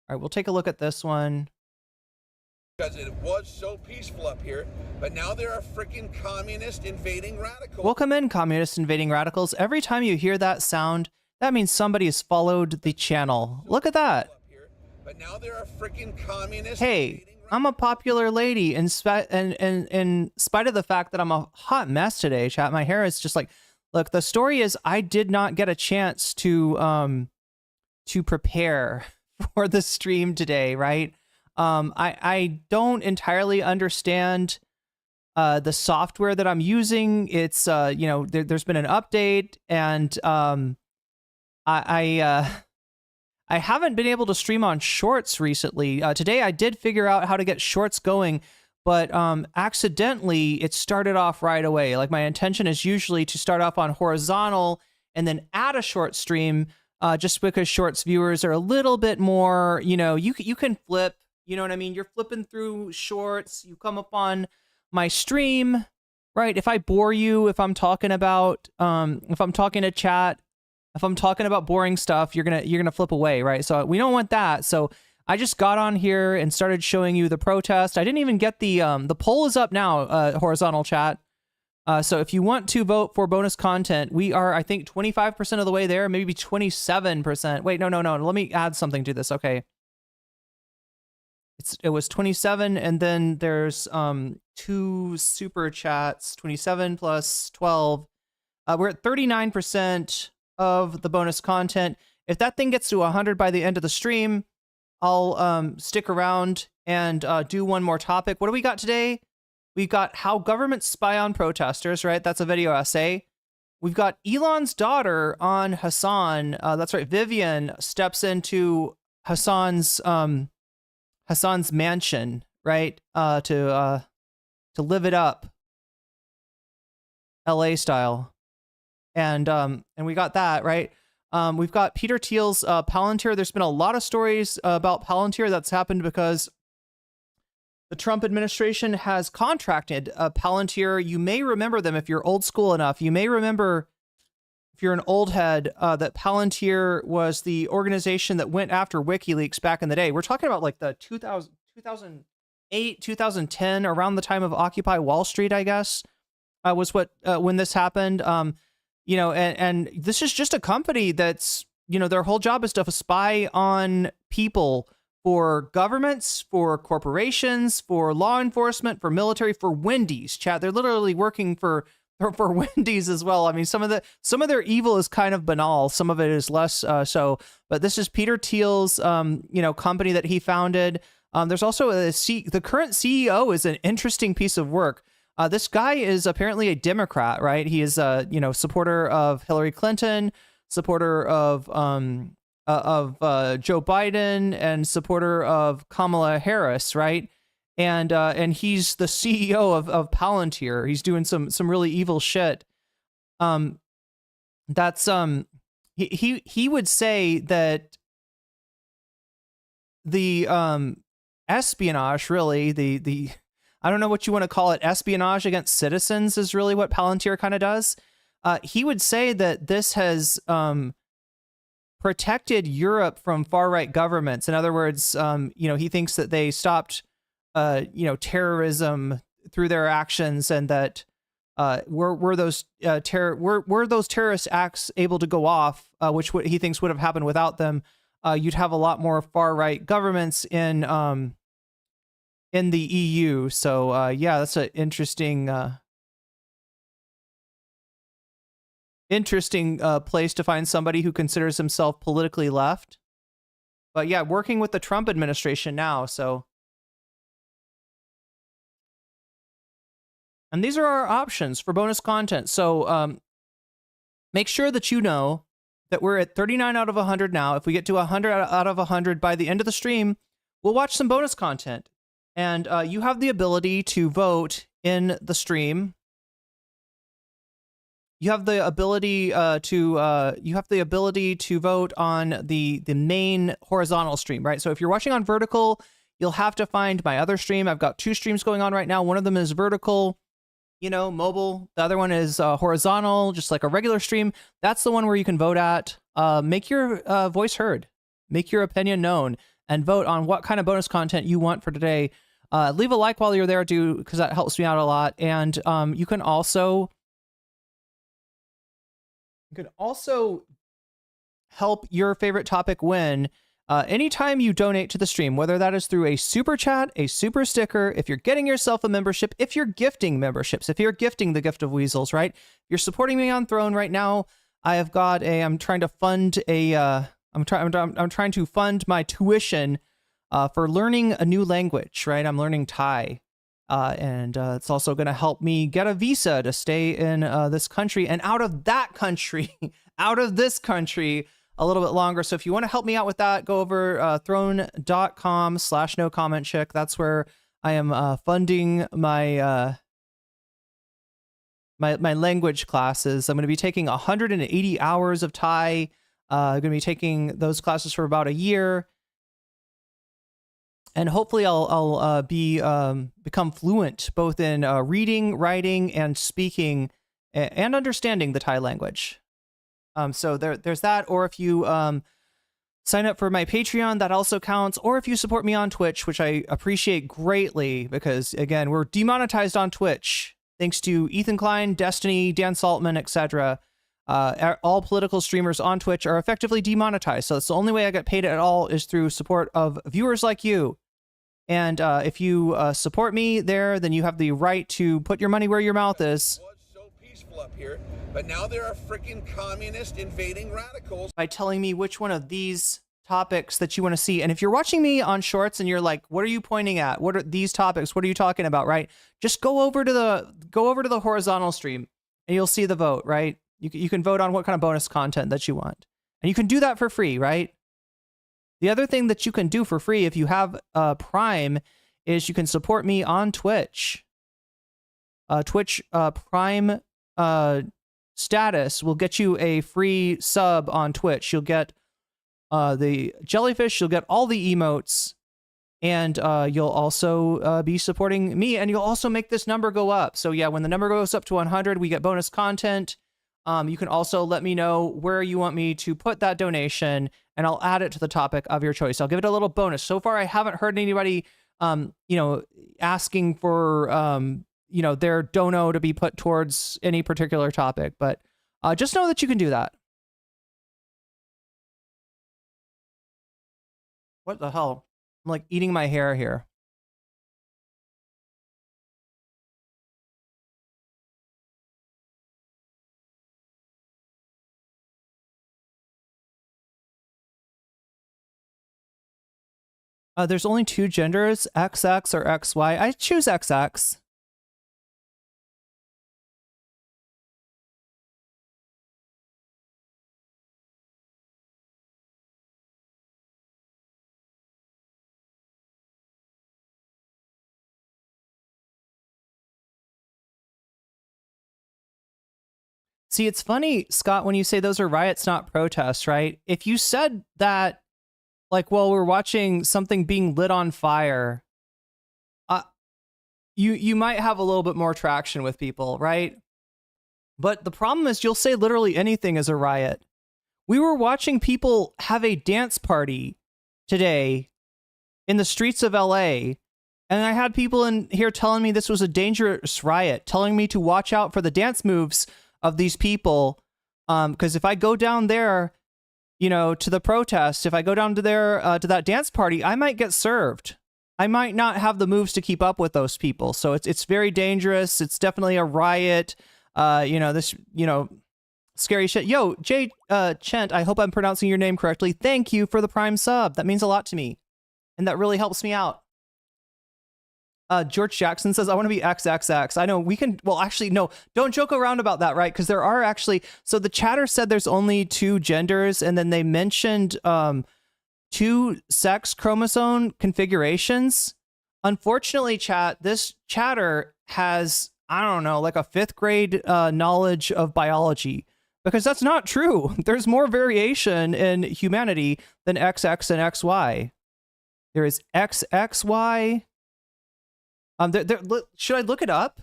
All right, we'll take a look at this one. Because it was so peaceful up here, but now there are freaking communist invading radicals. Welcome in, communist invading radicals. Every time you hear that sound, that means somebody has followed the channel. Look at that. But now there are freaking communist. Hey, I'm a popular lady, in spite of the fact that I'm a hot mess today, chat. My hair is just like, look, the story is I did not get a chance to prepare for the stream today, right? I don't entirely understand the software that I'm using. It's there's been an update, and I haven't been able to stream on Shorts recently. Today I did figure out how to get Shorts going, but accidentally it started off right away. Like, my intention is usually to start off on horizontal and then add a short stream, just because Shorts viewers are a little bit more, you can flip, you know what I mean? You're flipping through Shorts, you come up on my stream, right? If I bore you, if I'm talking about, if I'm talking to chat, if I'm talking about boring stuff, you're gonna flip away, right? So we don't want that. So I just got on here and started showing you the protest. I didn't even get the poll is up now, horizontal chat. So if you want to vote for bonus content, we are, I think, 25% of the way there, maybe 27%. Wait, no. Let me add something to this. Okay. It was 27, and then there's 2 super chats, 27 plus 12. We're at 39% of the bonus content. If that thing gets to 100 by the end of the stream, I'll stick around and do one more topic. What do we got today? We've got how governments spy on protesters, right? That's a video essay. We've got Elon's daughter on Hassan. That's right. Vivian steps into Hassan's mansion, right? To live it up, LA style. And we got that, right? We've got Peter Thiel's Palantir. There's been a lot of stories about Palantir that's happened because the Trump administration has contracted Palantir. You may remember them if you're old school enough. You may remember, if you're an old head, that Palantir was the organization that went after WikiLeaks back in the day. We're talking about like the 2008, 2010, around the time of Occupy Wall Street, I guess, was when this happened. And this is just a company that's, their whole job is to spy on people, for governments, for corporations, for law enforcement, for military, for Wendy's, chat. They're literally working for Wendy's as well. I mean, some of their evil is kind of banal. Some of it is less so. But this is Peter Thiel's, company that he founded. There's also the current CEO is an interesting piece of work. This guy is apparently a Democrat, right? He is supporter of Hillary Clinton, supporter of Joe Biden, and supporter of Kamala Harris, right? And he's the CEO of Palantir. He's doing some really evil shit. That's he would say that the espionage, really, the I don't know what you want to call it, espionage against citizens is really what Palantir kind of does. He would say that this has protected Europe from far right governments. In other words, he thinks that they stopped, terrorism through their actions, and that were those terrorist acts able to go off, which he thinks would have happened without them, you'd have a lot more far right governments in the EU. So that's an interesting place to find somebody who considers himself politically left. But yeah, working with the Trump administration now. So, and these are our options for bonus content. So make sure that you know that we're at 39 out of 100 now. If we get to 100 out of 100 by the end of the stream, we'll watch some bonus content. And you have the ability to vote in the stream. You have the ability to vote on the main horizontal stream, right? So if you're watching on vertical, you'll have to find my other stream. I've got 2 streams going on right now. One of them is vertical, mobile. The other one is horizontal, just like a regular stream. That's the one where you can vote at. Make your voice heard, make your opinion known, and vote on what kind of bonus content you want for today. Leave a like while you're there, because that helps me out a lot. And you can also help your favorite topic win anytime you donate to the stream, whether that is through a super chat, a super sticker, if you're getting yourself a membership, if you're gifting memberships, if you're gifting the gift of weasels, right? If you're supporting me on Throne right now, I'm trying to fund my tuition for learning a new language, right? I'm learning Thai. And it's also going to help me get a visa to stay in this country and out of that country, out of this country a little bit longer. So if you want to help me out with that, go over throne.com/nocommentchick. That's where I am funding my my language classes. I'm going to be taking 180 hours of Thai. I'm going to be taking those classes for about a year. And hopefully I'll become fluent both in reading, writing, and speaking, and understanding the Thai language. So there's that. Or if you sign up for my Patreon, that also counts. Or if you support me on Twitch, which I appreciate greatly, because again, we're demonetized on Twitch thanks to Ethan Klein, Destiny, Dan Saltman, etc. All political streamers on Twitch are effectively demonetized. So it's the only way I get paid at all is through support of viewers like you. And if you support me there, then you have the right to put your money where your mouth is. It was so peaceful up here, but now there are freaking communist invading radicals. By telling me which one of these topics that you want to see. And if you're watching me on Shorts and you're like, what are you pointing at? What are these topics? What are you talking about, right? Just go over to the horizontal stream and you'll see the vote, right? You can vote on what kind of bonus content that you want. And you can do that for free, right? The other thing that you can do for free if you have Prime is you can support me on Twitch. Twitch Prime status will get you a free sub on Twitch. You'll get the jellyfish, you'll get all the emotes, and you'll also be supporting me, and you'll also make this number go up. So yeah, when the number goes up to 100, we get bonus content. You can also let me know where you want me to put that donation, and I'll add it to the topic of your choice. I'll give it a little bonus. So far, I haven't heard anybody, asking for, their dono to be put towards any particular topic. But just know that you can do that. What the hell? I'm like eating my hair here. There's only 2 genders, XX or XY. I choose XX. See, it's funny, Scott, when you say those are riots, not protests, right? If you said that, like, while we're watching something being lit on fire, you might have a little bit more traction with people, right? But the problem is you'll say literally anything is a riot. We were watching people have a dance party today in the streets of LA, and I had people in here telling me this was a dangerous riot, telling me to watch out for the dance moves of these people. Because if I go down there, you know, to the protest, if I go down to there, to that dance party, I might get served. I might not have the moves to keep up with those people. So it's very dangerous. It's definitely a riot. You know, this, you know, scary shit. Yo, Jay Chent, I hope I'm pronouncing your name correctly. Thank you for the Prime sub. That means a lot to me. And that really helps me out. George Jackson says, I want to be XXX. I know we can, well, actually, no, don't joke around about that, right? Because there are actually, so the chatter said there's only 2 genders, and then they mentioned 2 sex chromosome configurations. Unfortunately, chat, this chatter has, I don't know, like a 5th grade knowledge of biology, because that's not true. There's more variation in humanity than XX and XY. There is XXY. Should I look it up?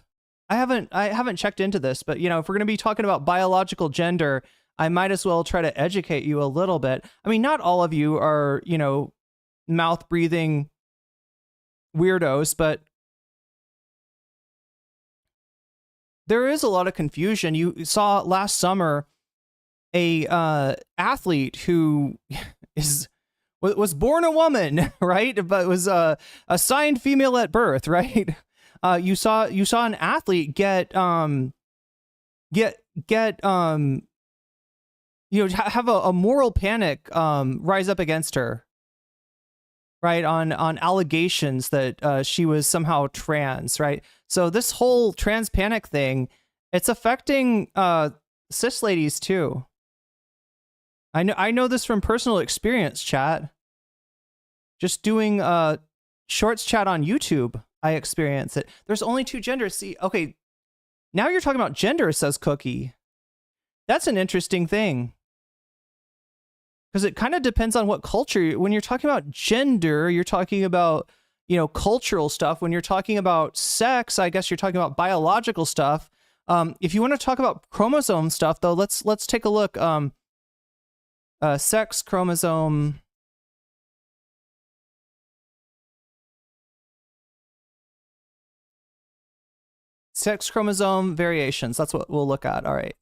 I haven't checked into this, but you know, if we're going to be talking about biological gender, I might as well try to educate you a little bit. I mean, not all of you are, you know, mouth breathing weirdos, but there is a lot of confusion. You saw last summer a athlete who was born a woman, right? But was assigned female at birth, right? You saw an athlete get you know, have a moral panic rise up against her, right? On allegations that she was somehow trans, right? So this whole trans panic thing, it's affecting cis ladies too. I know this from personal experience, chat. Just doing shorts chat on YouTube, I experience it. There's only 2 genders. See, okay, now you're talking about gender, says Cookie. That's an interesting thing. Because it kind of depends on what culture. When you're talking about gender, you're talking about, you know, cultural stuff. When you're talking about sex, I guess you're talking about biological stuff. If you want to talk about chromosome stuff, though, let's take a look. Sex chromosome. Sex chromosome variations. That's what we'll look at. All right.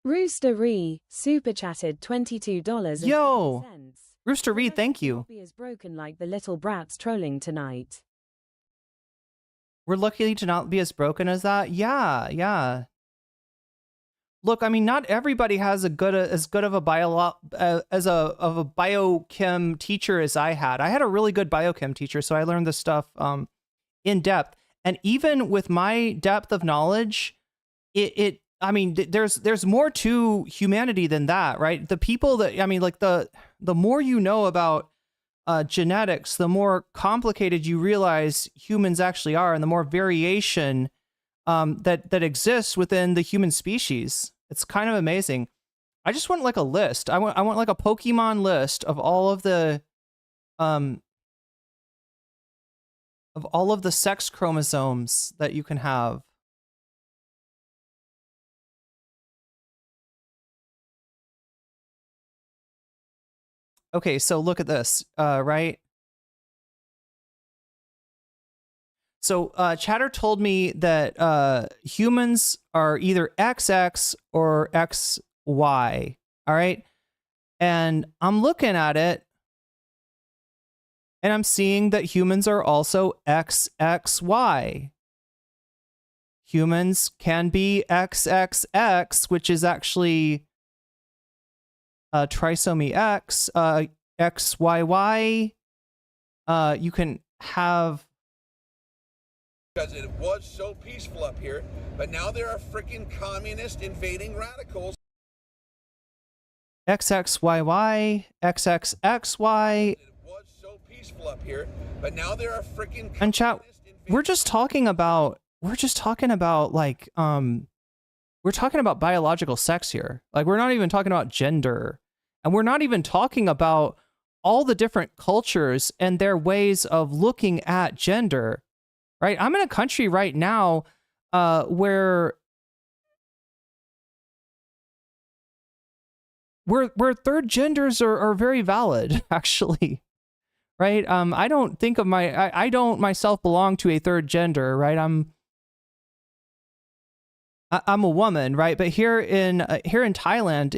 Rooster Ree super chatted $22. Yo, Rooster Ree, thank you. Is broken like the little brats trolling tonight. We're lucky to not be as broken as that. Yeah. Look, I mean, not everybody has as good of a biochem teacher as I had. I had a really good biochem teacher, so I learned this stuff in depth. And even with my depth of knowledge, I mean, there's more to humanity than that, right? The people that, I mean, like the more you know about genetics, the more complicated you realize humans actually are, and the more variation that exists within the human species. It's kind of amazing. I just want like a list. I want like a Pokemon list of all of the sex chromosomes that you can have. Okay, so look at this, right? So Chatter told me that humans are either XX or XY, all right? And I'm looking at it, and I'm seeing that humans are also XXY. Humans can be XXX, which is actually trisomy X, XYY. You can have... Because it was so peaceful up here, but now there are freaking communist invading radicals. XXYY, XXXY. It was so peaceful up here, but now there are freaking... And chat, we're just talking about like, we're talking about biological sex here. Like, we're not even talking about gender. And we're not even talking about all the different cultures and their ways of looking at gender, right? I'm in a country right now where third genders are very valid, actually, right? I don't think of I don't myself belong to a third gender, right? I'm a woman, right? But here in Thailand,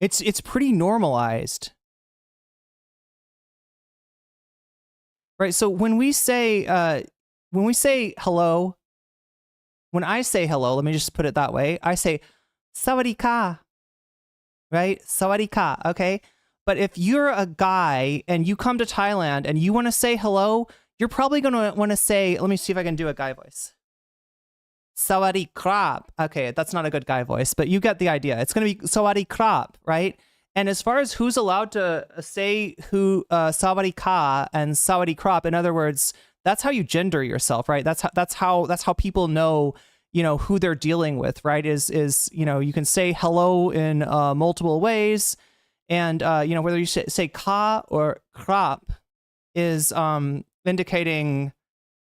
it's pretty normalized, right? So when we say hello, when I say hello, let me just put it that way. I say sawadee ka, right? Sawadee ka, okay? But if you're a guy and you come to Thailand and you want to say hello, you're probably going to want to say, let me see if I can do a guy voice. Sawadee krap. Okay, that's not a good guy voice, but you get the idea. It's going to be sawadee krap, right? And as far as who's allowed to say sawadee ka and sawadee krap, in other words, that's how you gender yourself, right? That's how people know, who they're dealing with, right? Is you can say hello in multiple ways, and whether you say ka or krap is indicating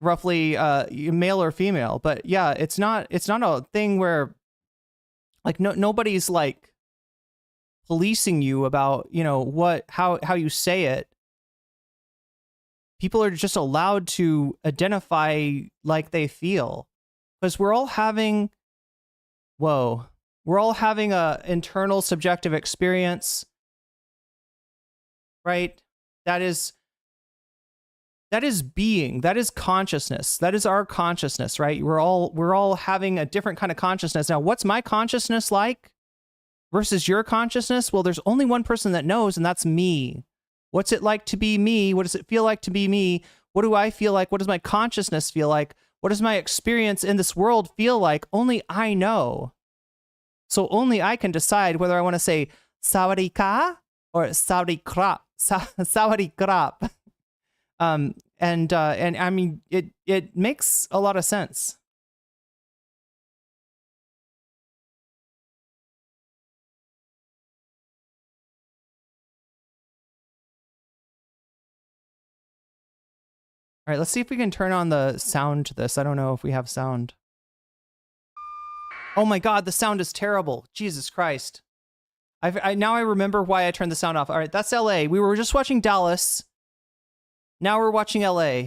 roughly male or female. But yeah, it's not a thing where like nobody's like policing you about how you say it. People are just allowed to identify like they feel, because we're all having a internal subjective experience, right? That is being, that is consciousness, that is our consciousness, right? We're all having a different kind of consciousness. Now, what's my consciousness like versus your consciousness? Well, there's only one person that knows, and that's me. What's it like to be me? What does it feel like to be me? What do I feel like? What does my consciousness feel like? What does my experience in this world feel like? Only I know. So only I can decide whether I want to say sawadee ka or sawadee krap. Sawadee krap. And I mean, it makes a lot of sense. All right, let's see if we can turn on the sound to this. I don't know if we have sound. Oh my God, the sound is terrible. Jesus Christ. Now I remember why I turned the sound off. All right, that's LA. We were just watching Dallas. Now we're watching LA.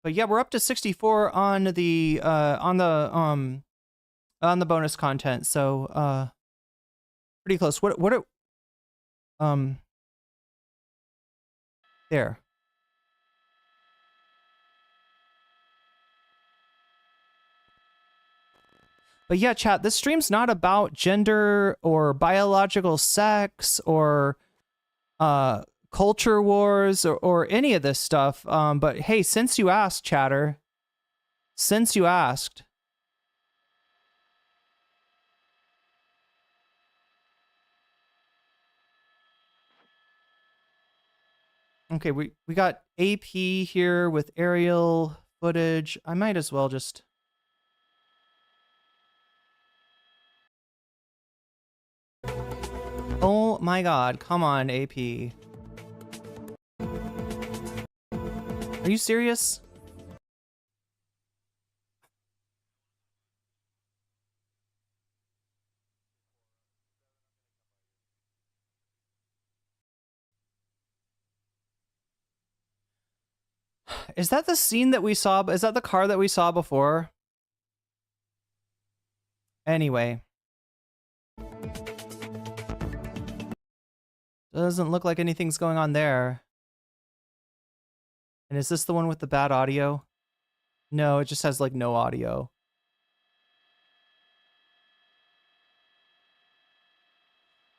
But yeah, we're up to 64 on the bonus content. So pretty close. There. But yeah, chat, this stream's not about gender or biological sex or culture wars or any of this stuff. But hey, since you asked, chatter, since you asked, okay, we got AP here with aerial footage. I might as well just... Oh my God, come on, AP. Are you serious? Is that the scene that we saw? Is that the car that we saw before? Anyway. Doesn't look like anything's going on there. And is this the one with the bad audio? No, it just has like no audio.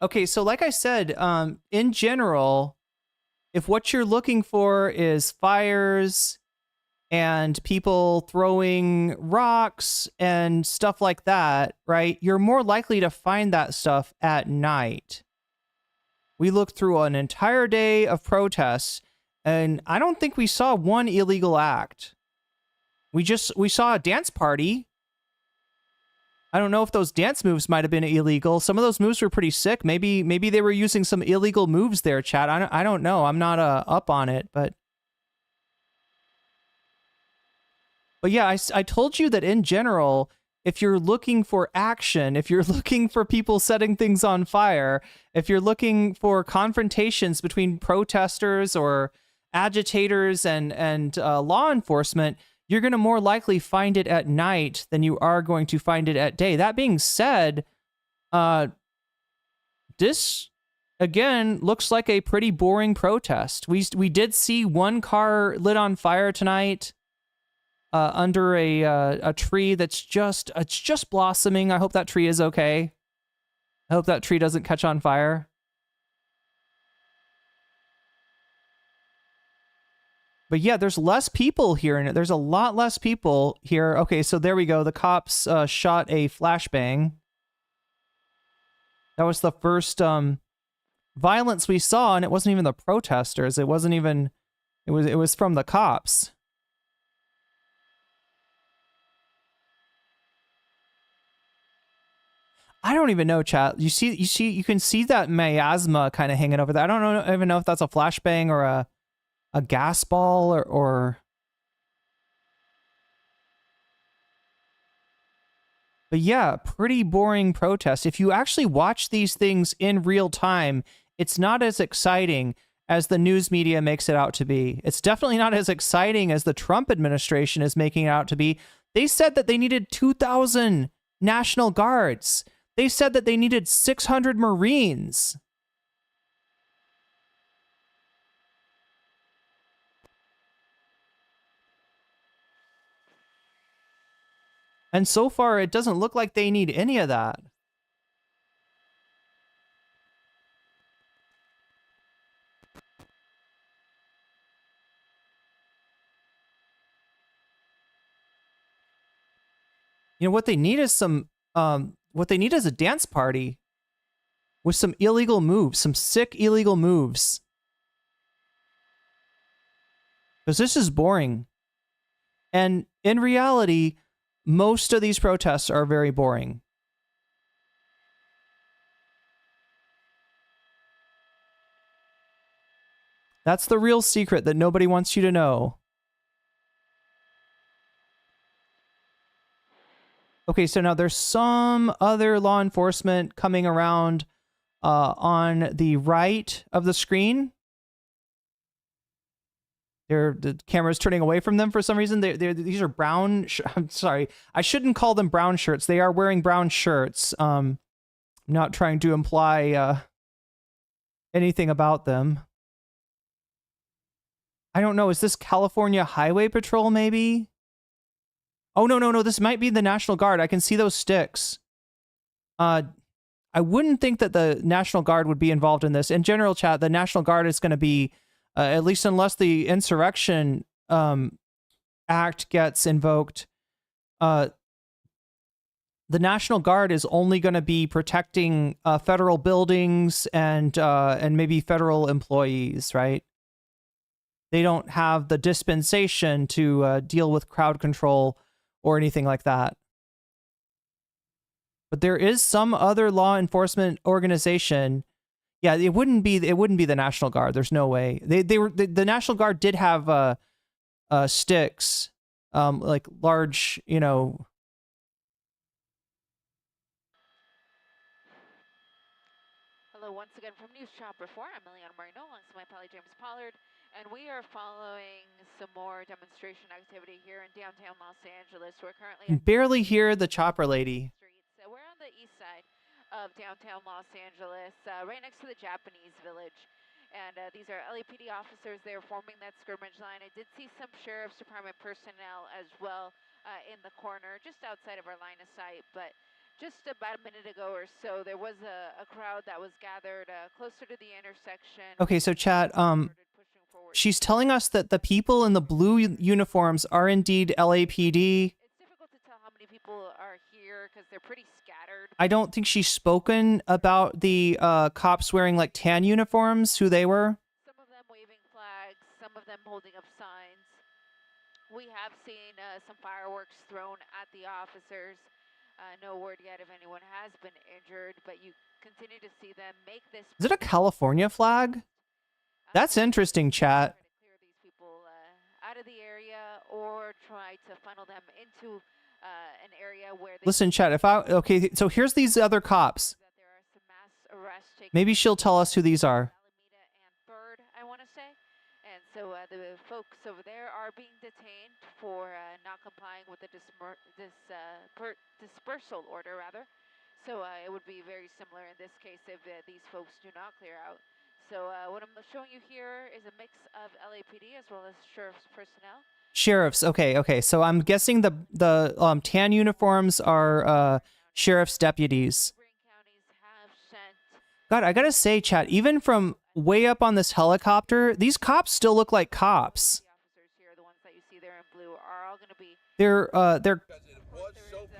Okay, so like I said, in general, if what you're looking for is fires and people throwing rocks and stuff like that, right? You're more likely to find that stuff at night. We looked through an entire day of protests, and I don't think we saw one illegal act. We saw a dance party. I don't know if those dance moves might have been illegal. Some of those moves were pretty sick. Maybe they were using some illegal moves there, chat. I don't know. I'm not up on it, but yeah, I told you that in general, if you're looking for action, if you're looking for people setting things on fire, if you're looking for confrontations between protesters or agitators and law enforcement, you're going to more likely find it at night than you are going to find it at day. That being said, this, again, looks like a pretty boring protest. We did see one car lit on fire tonight under a tree that's just blossoming. I hope that tree is okay. I hope that tree doesn't catch on fire. But yeah, there's less people here in it. There's a lot less people here. Okay, so there we go. The cops shot a flashbang. That was the first violence we saw, and it wasn't even the protesters. It wasn't even. It was from the cops. I don't even know, chat. You can see that miasma kind of hanging over there. I don't even know if that's a flashbang or a gas ball or but yeah, pretty boring protest. If you actually watch these things in real time, it's not as exciting as the news media makes it out to be. It's definitely not as exciting as the Trump administration is making it out to be. They said that they needed 2,000 National Guards. They said that they needed 600 Marines. And so far, it doesn't look like they need any of that. You know, what they need is a dance party with some illegal moves, some sick illegal moves. Because this is boring. And in reality, most of these protests are very boring. That's the real secret that nobody wants you to know. Okay, so now there's some other law enforcement coming around on the right of the screen. The camera's turning away from them for some reason. These are brown. I'm sorry. I shouldn't call them brown shirts. They are wearing brown shirts. I'm not trying to imply anything about them. I don't know. Is this California Highway Patrol, maybe? Oh, no. This might be the National Guard. I can see those sticks. I wouldn't think that the National Guard would be involved in this. In general, chat, the National Guard is going to be, at least unless the Insurrection Act gets invoked, the National Guard is only going to be protecting federal buildings and maybe federal employees, right? They don't have the dispensation to deal with crowd control or anything like that. But there is some other law enforcement organization. Yeah, it wouldn't be the National Guard. There's no way. The National Guard did have sticks, like large, you know. Hello once again from News Chopper 4. I'm Eliana Marino alongside my colleague James Pollard, and we are following some more demonstration activity here in downtown Los Angeles. We're currently Barely hear the chopper lady. we're on the east side of downtown Los Angeles, right next to the Japanese village. And these are LAPD officers. They're forming that skirmish line. I did see some Sheriff's Department personnel as well in the corner, just outside of our line of sight. But just about a minute ago or so, there was a crowd that was gathered closer to the intersection. Okay, so chat, she's telling us that the people in the blue uniforms are indeed LAPD. It's difficult to tell how many people are here because they're pretty scattered. I don't think she's spoken about the cops wearing like tan uniforms, who they were. Some of them waving flags, some of them holding up signs. We have seen some fireworks thrown at the officers. No word yet if anyone has been injured, but you continue to see them make this. Is it a California flag? That's interesting, chat. Clear these people out of the area or try to funnel them into an area where they. Listen, chat, if I... Okay, so here's these other cops. Maybe she'll tell us who these are. Bird, I want to say. And so the folks over there are being detained for not complying with the dispersal order, rather. So it would be very similar in this case if these folks do not clear out. So what I'm showing you here is a mix of LAPD as well as sheriff's personnel. Sheriffs, okay. So I'm guessing the tan uniforms are sheriff's deputies. God, I gotta say, chat, even from way up on this helicopter, these cops still look like cops. They're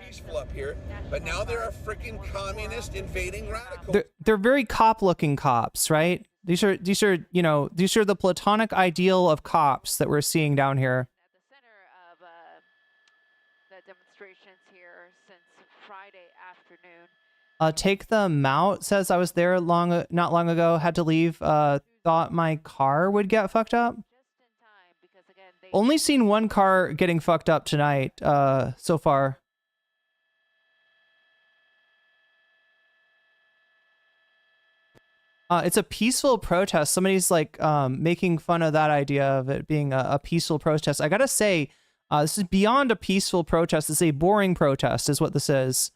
Peaceful up here, but now they're a freaking communist invading radical. They're very cop-looking cops, right? These are the platonic ideal of cops that we're seeing down here. At the center of the demonstrations here since Friday afternoon. Take them out. Says I was there not long ago. Had to leave. Thought my car would get fucked up. Only seen one car getting fucked up tonight. So far. It's a peaceful protest. Somebody's like making fun of that idea of it being a peaceful protest. I gotta say, this is beyond a peaceful protest. It's a boring protest, is what this is.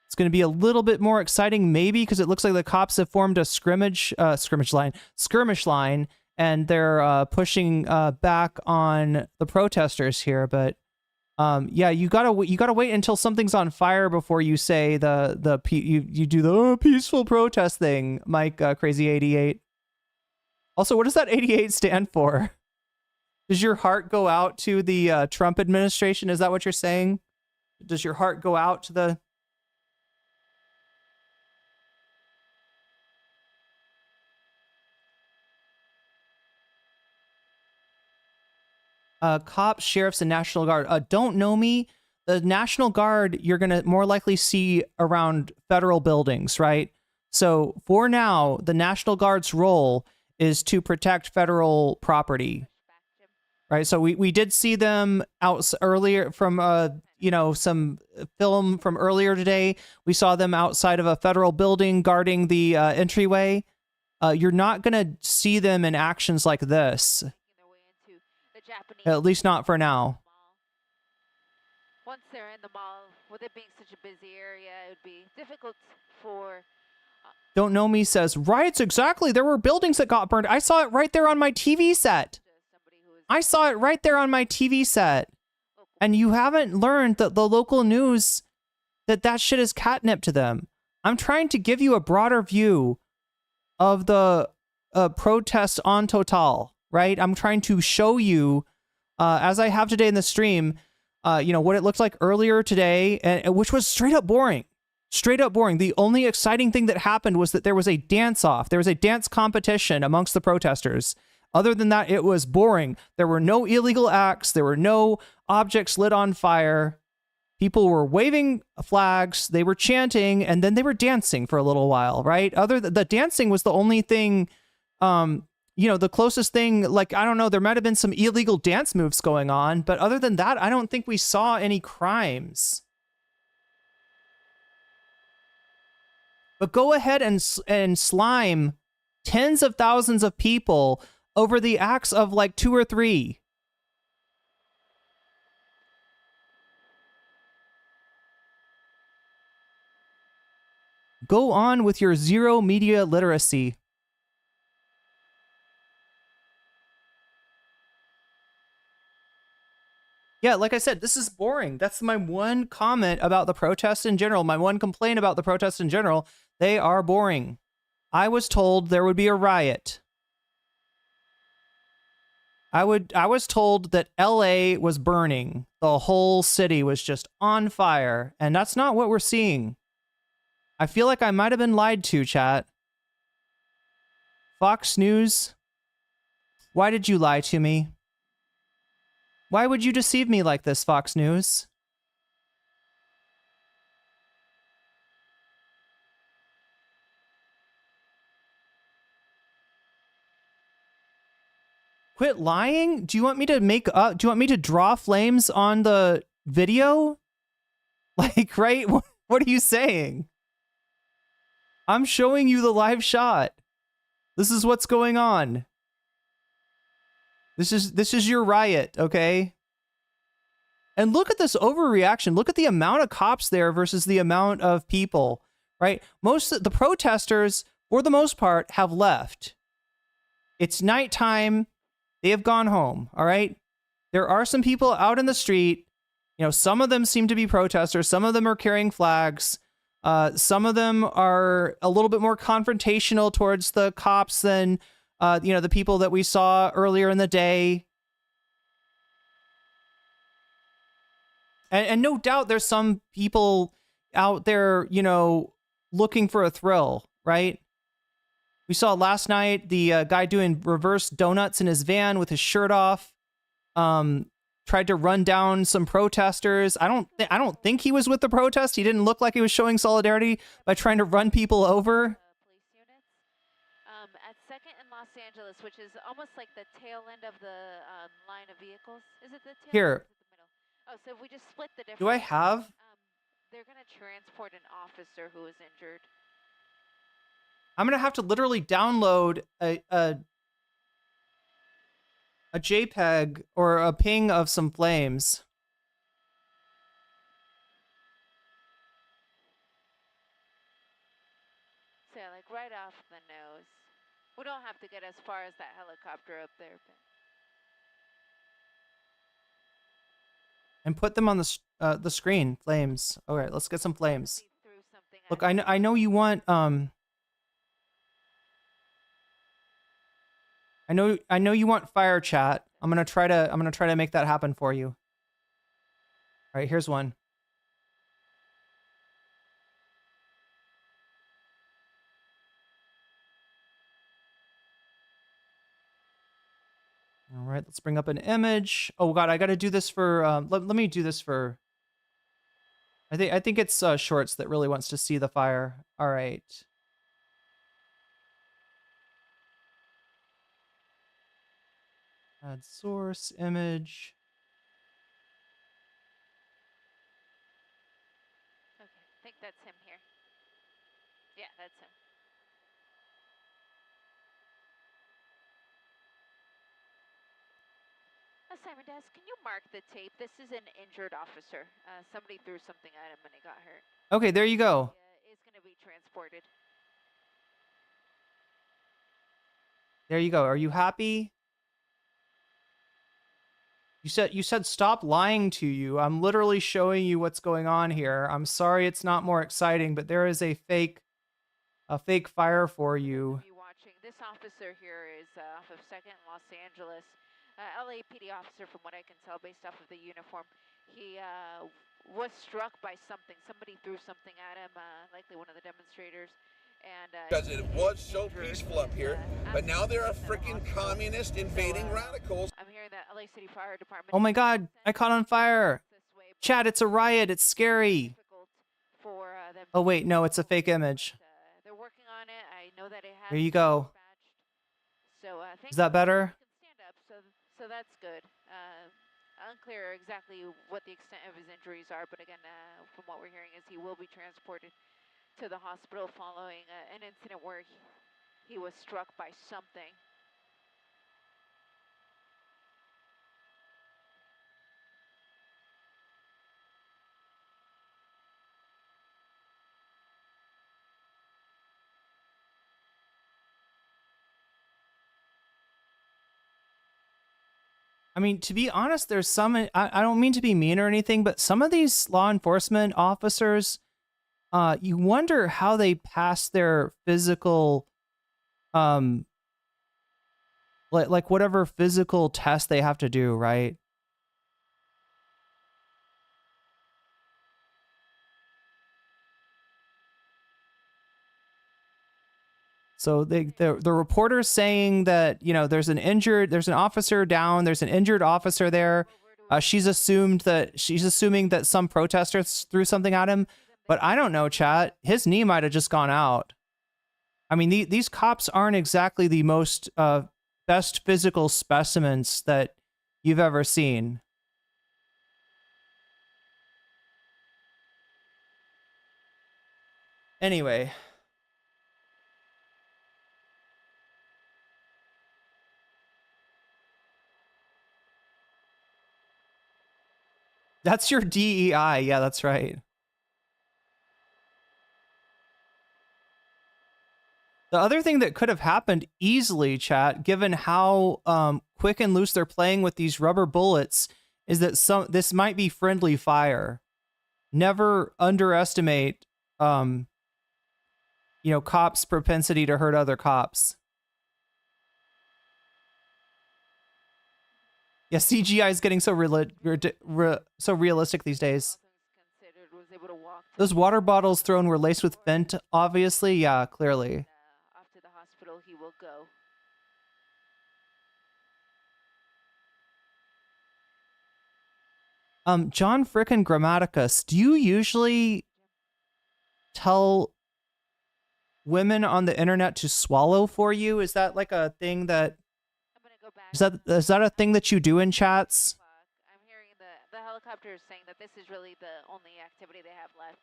It's going to be a little bit more exciting, maybe, because it looks like the cops have formed a skirmish line, and they're pushing back on the protesters here. But yeah, you gotta wait until something's on fire before you say you do the peaceful protest thing, Mike Crazy 88. Also, what does that 88 stand for? Does your heart go out to the Trump administration? Is that what you're saying? Does your heart go out to the... Cops, sheriffs, and National Guard. Don't know me. The National Guard, you're going to more likely see around federal buildings, right? So for now, the National Guard's role is to protect federal property, right? So we did see them out earlier from, some film from earlier today. We saw them outside of a federal building guarding the entryway. You're not going to see them in actions like this. At least not for now. Once they're in the mall, with it being such a busy area, it would be difficult for... Don't Know Me says, riots, exactly. There were buildings that got burned. I saw it right there on my TV set. And you haven't learned that the local news, that shit is catnip to them. I'm trying to give you a broader view of the protests en total. Right? I'm trying to show you, as I have today in the stream, what it looked like earlier today, which was straight up boring. Straight up boring. The only exciting thing that happened was that there was a dance-off. There was a dance competition amongst the protesters. Other than that, it was boring. There were no illegal acts. There were no objects lit on fire. People were waving flags. They were chanting, and then they were dancing for a little while, right? The dancing was the only thing... the closest thing, like, I don't know, there might have been some illegal dance moves going on, but other than that, I don't think we saw any crimes. But go ahead and slime tens of thousands of people over the acts of like 2 or 3. Go on with your zero media literacy. Yeah, like I said, this is boring. That's my one comment about the protests in general. My one complaint about the protests in general. They are boring. I was told there would be a riot. I was told that LA was burning. The whole city was just on fire. And that's not what we're seeing. I feel like I might have been lied to, chat. Fox News, why did you lie to me? Why would you deceive me like this, Fox News? Quit lying? Do you want me to do you want me to draw flames on the video? Like, right? What are you saying? I'm showing you the live shot. This is what's going on. This is your riot, okay? And look at this overreaction. Look at the amount of cops there versus the amount of people, right? Most of the protesters, for the most part, have left. It's nighttime. They have gone home, all right? There are some people out in the street. You know, some of them seem to be protesters. Some of them are carrying flags. Some of them are a little bit more confrontational towards the cops than, you know, the people that we saw earlier in the day. And no doubt there's some people out there, you know, looking for a thrill, right? We saw last night the guy doing reverse donuts in his van with his shirt off. Tried to run down some protesters. I don't think he was with the protest. He didn't look like he was showing solidarity by trying to run people over. Police units at 2nd and Los Angeles, which is almost like the tail end of the line of vehicles. Is it the tail? Here. Or is it the middle? Oh, so if we just split the difference. Do I have? They're going to transport an officer who was injured. I'm gonna have to literally download a JPEG or a ping of some flames. So like right off the nose. We don't have to get as far as that helicopter up there. But... And put them on the screen. Flames. All right, let's get some flames. Look, I know you want I know you want fire chat. I'm gonna try to make that happen for you. All right, here's one. All right, let's bring up an image. Oh God, I got to do this for. Let me do this for. I think it's Shorts that really wants to see the fire. All right. Add source image. Okay, I think that's him here. Yeah, that's him. Simon Des, can you mark the tape? This is an injured officer. Somebody threw something at him and he got hurt. Okay, there you go. He is going to be transported. There you go. Are you happy? You said stop lying to you. I'm literally showing you what's going on here. I'm sorry it's not more exciting, but there is a fake fire for you. Watching. This officer here is off of 2nd and Los Angeles. LAPD officer, from what I can tell based off of the uniform. He was struck by something. Somebody threw something at him, likely one of the demonstrators. And because it was so peaceful up here, but now there are freaking communist invading radicals. I'm hearing that LA City Fire Department. Oh my God, I caught on fire. Chat, it's a riot. It's scary. Oh wait, no, it's a fake image. They're working on it. I know that it has. There you go. So, is that better? Stand up. So that's good. Unclear exactly what the extent of his injuries are, but again, from what we're hearing is he will be transported to the hospital following an incident where he was struck by something. I mean, to be honest, there's some, I don't mean to be mean or anything, but some of these law enforcement officers, you wonder how they pass their physical, like whatever physical test they have to do, right? So the reporter's saying that, you know, there's an officer down, there's an injured officer there. She's assuming that some protesters threw something at him, but I don't know, chat. His knee might have just gone out. I mean, these cops aren't exactly the most best physical specimens that you've ever seen. Anyway. That's your DEI. Yeah, that's right. The other thing that could have happened easily, chat, given how quick and loose they're playing with these rubber bullets, is that this might be friendly fire. Never underestimate, cops' propensity to hurt other cops. Yeah, CGI is getting so realistic these days. Those water bottles thrown were laced with bent, obviously. Yeah, clearly. Off to the hospital he will go. John frickin' Grammaticus, do you usually tell women on the internet to swallow for you? Is that like a thing that... Is that a thing that you do in chats? I'm hearing the helicopter is saying that this is really the only activity they have left.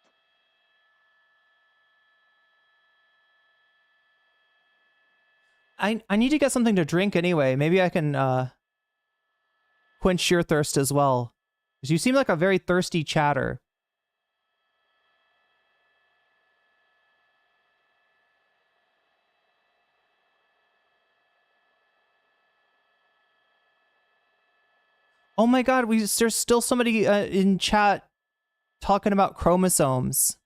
I need to get something to drink anyway. Maybe I can quench your thirst as well. Because you seem like a very thirsty chatter. Oh my god, there's still somebody in chat talking about chromosomes.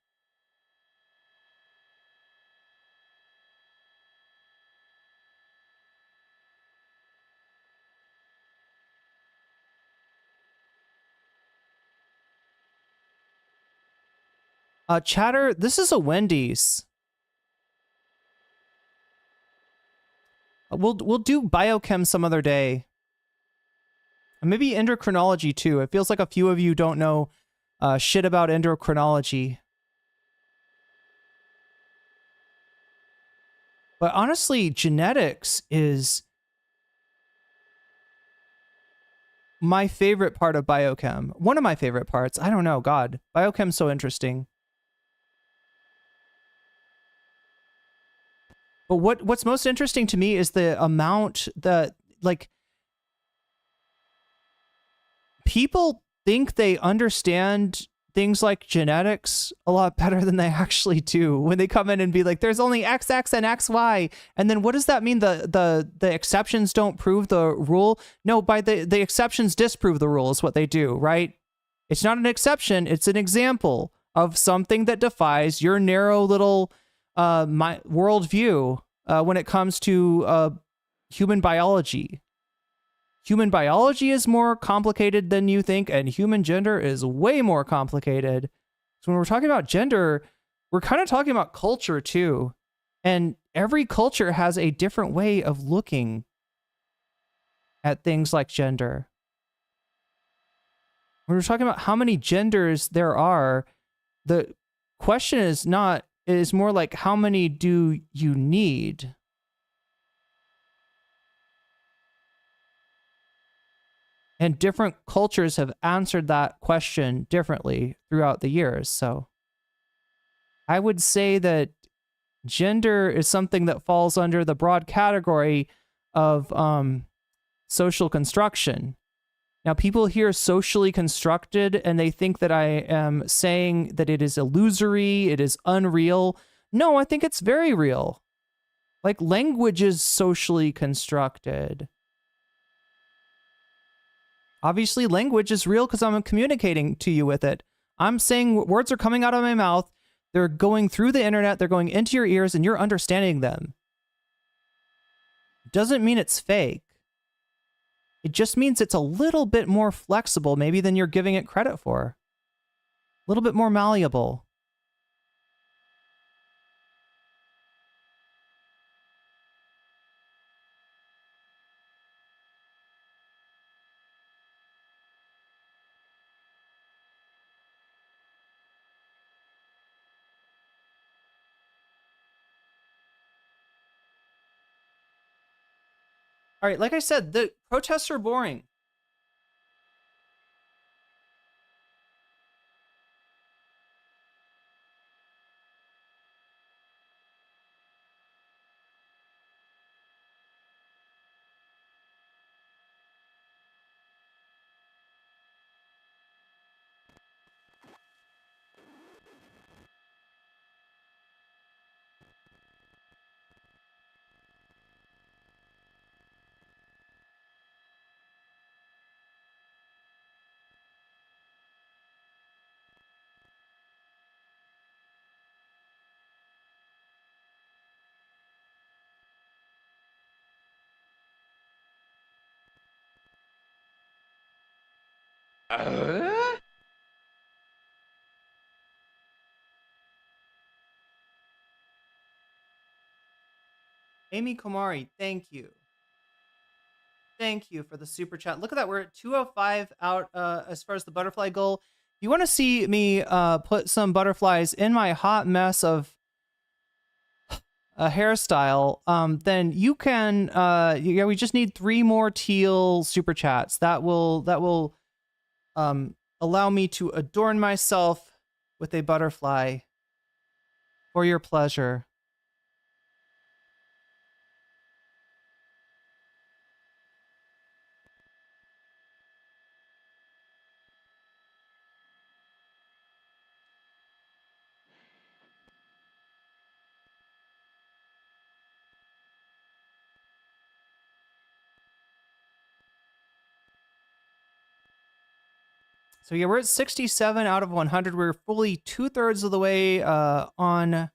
Chatter, this is a Wendy's. We'll do biochem some other day. Maybe endocrinology too. It feels like a few of you don't know shit about endocrinology. But honestly, genetics is my favorite part of biochem. One of my favorite parts. I don't know. God, biochem's so interesting. But what's most interesting to me is the amount that, like, people think they understand things like genetics a lot better than they actually do when they come in and be like, there's only XX and XY. And then what does that mean? The exceptions don't prove the rule? No, by the exceptions disprove the rule is what they do, right? It's not an exception. It's an example of something that defies your narrow little worldview when it comes to human biology. Human biology is more complicated than you think, and human gender is way more complicated. So when we're talking about gender, we're kind of talking about culture too. And every culture has a different way of looking at things like gender. When we're talking about how many genders there are, the question is more like, how many do you need? And different cultures have answered that question differently throughout the years. So I would say that gender is something that falls under the broad category of social construction. Now, people hear socially constructed and they think that I am saying that it is illusory, it is unreal. No, I think it's very real. Like, language is socially constructed. Obviously, language is real because I'm communicating to you with it. I'm saying words are coming out of my mouth. They're going through the internet. They're going into your ears, and you're understanding them. Doesn't mean it's fake. It just means it's a little bit more flexible, maybe, than you're giving it credit for. A little bit more malleable. All right, like I said, the protests are boring. Amy Komari, thank you. Thank you for the super chat. Look at that. We're at 205 out as far as the butterfly goal. If you want to see me put some butterflies in my hot mess of a hairstyle, then you can yeah, we just need 3 more teal super chats. That will allow me to adorn myself with a butterfly for your pleasure. So yeah, we're at 67 out of 100. We're fully 2/3 of the way on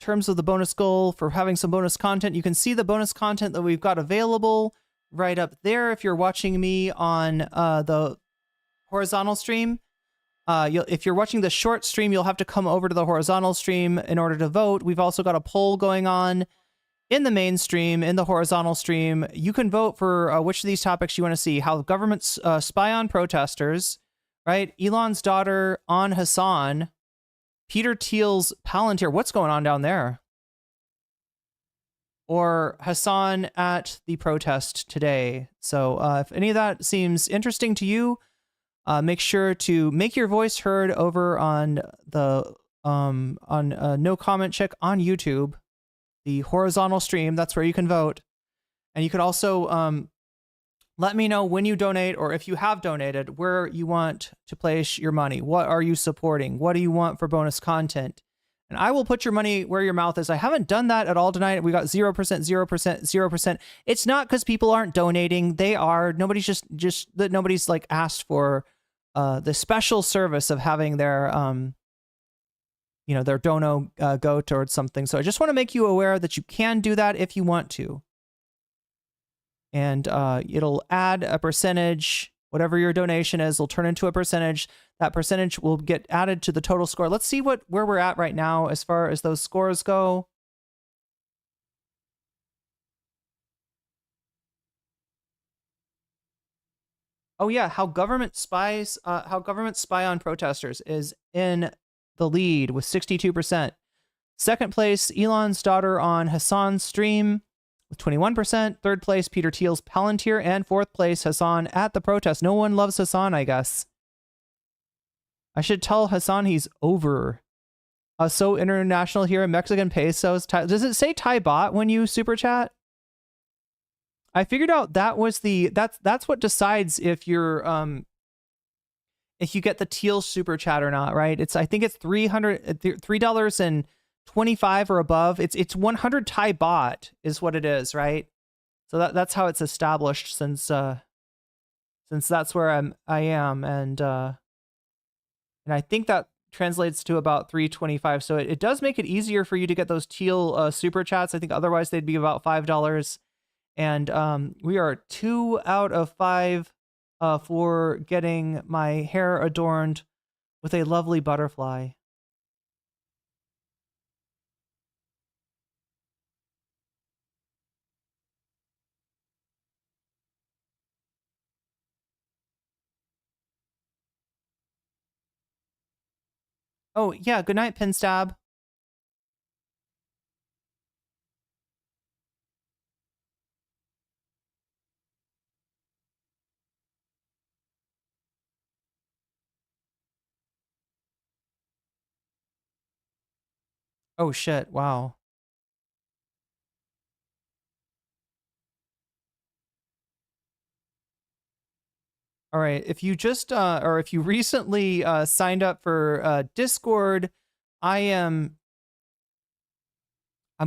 terms of the bonus goal for having some bonus content. You can see the bonus content that we've got available right up there. If you're watching me on the horizontal stream, if you're watching the short stream, you'll have to come over to the horizontal stream in order to vote. We've also got a poll going on in the mainstream, in the horizontal stream. You can vote for which of these topics you want to see. How governments spy on protesters, right? Elon's daughter on Hassan, Peter Thiel's Palantir. What's going on down there? Or Hassan at the protest today. So if any of that seems interesting to you, make sure to make your voice heard over on the No Comment Check on YouTube, the horizontal stream. That's where you can vote. And you could also let me know when you donate, or if you have donated, where you want to place your money. What are you supporting? What do you want for bonus content? And I will put your money where your mouth is. I haven't done that at all tonight. We got 0%, 0%, 0%. It's not because people aren't donating. They are. Nobody's just that nobody's like asked for the special service of having their their dono go towards something. So I just want to make you aware that you can do that if you want to. And it'll add a percentage. Whatever your donation is, will turn into a percentage. That percentage will get added to the total score. Let's see where we're at right now as far as those scores go. Oh yeah, how government spy on protesters is in the lead with 62%. Second place, Elon's daughter on Hassan's stream with 21%. Third place, Peter Thiel's Palantir. And fourth place, Hassan at the protest. No one loves Hassan, I guess. I should tell Hassan he's over. So international here in Mexican pesos. Does it say Thai bot when you super chat? I figured out that was that's what decides if you're if you get the teal super chat or not, right? I think it's $3.25 or above. It's 100 Thai baht is what it is, right? So that's how it's established since that's where I am, and I think that translates to about 325. So it does make it easier for you to get those teal super chats. I think otherwise they'd be about $5. And we are 2 out of 5 for getting my hair adorned with a lovely butterfly. Oh, yeah. Good night, Pinstab. Oh shit! Wow. All right. If you just or if you recently signed up for Discord, I'm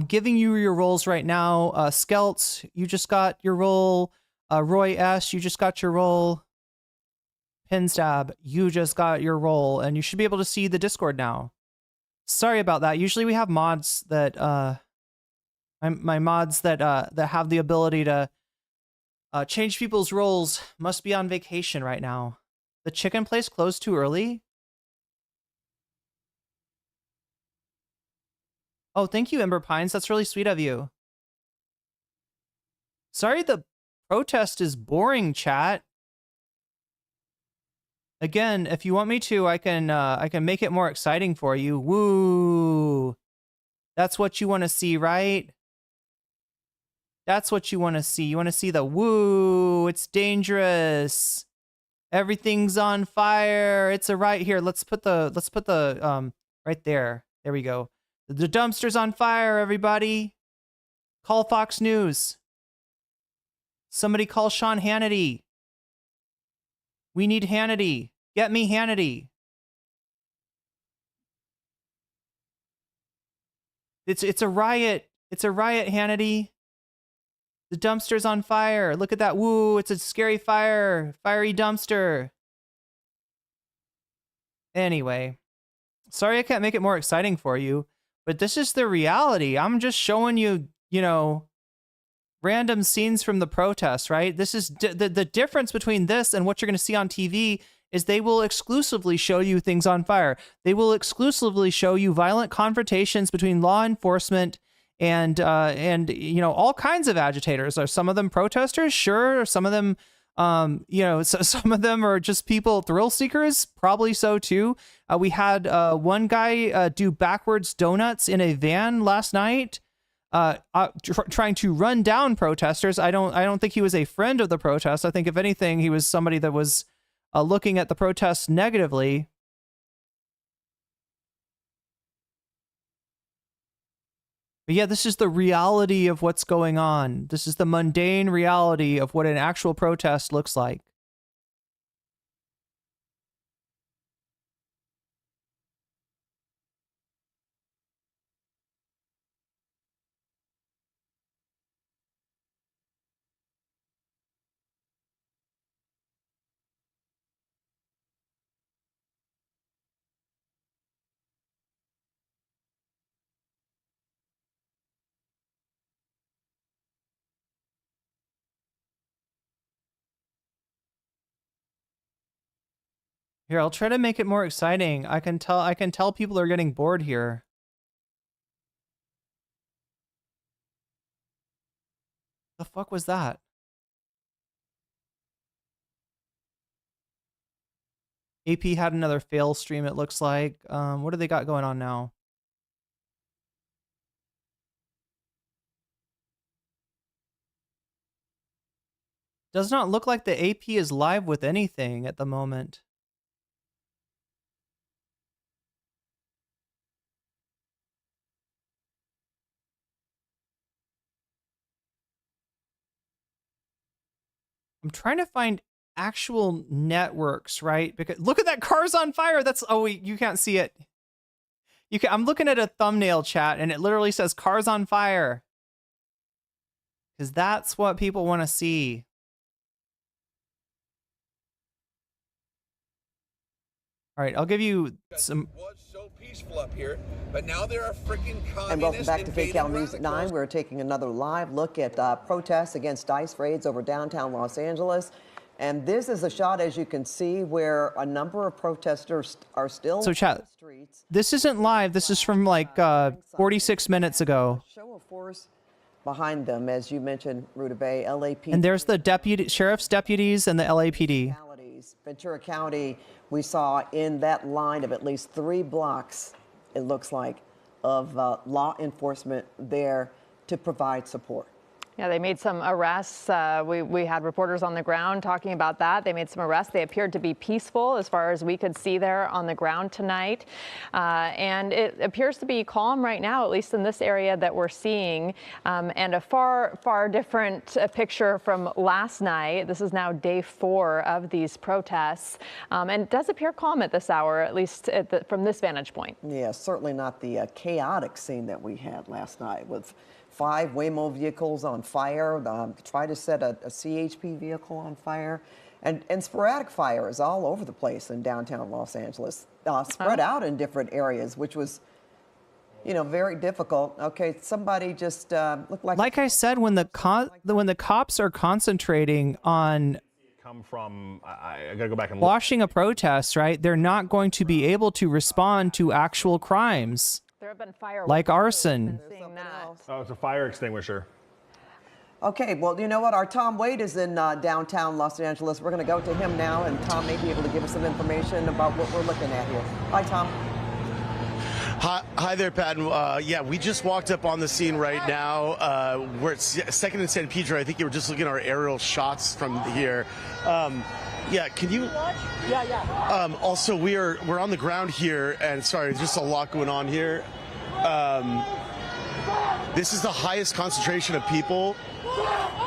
giving you your roles right now. Skelts, you just got your role. Roy S, you just got your role. Pinstab, you just got your role, and you should be able to see the Discord now. Sorry about that. Usually we have mods that my mods that that have the ability to change people's roles must be on vacation right now. The chicken place closed too early? Oh, thank you, Ember Pines. That's really sweet of you. Sorry the protest is boring, chat. Again, if you want me to, I can make it more exciting for you. Woo! That's what you want to see, right? That's what you want to see. You want to see the woo, it's dangerous. Everything's on fire. It's a right here. Let's put the right there. There we go. The dumpster's on fire, everybody. Call Fox News. Somebody call Sean Hannity. We need Hannity. Get me Hannity. It's a riot. It's a riot, Hannity. The dumpster's on fire. Look at that. Woo, it's a scary fire. Fiery dumpster. Anyway, sorry I can't make it more exciting for you, but this is the reality. I'm just showing you, you know, random scenes from the protests, right? This is the difference between this and what you're going to see on TV is they will exclusively show you things on fire. They will exclusively show you violent confrontations between law enforcement and you know, all kinds of agitators. Are some of them protesters? Sure. Are some of them you know, so some of them are just people, thrill seekers, probably so too. We had one guy do backwards donuts in a van last night, trying to run down protesters. I don't think he was a friend of the protest. I think if anything, he was somebody that was looking at the protests negatively. But yeah, this is the reality of what's going on. This is the mundane reality of what an actual protest looks like. Here, I'll try to make it more exciting. I can tell people are getting bored here. The fuck was that? AP had another fail stream, it looks like. What do they got going on now? Does not look like the AP is live with anything at the moment. I'm trying to find actual networks, right? Because look at that, car's on fire. That's, oh, you can't see it. I'm looking at a thumbnail, chat, and it literally says cars on fire. Because that's what people want to see. All right, I'll give you some. It was so peaceful up here, but now there are freaking communists. And welcome back to Fake Out News at 9. We're taking another live look at protests against ICE raids over downtown Los Angeles. And this is a shot, as you can see, where a number of protesters are still so chat, in the streets. This isn't live. This is from like 46 minutes ago. Show of force behind them, as you mentioned, Ruta Bay, LAPD. And there's the sheriff's deputies and the LAPD. Ventura County, we saw in that line of at least 3 blocks, it looks like, of law enforcement there to provide support. Yeah, they made some arrests. We had reporters on the ground talking about that. They made some arrests. They appeared to be peaceful as far as we could see there on the ground tonight. And it appears to be calm right now, at least in this area that we're seeing. And a far different picture from last night. This is now day 4 of these protests. And it does appear calm at this hour, at least from this vantage point. Yeah, certainly not the chaotic scene that we had last night with 5 Waymo vehicles on fire, try to set a CHP vehicle on fire, and sporadic fires all over the place in downtown Los Angeles, spread out in different areas, which was, very difficult. Okay, somebody just looked like... Like I said, when the cops are concentrating on I gotta go back and look. quashing a protest, right, they're not going to be able to respond to actual crimes. There have been fireworks. Like arson. Oh, it's a fire extinguisher. Okay, well, you know what? Our Tom Wade is in downtown Los Angeles. We're going to go to him now, and Tom may be able to give us some information about what we're looking at here. Hi, Tom. Hi there, Pat. Yeah, we just walked up on the scene right now. We're at 2nd and San Pedro. I think you were just looking at our aerial shots from here. Yeah, can you? Yeah. Also, we're on the ground here, and sorry, there's just a lot going on here. This is the highest concentration of people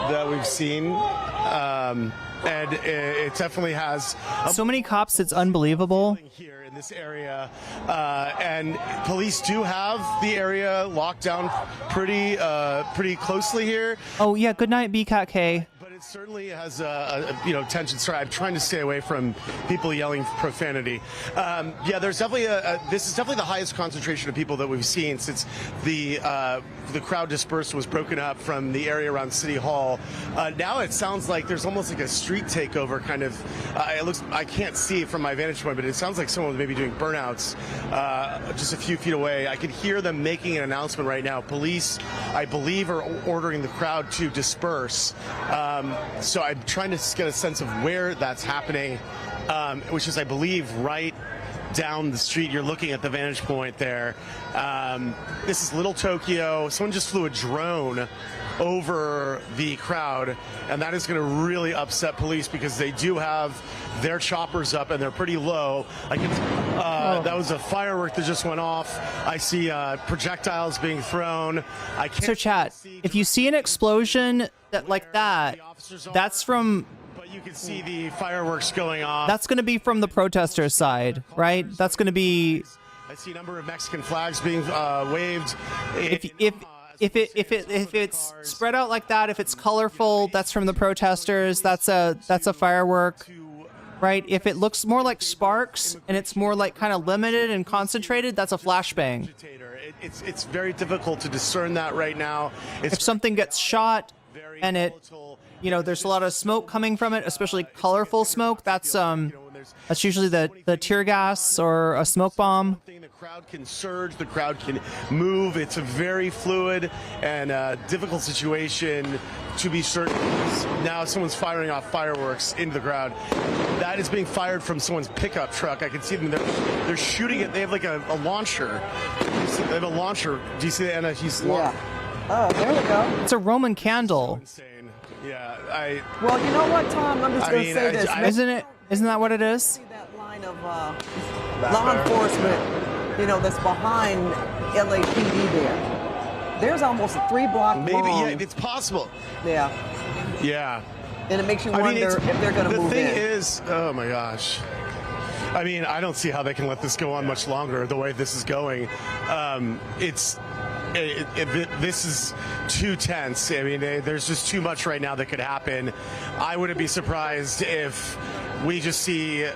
that we've seen, and it definitely has so many cops. It's unbelievable. Here in this area, and police do have the area locked down pretty closely here. Oh yeah, good night, BCAT K. It certainly has tension. Sorry, I'm trying to stay away from people yelling profanity. Yeah, there's definitely this is definitely the highest concentration of people that we've seen since the crowd dispersed, was broken up from the area around City Hall. Now it sounds like there's almost like a street takeover kind of. It looks, I can't see it from my vantage point, but it sounds like someone was maybe doing burnouts just a few feet away. I could hear them making an announcement right now. Police, I believe, are ordering the crowd to disperse. So I'm trying to get a sense of where that's happening, which is, I believe, right down the street. You're looking at the vantage point there. This is Little Tokyo. Someone just flew a drone over the crowd, and that is going to really upset police because they do have their choppers up and they're pretty low. That was a firework that just went off. I see projectiles being thrown. I can't. So chat, if you see an explosion like that, that's from. You can see the fireworks going off. That's going to be from the protesters' side, right? That's going to be. I see a number of Mexican flags being waved. If it's spread out like that, if it's colorful, that's from the protesters. That's a firework, right? If it looks more like sparks and it's more like kind of limited and concentrated, that's a flashbang. It's very difficult to discern that right now. If something gets shot and there's a lot of smoke coming from it, especially colorful smoke, that's usually the tear gas or a smoke bomb. The crowd can surge, the crowd can move. It's a very fluid and difficult situation to be certain. Now someone's firing off fireworks into the crowd. That is being fired from someone's pickup truck. I can see them. They're shooting it. They have like a launcher. They have a launcher. Do you see that? Yeah. Oh, there we go. It's a Roman candle. Yeah, Well, you know what, Tom? I'm just going to say this. Isn't that what it is? That line of law enforcement, that's behind LAPD there. There's almost a 3-block long. Maybe, yeah, it's possible. Yeah. Yeah. And it makes you wonder if they're going to move in. The thing is, oh my gosh. I mean, I don't see how they can let this go on much longer the way this is going. This is too tense. I mean, there's just too much right now that could happen. I wouldn't be surprised if we just see,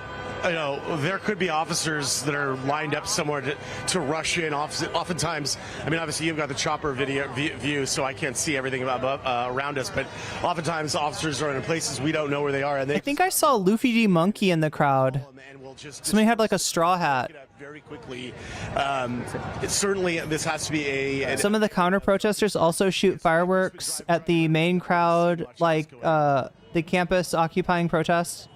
there could be officers that are lined up somewhere to rush in. Oftentimes, I mean, obviously you've got the chopper view, so I can't see everything around us. But oftentimes officers are in places we don't know where they are. And I think I saw Luffy D Monkey in the crowd. Somebody had like a straw hat. Very quickly. Certainly, this has to be Some of the counter protesters also shoot fireworks at the main crowd, like the campus occupying protest.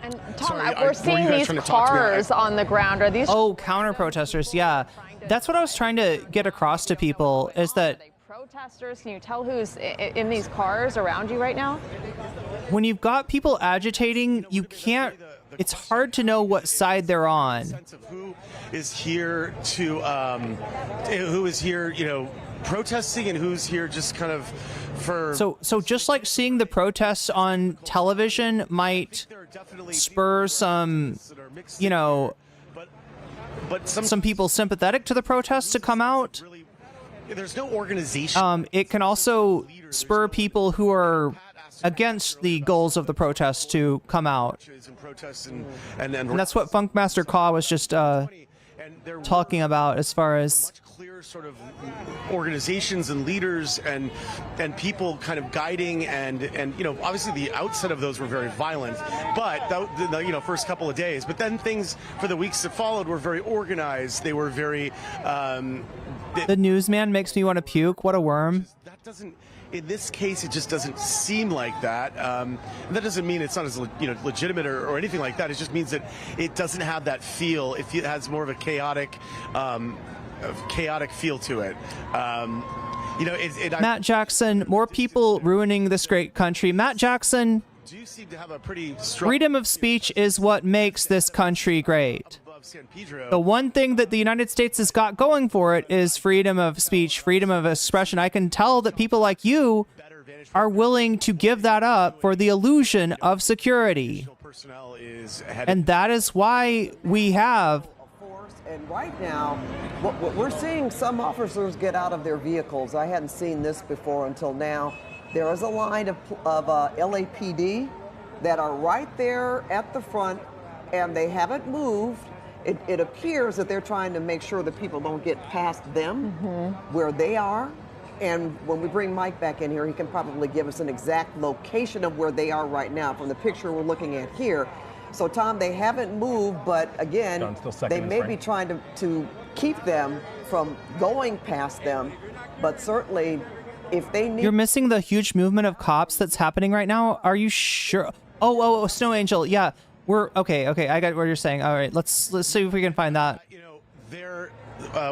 And Tom, we're seeing these cars on the ground. Are these? Oh, counter protesters. Yeah, that's what I was trying to get across to people. Is that protesters? Can you tell who's in these cars around you right now? When you've got people agitating, you can't. It's hard to know what side they're on. Who is here to, who is here, protesting, and who's here just kind of for. So just like seeing the protests on television might spur some, but some people sympathetic to the protests to come out. There's no organization. It can also spur people who are against the goals of the protests to come out. And that's what Funkmaster Kaw was just talking about, as far as clear sort of organizations and leaders and people kind of guiding and obviously the outset of those were very violent, but the first couple of days, but then things for the weeks that followed were very organized. They were very the newsman makes me want to puke. What a worm. That doesn't, in this case, it just doesn't seem like that. And that doesn't mean it's not as legitimate or anything like that. It just means that it doesn't have that feel. It has more of a chaotic feel to it. Matt Jackson, more people ruining this great country. Matt Jackson, do seem to have a pretty strong freedom of speech is what makes this country great. The one thing that the United States has got going for it is freedom of speech, freedom of expression. I can tell that people like you are willing to give that up for the illusion of security. And that is why we have. And right now, we're seeing some officers get out of their vehicles. I hadn't seen this before until now. There is a line of LAPD that are right there at the front, and they haven't moved. It appears that they're trying to make sure that people don't get past them where they are. And when we bring Mike back in here, he can probably give us an exact location of where they are right now from the picture we're looking at here. So, Tom, they haven't moved, but again, they may be trying to keep them from going past them. But certainly, if they need... You're missing the huge movement of cops that's happening right now. Are you sure? Oh, Snow Angel. Yeah. We're okay. I got what you're saying. All right, let's see if we can find that.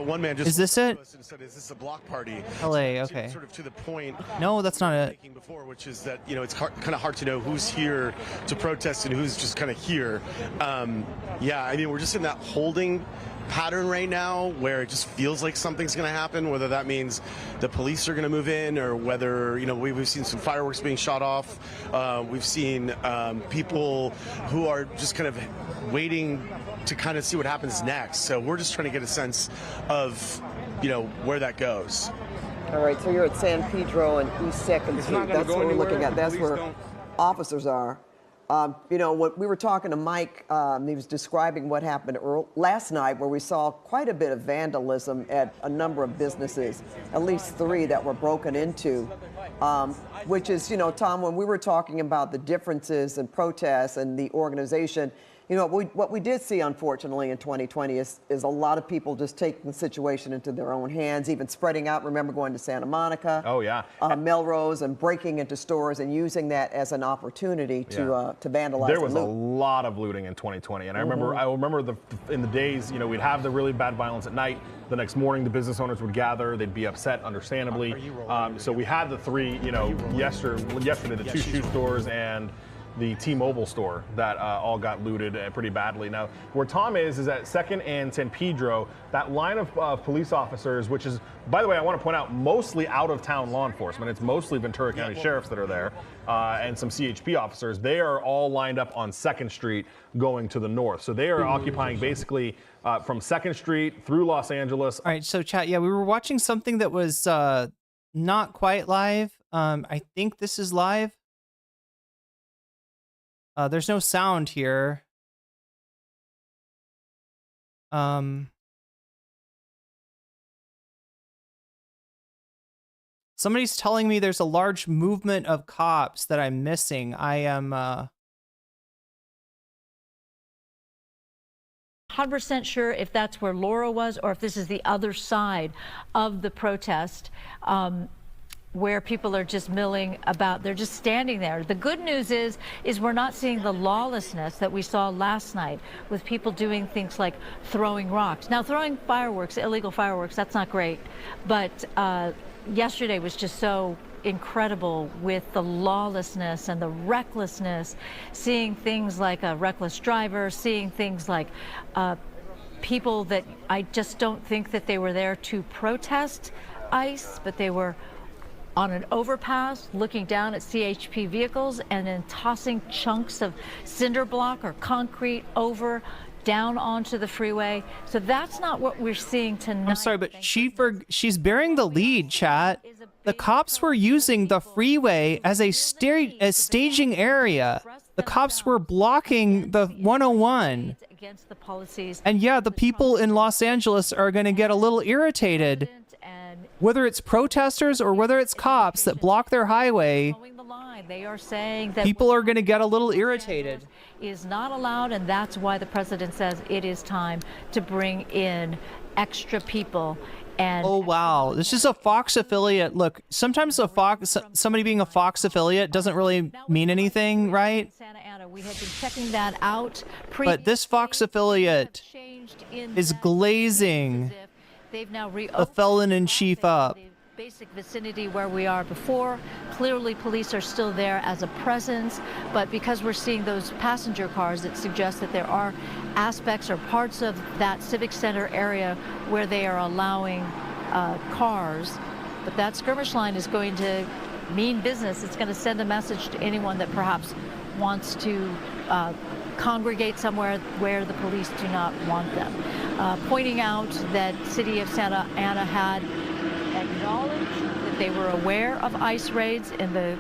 One man just is this it? And said, "Is this a block party?" LA, okay. Sort of to the point. No, that's not it. Before, which is that it's kind of hard to know who's here to protest and who's just kind of here. Yeah, I mean, we're just in that holding pattern right now where it just feels like something's going to happen, whether that means the police are going to move in or whether, we've seen some fireworks being shot off. We've seen people who are just kind of waiting to kind of see what happens next. So we're just trying to get a sense of, where that goes. All right, so you're at San Pedro and East 2nd Street. That's what we're looking at. That's where officers are. When we were talking to Mike, he was describing what happened last night, where we saw quite a bit of vandalism at a number of businesses, at least 3 that were broken into, which is, Tom, when we were talking about the differences in protests and the organization, what we did see, unfortunately, in 2020 is a lot of people just taking the situation into their own hands, even spreading out. Remember going to Santa Monica, Melrose, and breaking into stores and using that as an opportunity to vandalize. There was a lot of looting in 2020, and I remember in the days, we'd have the really bad violence at night. The next morning, the business owners would gather. They'd be upset, understandably. So we had the 3, yesterday, the 2 shoe stores and the T-Mobile store that all got looted pretty badly. Now, where Tom is at 2nd and San Pedro. That line of police officers, which is, by the way, I want to point out, mostly out-of-town law enforcement. It's mostly Ventura County sheriffs that are there and some CHP officers. They are all lined up on 2nd Street going to the north. So they are occupying basically from 2nd Street through Los Angeles. All right, so chat, we were watching something that was not quite live. I think this is live. There's no sound here. Somebody's telling me there's a large movement of cops that I'm missing. I am 100% sure if that's where Laura was or if this is the other side of the protest. Where people are just milling about, they're just standing there. The good news is we're not seeing the lawlessness that we saw last night with people doing things like throwing rocks. Now, throwing fireworks, illegal fireworks, that's not great, but yesterday was just so incredible with the lawlessness and the recklessness, seeing things like a reckless driver, seeing things like people that I just don't think that they were there to protest ICE, but they were on an overpass looking down at CHP vehicles and then tossing chunks of cinder block or concrete over down onto the freeway. So that's not what we're seeing tonight. I'm sorry, but she's bearing the lead, chat. The cops were using the freeway as a staging area. The cops were blocking the 101. Against the policies. And yeah, the people in Los Angeles are going to get a little irritated, whether it's protesters or whether it's cops that block their highway. They are saying that people are going to get a little irritated. Is not allowed, and that's why the president says it is time to bring in extra people. And oh wow, this is a Fox affiliate. Look, sometimes somebody being a Fox affiliate doesn't really mean anything, right? Santa Ana, we had been checking that out. But this Fox affiliate is glazing They've now a felon-in-chief up. Basic vicinity where we are before. Clearly police are still there as a presence, but because we're seeing those passenger cars, it suggests that there are aspects or parts of that civic center area where they are allowing cars. But that skirmish line is going to mean business. It's going to send a message to anyone that perhaps wants to congregate somewhere where the police do not want them. Pointing out that city of Santa Ana had acknowledged that they were aware of ICE raids in the...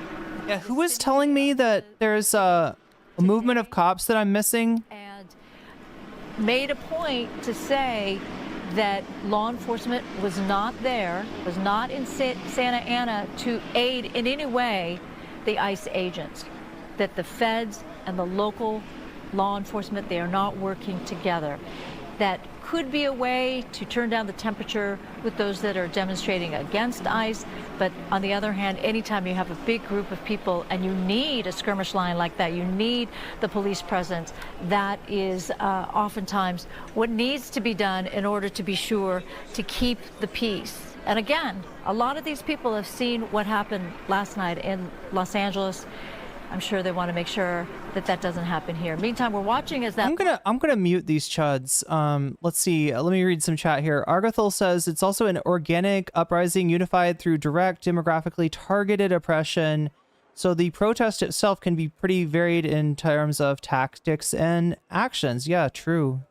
Yeah, who was telling me that there's a movement of cops that I'm missing? And made a point to say that law enforcement was not there, was not in Santa Ana to aid in any way the ICE agents, that the feds and the local law enforcement, they are not working together. That could be a way to turn down the temperature with those that are demonstrating against ICE. But on the other hand, anytime you have a big group of people and you need a skirmish line like that, you need the police presence, that is oftentimes what needs to be done in order to be sure to keep the peace. And again, a lot of these people have seen what happened last night in Los Angeles. I'm sure they want to make sure that that doesn't happen here. Meantime, we're watching as that... I'm gonna mute these chuds. Let's see. Let me read some chat here. Argathel says it's also an organic uprising unified through direct, demographically targeted oppression. So the protest itself can be pretty varied in terms of tactics and actions. Yeah, true.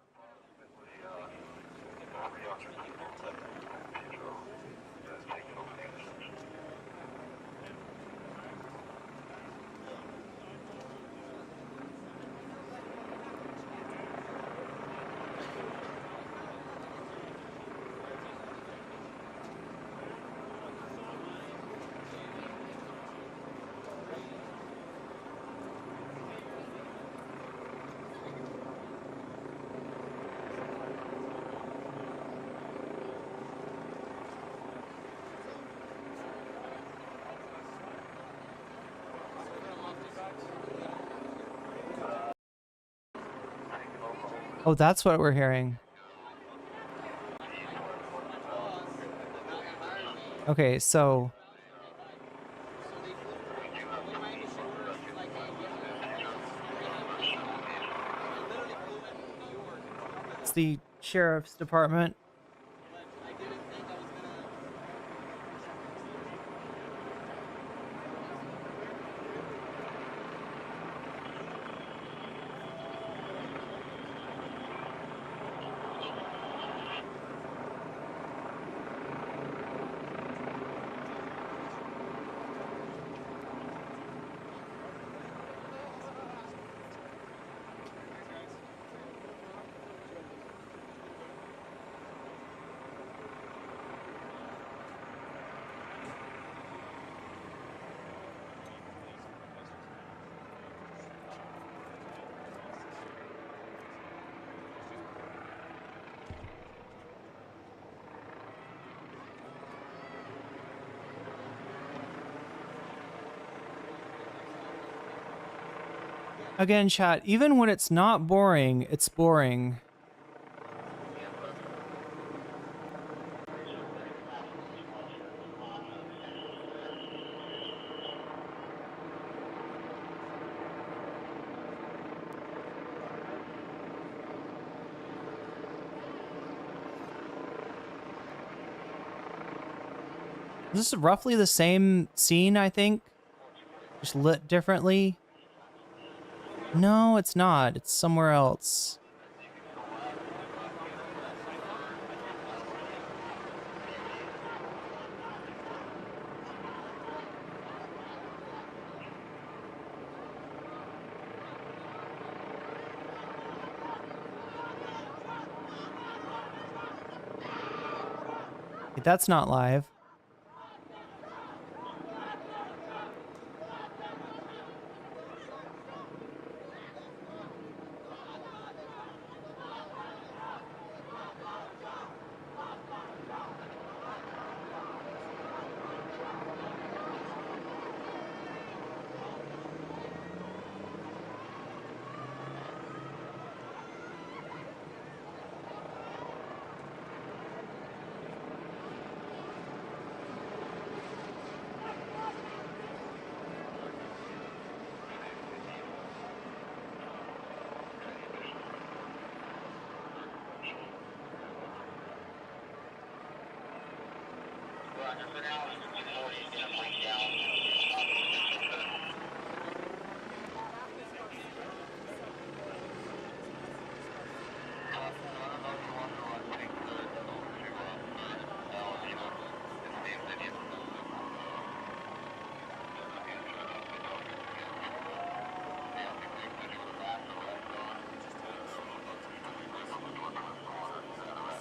Oh, that's what we're hearing. Okay, so... it's the sheriff's department. Again, chat, even when it's not boring, it's boring. This is roughly the same scene, I think. Just lit differently. No, it's not. It's somewhere else. That's not live.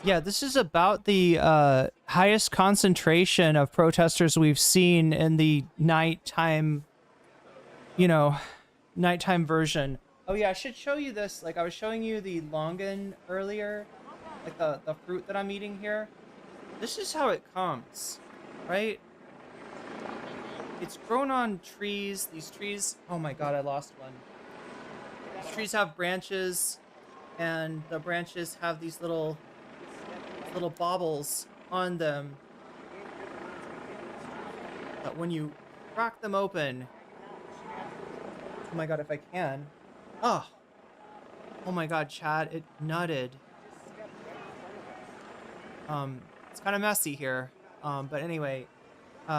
Yeah, this is about the highest concentration of protesters we've seen in the nighttime, nighttime version. Oh yeah, I should show you this. Like I was showing you the longan earlier, like the fruit that I'm eating here. This is how it comes, right? It's grown on trees. These trees, oh my God, I lost one. These trees have branches, and the branches have these little baubles on them that when you crack them open, oh my God, if I can, oh my God, Chad, it nutted. It's kind of messy here, but anyway, you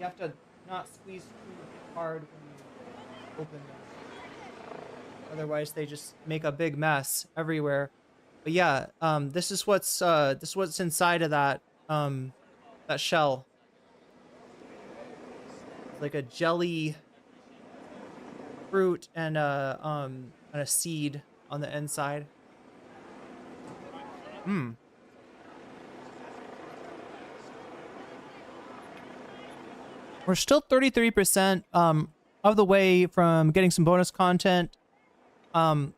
have to not squeeze too hard when you open them. Otherwise, they just make a big mess everywhere. But yeah, this is what's inside of that that shell. It's like a jelly fruit and a seed on the inside. We're still 33% of the way from getting some bonus content. I'm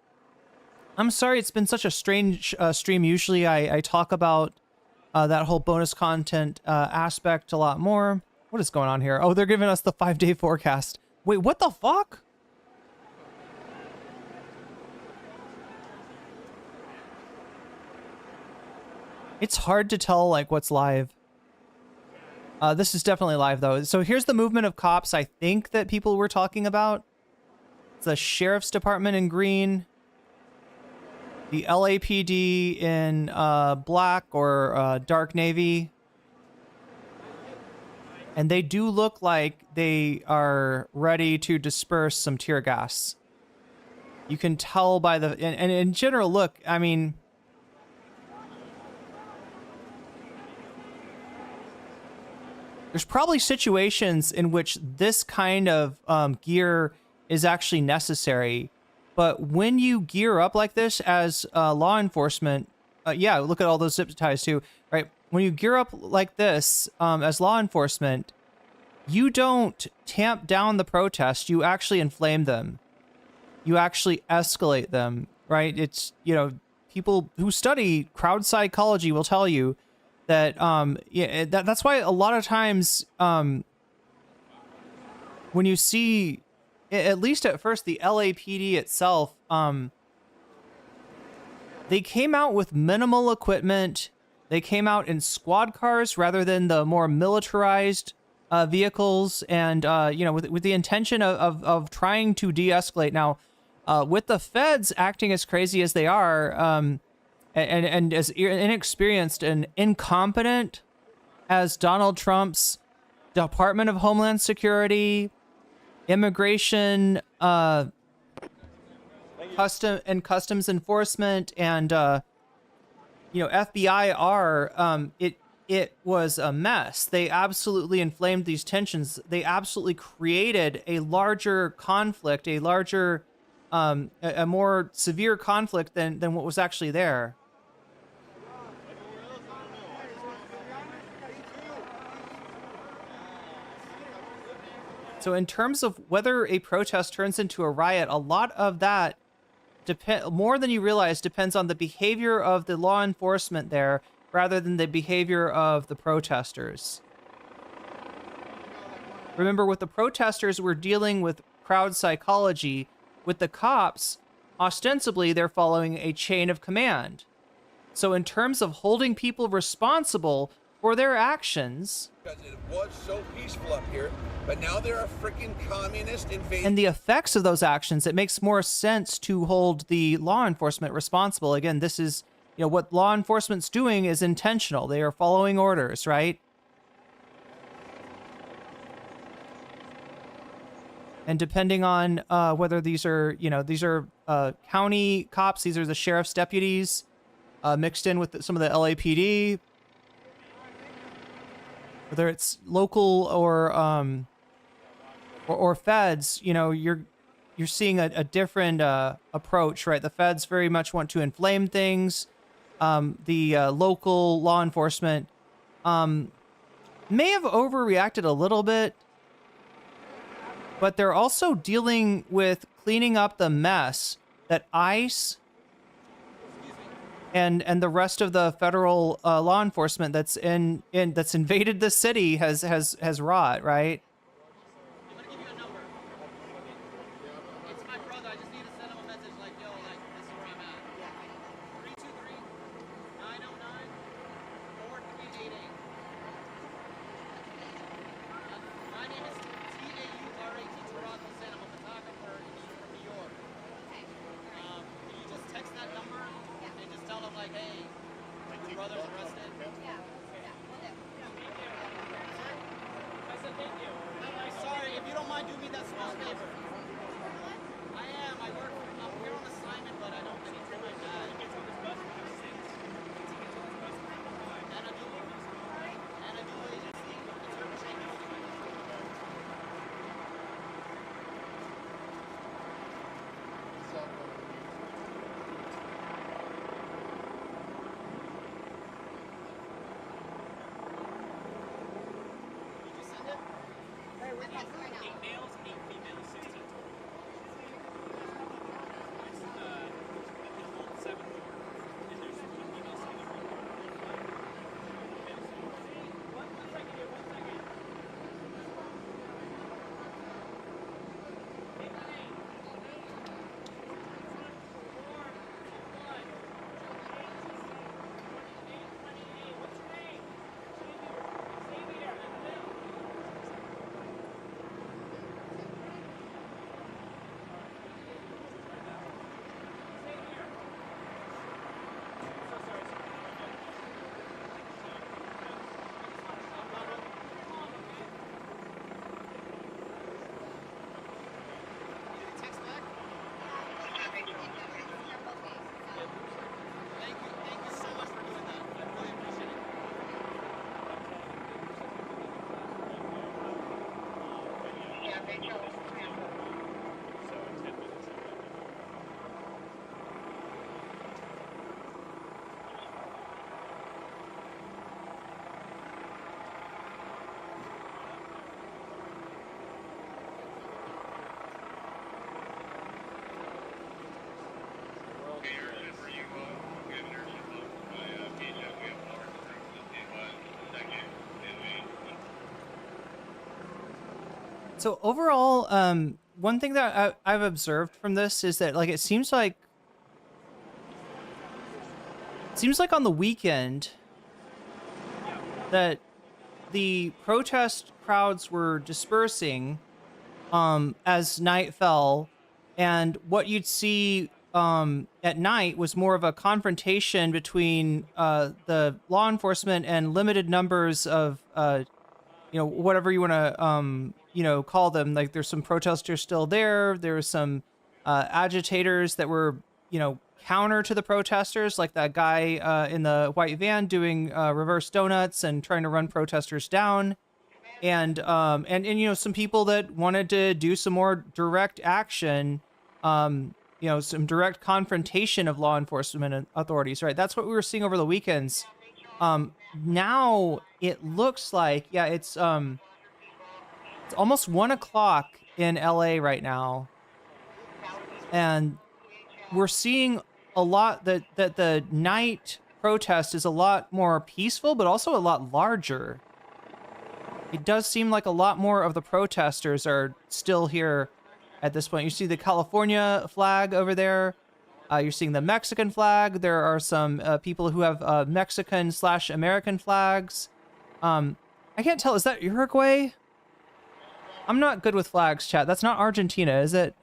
sorry it's been such a strange stream. Usually I talk about that whole bonus content aspect a lot more. What is going on here? Oh, they're giving us the 5-day forecast. Wait, what the fuck? It's hard to tell like what's live. This is definitely live though. So here's the movement of cops I think that people were talking about. It's the sheriff's department in green, the LAPD in black or dark navy, and they do look like they are ready to disperse some tear gas. You can tell by the and in general look, I mean, there's probably situations in which this kind of gear is actually necessary. But when you gear up like this as law enforcement, yeah, look at all those zip ties too, right? When you gear up like this as law enforcement, you don't tamp down the protest, you actually inflame them. You actually escalate them, right? It's, people who study crowd psychology will tell you that, yeah, that's why a lot of times when you see, at least at first, the LAPD itself, they came out with minimal equipment. They came out in squad cars rather than the more militarized vehicles, and with the intention of trying to de-escalate. Now, with the feds acting as crazy as they are, and as inexperienced and incompetent as Donald Trump's Department of Homeland Security, immigration, customs enforcement, and FBI are, it was a mess. They absolutely inflamed these tensions. They absolutely created a larger conflict, a larger, a more severe conflict than what was actually there. So in terms of whether a protest turns into a riot, a lot of that more than you realize depends on the behavior of the law enforcement there rather than the behavior of the protesters. Remember, with the protesters, we're dealing with crowd psychology. With the cops, ostensibly, they're following a chain of command. So in terms of holding people responsible for their actions, Because it was so peaceful up here, but now they're a freaking communist invasion. and the effects of those actions, it makes more sense to hold the law enforcement responsible. Again, this is, what law enforcement's doing is intentional. They are following orders, right? And depending on whether these are, these are county cops, these are the sheriff's deputies mixed in with some of the LAPD, whether it's local or feds, you're seeing a different approach, right? The feds very much want to inflame things. The local law enforcement may have overreacted a little bit, but they're also dealing with cleaning up the mess that ICE and the rest of the federal law enforcement that's that's invaded the city has wrought, right? So overall, one thing that I've observed from this is that, like, it seems like on the weekend that the protest crowds were dispersing as night fell, and what you'd see at night was more of a confrontation between the law enforcement and limited numbers of whatever you want to call them. Like, there's some protesters still there. There's some agitators that were counter to the protesters, like that guy in the white van doing reverse donuts and trying to run protesters down. And some people that wanted to do some more direct action, some direct confrontation of law enforcement and authorities, right? That's what we were seeing over the weekends. Now it looks like, it's almost 1 o'clock in LA right now. And we're seeing a lot that the night protest is a lot more peaceful, but also a lot larger. It does seem like a lot more of the protesters are still here at this point. You see the California flag over there. You're seeing the Mexican flag. There are some people who have Mexican/American flags. I can't tell. Is that Uruguay? I'm not good with flags, chat. That's not Argentina, is it?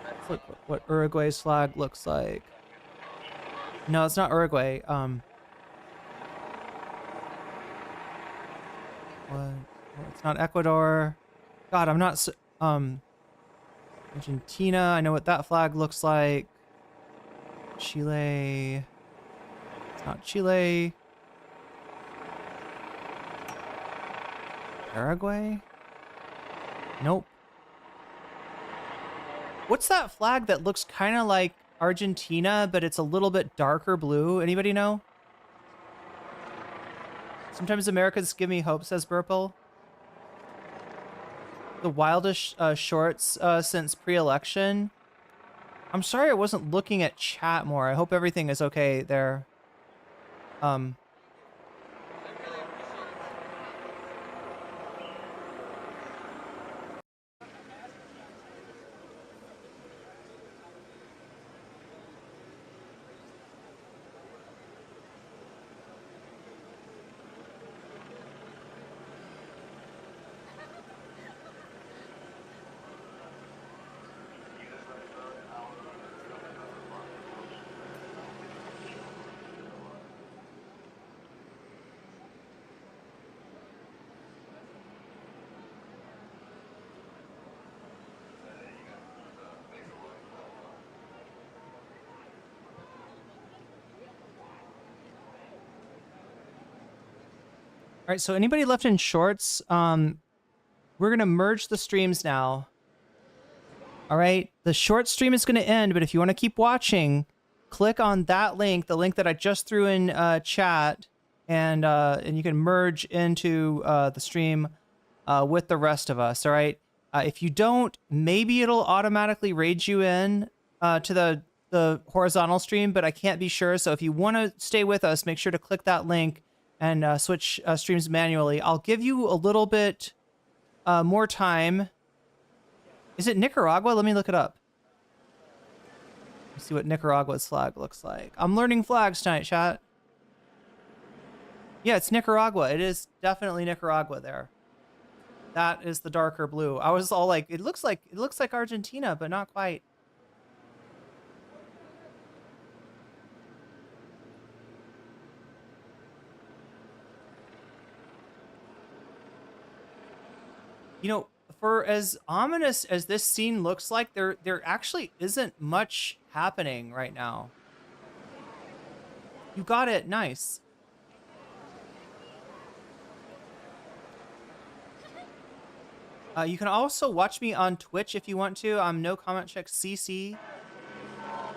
Let's look what Uruguay's flag looks like. No, it's not Uruguay. It's not Ecuador. God, I'm not. Argentina. I know what that flag looks like. Chile. It's not Chile. Paraguay. Nope. What's that flag that looks kind of like Argentina, but it's a little bit darker blue? Anybody know? Sometimes Americans give me hope, says Burple. The wildest shorts since pre-election. I'm sorry I wasn't looking at chat more. I hope everything is okay there. All right, so anybody left in shorts, we're going to merge the streams now. All right, the short stream is going to end, but if you want to keep watching, click on that link, the link that I just threw in chat, and you can merge into the stream with the rest of us, all right? If you don't, maybe it'll automatically raid you in to the horizontal stream, but I can't be sure. So if you want to stay with us, make sure to click that link and switch streams manually. I'll give you a little bit more time. Is it Nicaragua? Let me look it up. Let's see what Nicaragua's flag looks like. I'm learning flags tonight, chat. Yeah, it's Nicaragua. It is definitely Nicaragua there. That is the darker blue. I was all like, it looks like Argentina, but not quite. You know, for as ominous as this scene looks like, there actually isn't much happening right now. You got it. Nice. You can also watch me on Twitch if you want to. I'm nocommentchick CC.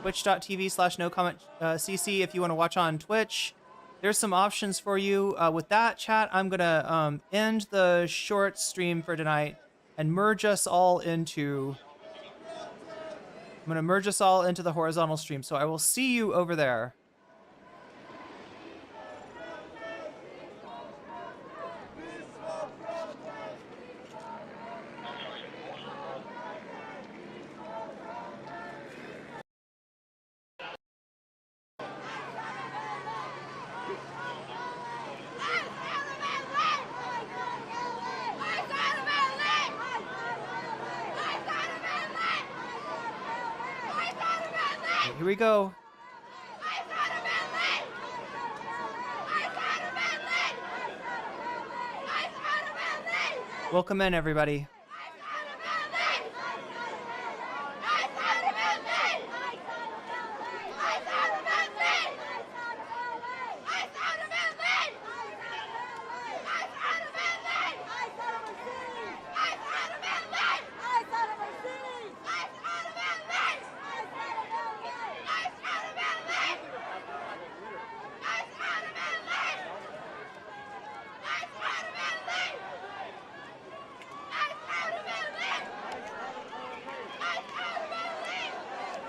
Twitch.tv/nocommentcc if you want to watch on Twitch. There's some options for you. With that, chat, I'm going to end the short stream for tonight and merge us all into... I'm going to merge us all into the horizontal stream. So I will see you over there. Okay, here we go. Welcome in, everybody.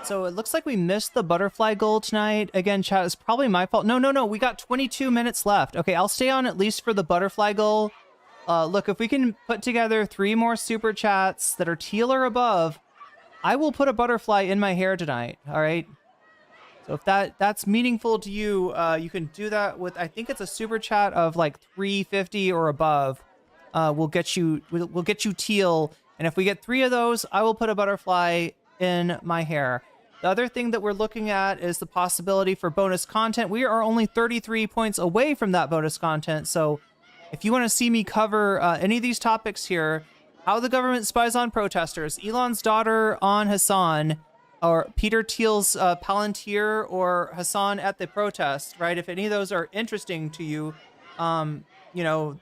So it looks like we missed the butterfly goal tonight. Again, chat, it's probably my fault. No. We got 22 minutes left. Okay, I'll stay on at least for the butterfly goal. Look, if we can put together 3 more super chats that are teal or above, I will put a butterfly in my hair tonight. All right. So if that's meaningful to you, you can do that with, I think it's a super chat of like 350 or above. We'll get you teal. And if we get 3 of those, I will put a butterfly in my hair. The other thing that we're looking at is the possibility for bonus content. We are only 33 points away from that bonus content. So if you want to see me cover any of these topics here, how the government spies on protesters, Elon's daughter on Hassan, or Peter Thiel's Palantir, or Hassan at the protest, right? If any of those are interesting to you, you know,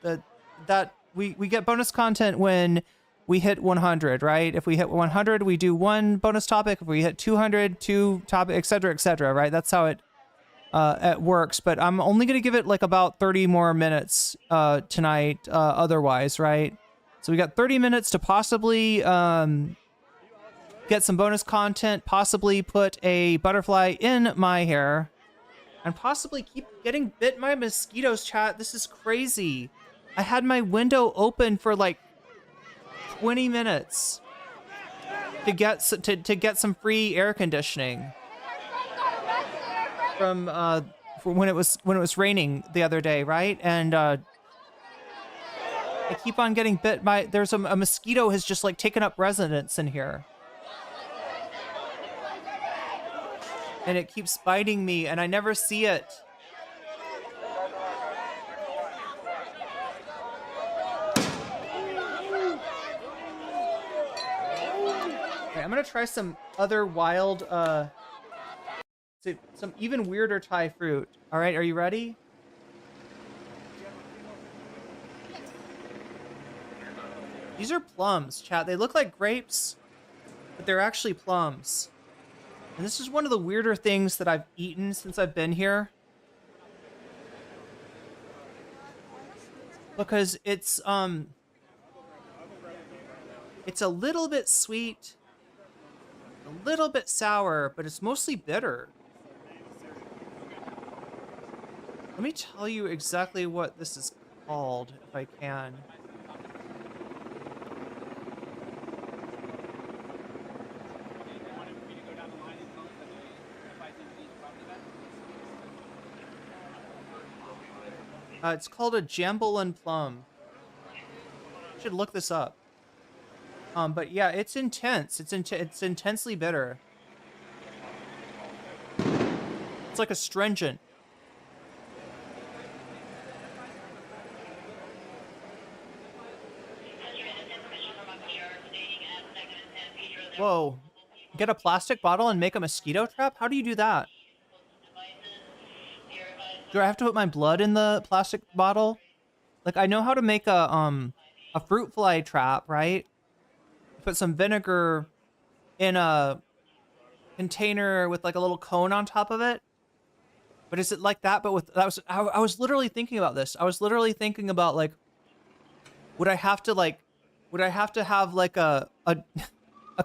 that we get bonus content when we hit 100, right? If we hit 100, we do 1 bonus topic. If we hit 200, 2 topic, etc., right? That's how it works. But I'm only going to give it like about 30 more minutes tonight otherwise, right? So we got 30 minutes to possibly get some bonus content, possibly put a butterfly in my hair, and possibly keep getting bit by mosquitoes, chat. This is crazy. I had my window open for like 20 minutes to get some free air conditioning from when it was raining the other day, right? And I keep on getting bit by, there's a mosquito has just like taken up residence in here, and it keeps biting me, and I never see it. I'm gonna try some other wild, some even weirder Thai fruit. All right, are you ready? These are plums, chat. They look like grapes, but they're actually plums. And this is one of the weirder things that I've eaten since I've been here. Because it's a little bit sweet, a little bit sour, but it's mostly bitter. Let me tell you exactly what this is called, if I can. It's called a Jambalin plum. Should look this up. But yeah, it's intense. It's intensely bitter. It's like astringent. Whoa. Get a plastic bottle and make a mosquito trap? How do you do that? Do I have to put my blood in the plastic bottle? Like, I know how to make a fruit fly trap, right? Put some vinegar in a container with like a little cone on top of it. But is it like that? But with I was literally thinking about this. I was literally thinking about like, would I have to have like a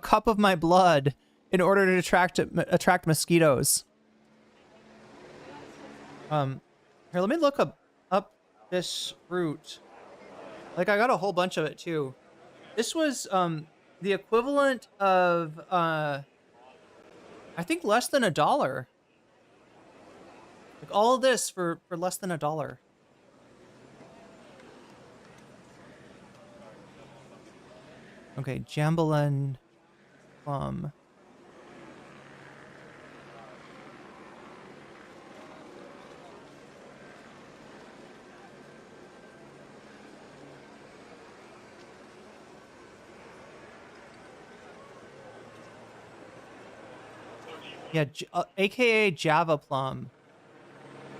cup of my blood in order to attract mosquitoes? Here, let me look up this fruit. Like, I got a whole bunch of it too. This was the equivalent of I think less than $1. Like, all of this for less than $1. Okay, Jambalin plum. Yeah, aka Java plum.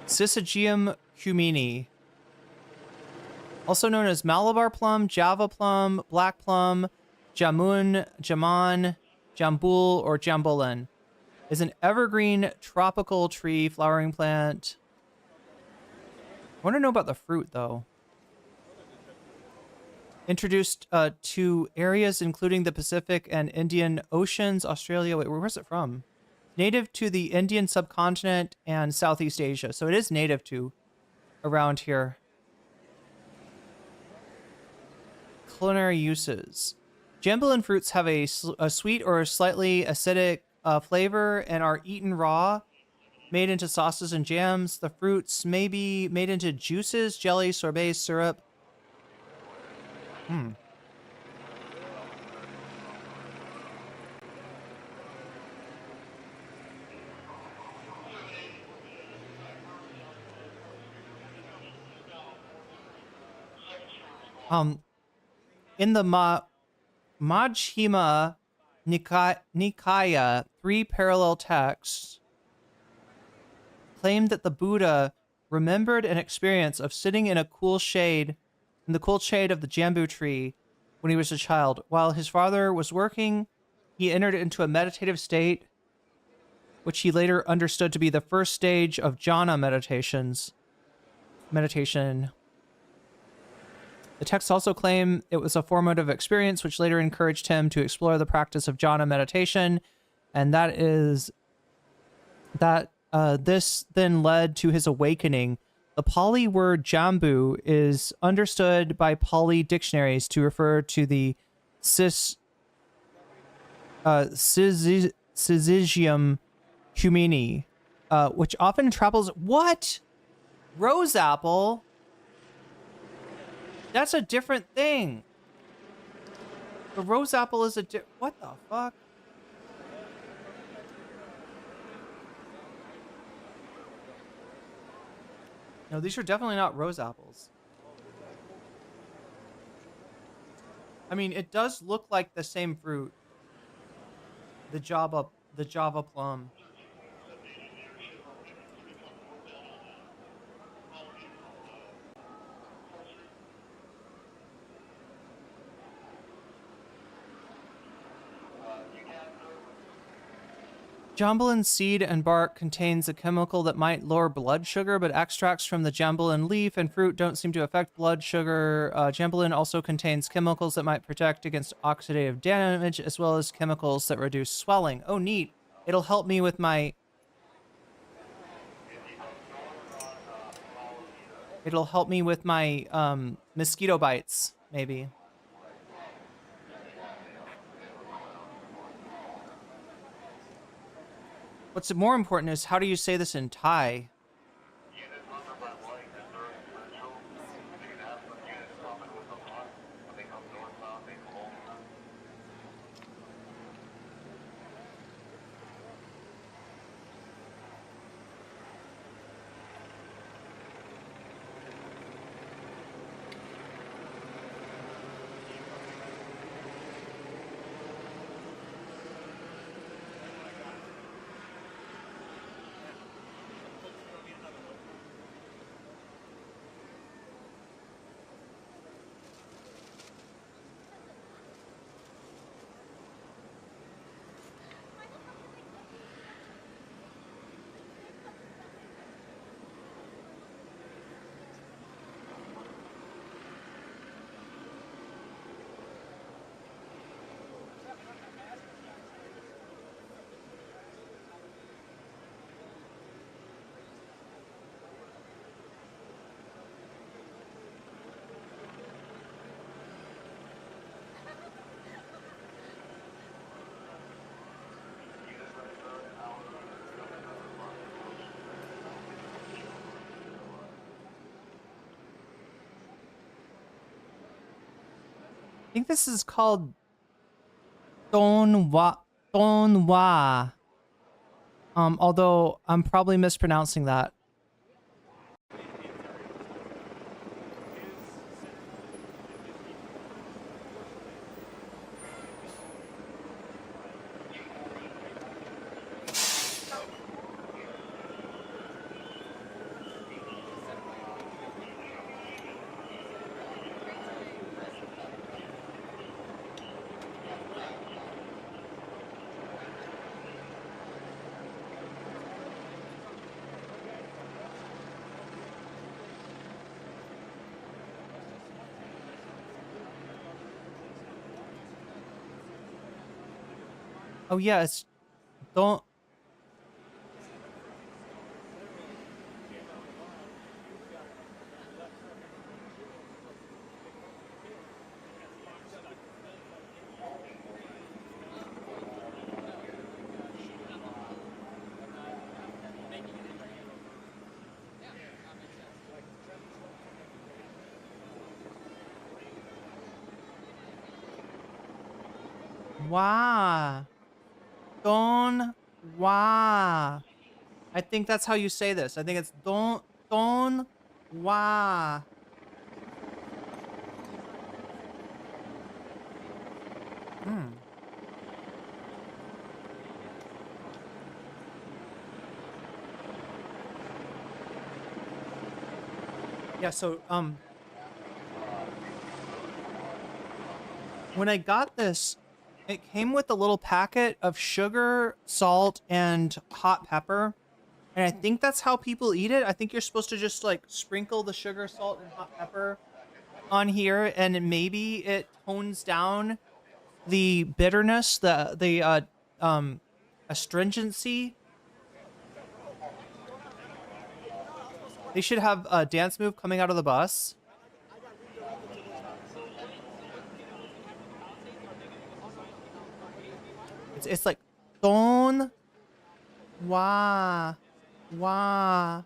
Syzygium humini. Also known as Malabar plum, Java plum, black plum, jamun, jaman, jambul, or jambulan, is an evergreen tropical tree flowering plant. I want to know about the fruit, though. Introduced to areas including the Pacific and Indian Oceans, Australia. Wait, where's it from? Native to the Indian subcontinent and Southeast Asia. So it is native to around here. Culinary uses. Jambulan fruits have a sweet or slightly acidic flavor and are eaten raw, made into sauces and jams. The fruits may be made into juices, jelly, sorbets, syrup. In the Majjhima Nikaya, 3 parallel texts claim that the Buddha remembered an experience of sitting in the cool shade of the jambu tree when he was a child. While his father was working, he entered into a meditative state, which he later understood to be the first stage of jhana meditation. The texts also claim it was a formative experience, which later encouraged him to explore the practice of jhana meditation, and this then led to his awakening. The Pali word jambu is understood by Pali dictionaries to refer to the Syzygium humini, which often travels. What? Rose apple? That's a different thing. The rose apple is what the fuck? No, these are definitely not rose apples. I mean, it does look like the same fruit. The Java plum. Jambulan seed and bark contains a chemical that might lower blood sugar, but extracts from the jambulan leaf and fruit don't seem to affect blood sugar. Jambulan also contains chemicals that might protect against oxidative damage, as well as chemicals that reduce swelling. Oh, neat. It'll help me with my... mosquito bites, maybe. What's more important is, how do you say this in Thai? I think this is called Tonwa. Although I'm probably mispronouncing that. Oh yeah, it's don't. Wah. Don Wah. I think that's how you say this. I think it's Don Wah. Hmm. Yeah, so when I got this, it came with a little packet of sugar, salt, and hot pepper. And I think that's how people eat it. I think you're supposed to just like sprinkle the sugar, salt, and hot pepper on here, and maybe it tones down the bitterness, the astringency. They should have a dance move coming out of the bus. It's like Don Wah Wah.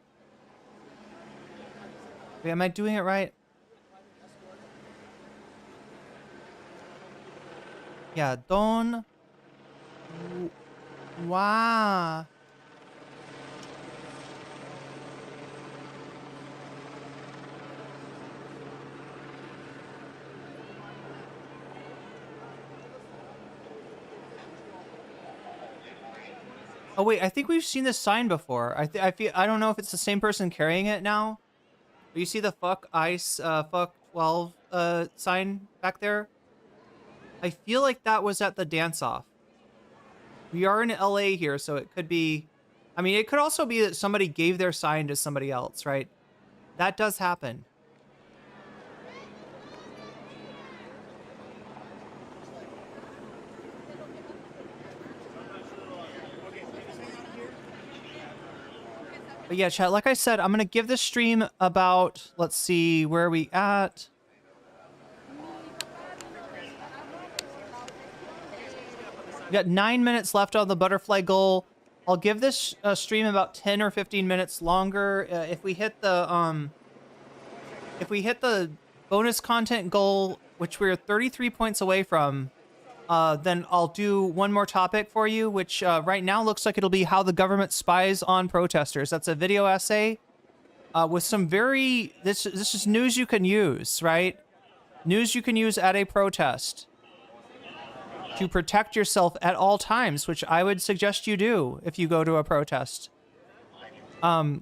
Wait, am I doing it right? Yeah, Don Wah. Oh wait, I think we've seen this sign before. I don't know if it's the same person carrying it now. But you see the fuck ice fuck 12 sign back there? I feel like that was at the dance off. We are in LA here, so it could be, I mean, it could also be that somebody gave their sign to somebody else, right? That does happen. But yeah, chat, like I said, I'm going to give this stream about, let's see, where are we at? We got 9 minutes left on the butterfly goal. I'll give this stream about 10 or 15 minutes longer. If we hit the bonus content goal, which we're 33 points away from, then I'll do one more topic for you, which right now looks like it'll be how the government spies on protesters. That's a video essay with some very, this is news you can use, right? News you can use at a protest to protect yourself at all times, which I would suggest you do if you go to a protest. That's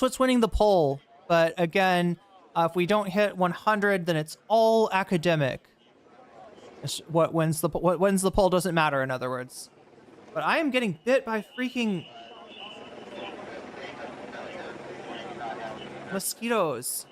what's winning the poll. But again, if we don't hit 100, then it's all academic. What wins the poll doesn't matter, in other words. But I am getting bit by freaking mosquitoes.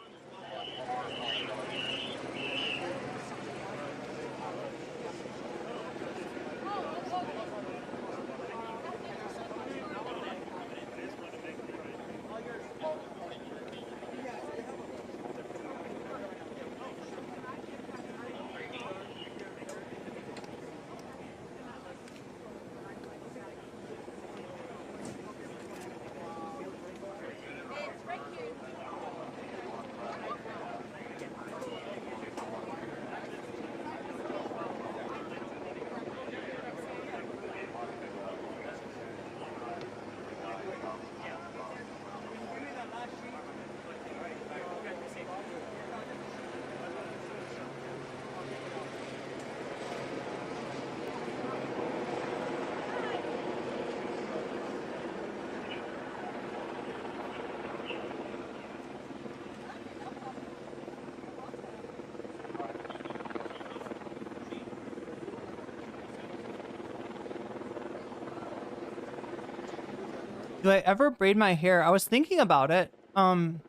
Do I ever braid my hair? I was thinking about it. Good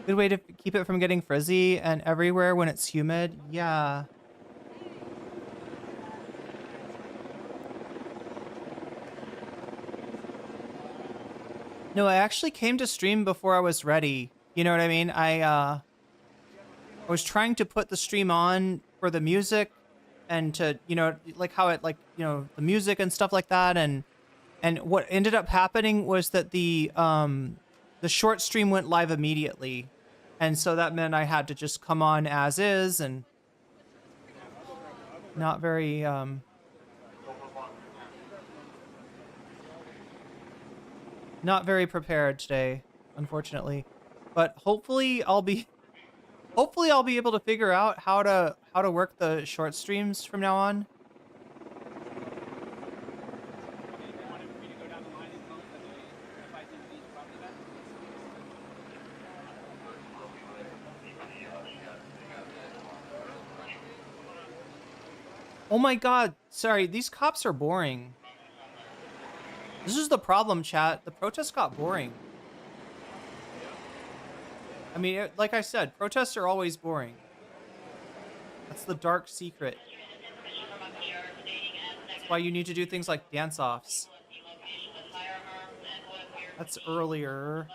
way to keep it from getting frizzy and everywhere when it's humid. Yeah. No, I actually came to stream before I was ready. You know what I mean? I was trying to put the stream on for the music and to, you know, like how it, like, you know, the music and stuff like that. And what ended up happening was that the short stream went live immediately. And so that meant I had to just come on as is, and not very, not very prepared today, unfortunately. But hopefully I'll be able to figure out how to work the short streams from now on. Oh my god, sorry, these cops are boring. This is the problem, chat. The protests got boring. I mean, like I said, protests are always boring. That's the dark secret. That's why you need to do things like dance-offs. That's earlier.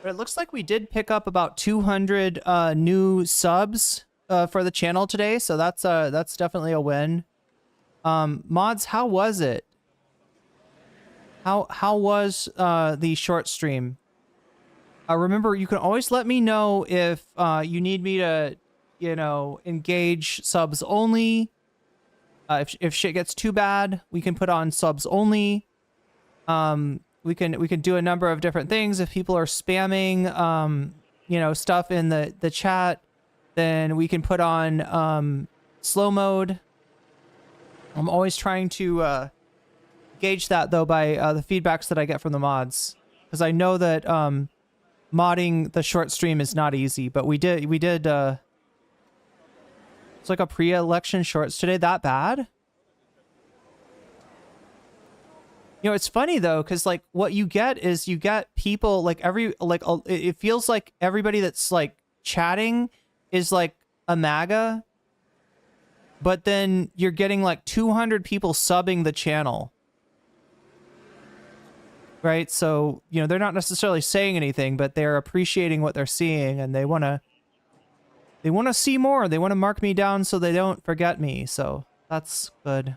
But it looks like we did pick up about 200 new subs for the channel today, so that's definitely a win. Mods, how was it? How was the short stream? Remember, you can always let me know if you need me to, you know, engage subs only. If shit gets too bad, we can put on subs only. We can do a number of different things. If people are spamming, you know, stuff in the chat, then we can put on slow mode. I'm always trying to gauge that though by the feedbacks that I get from the mods, because I know that modding the short stream is not easy. But we did. It's like a pre-election shorts today. That bad? You know, it's funny though, because like what you get is you get people like it feels like everybody that's like chatting is like a MAGA, but then you're getting like 200 people subbing the channel, right? So, you know, they're not necessarily saying anything, but they're appreciating what they're seeing, and they want to see more. They want to mark me down so they don't forget me. So that's good.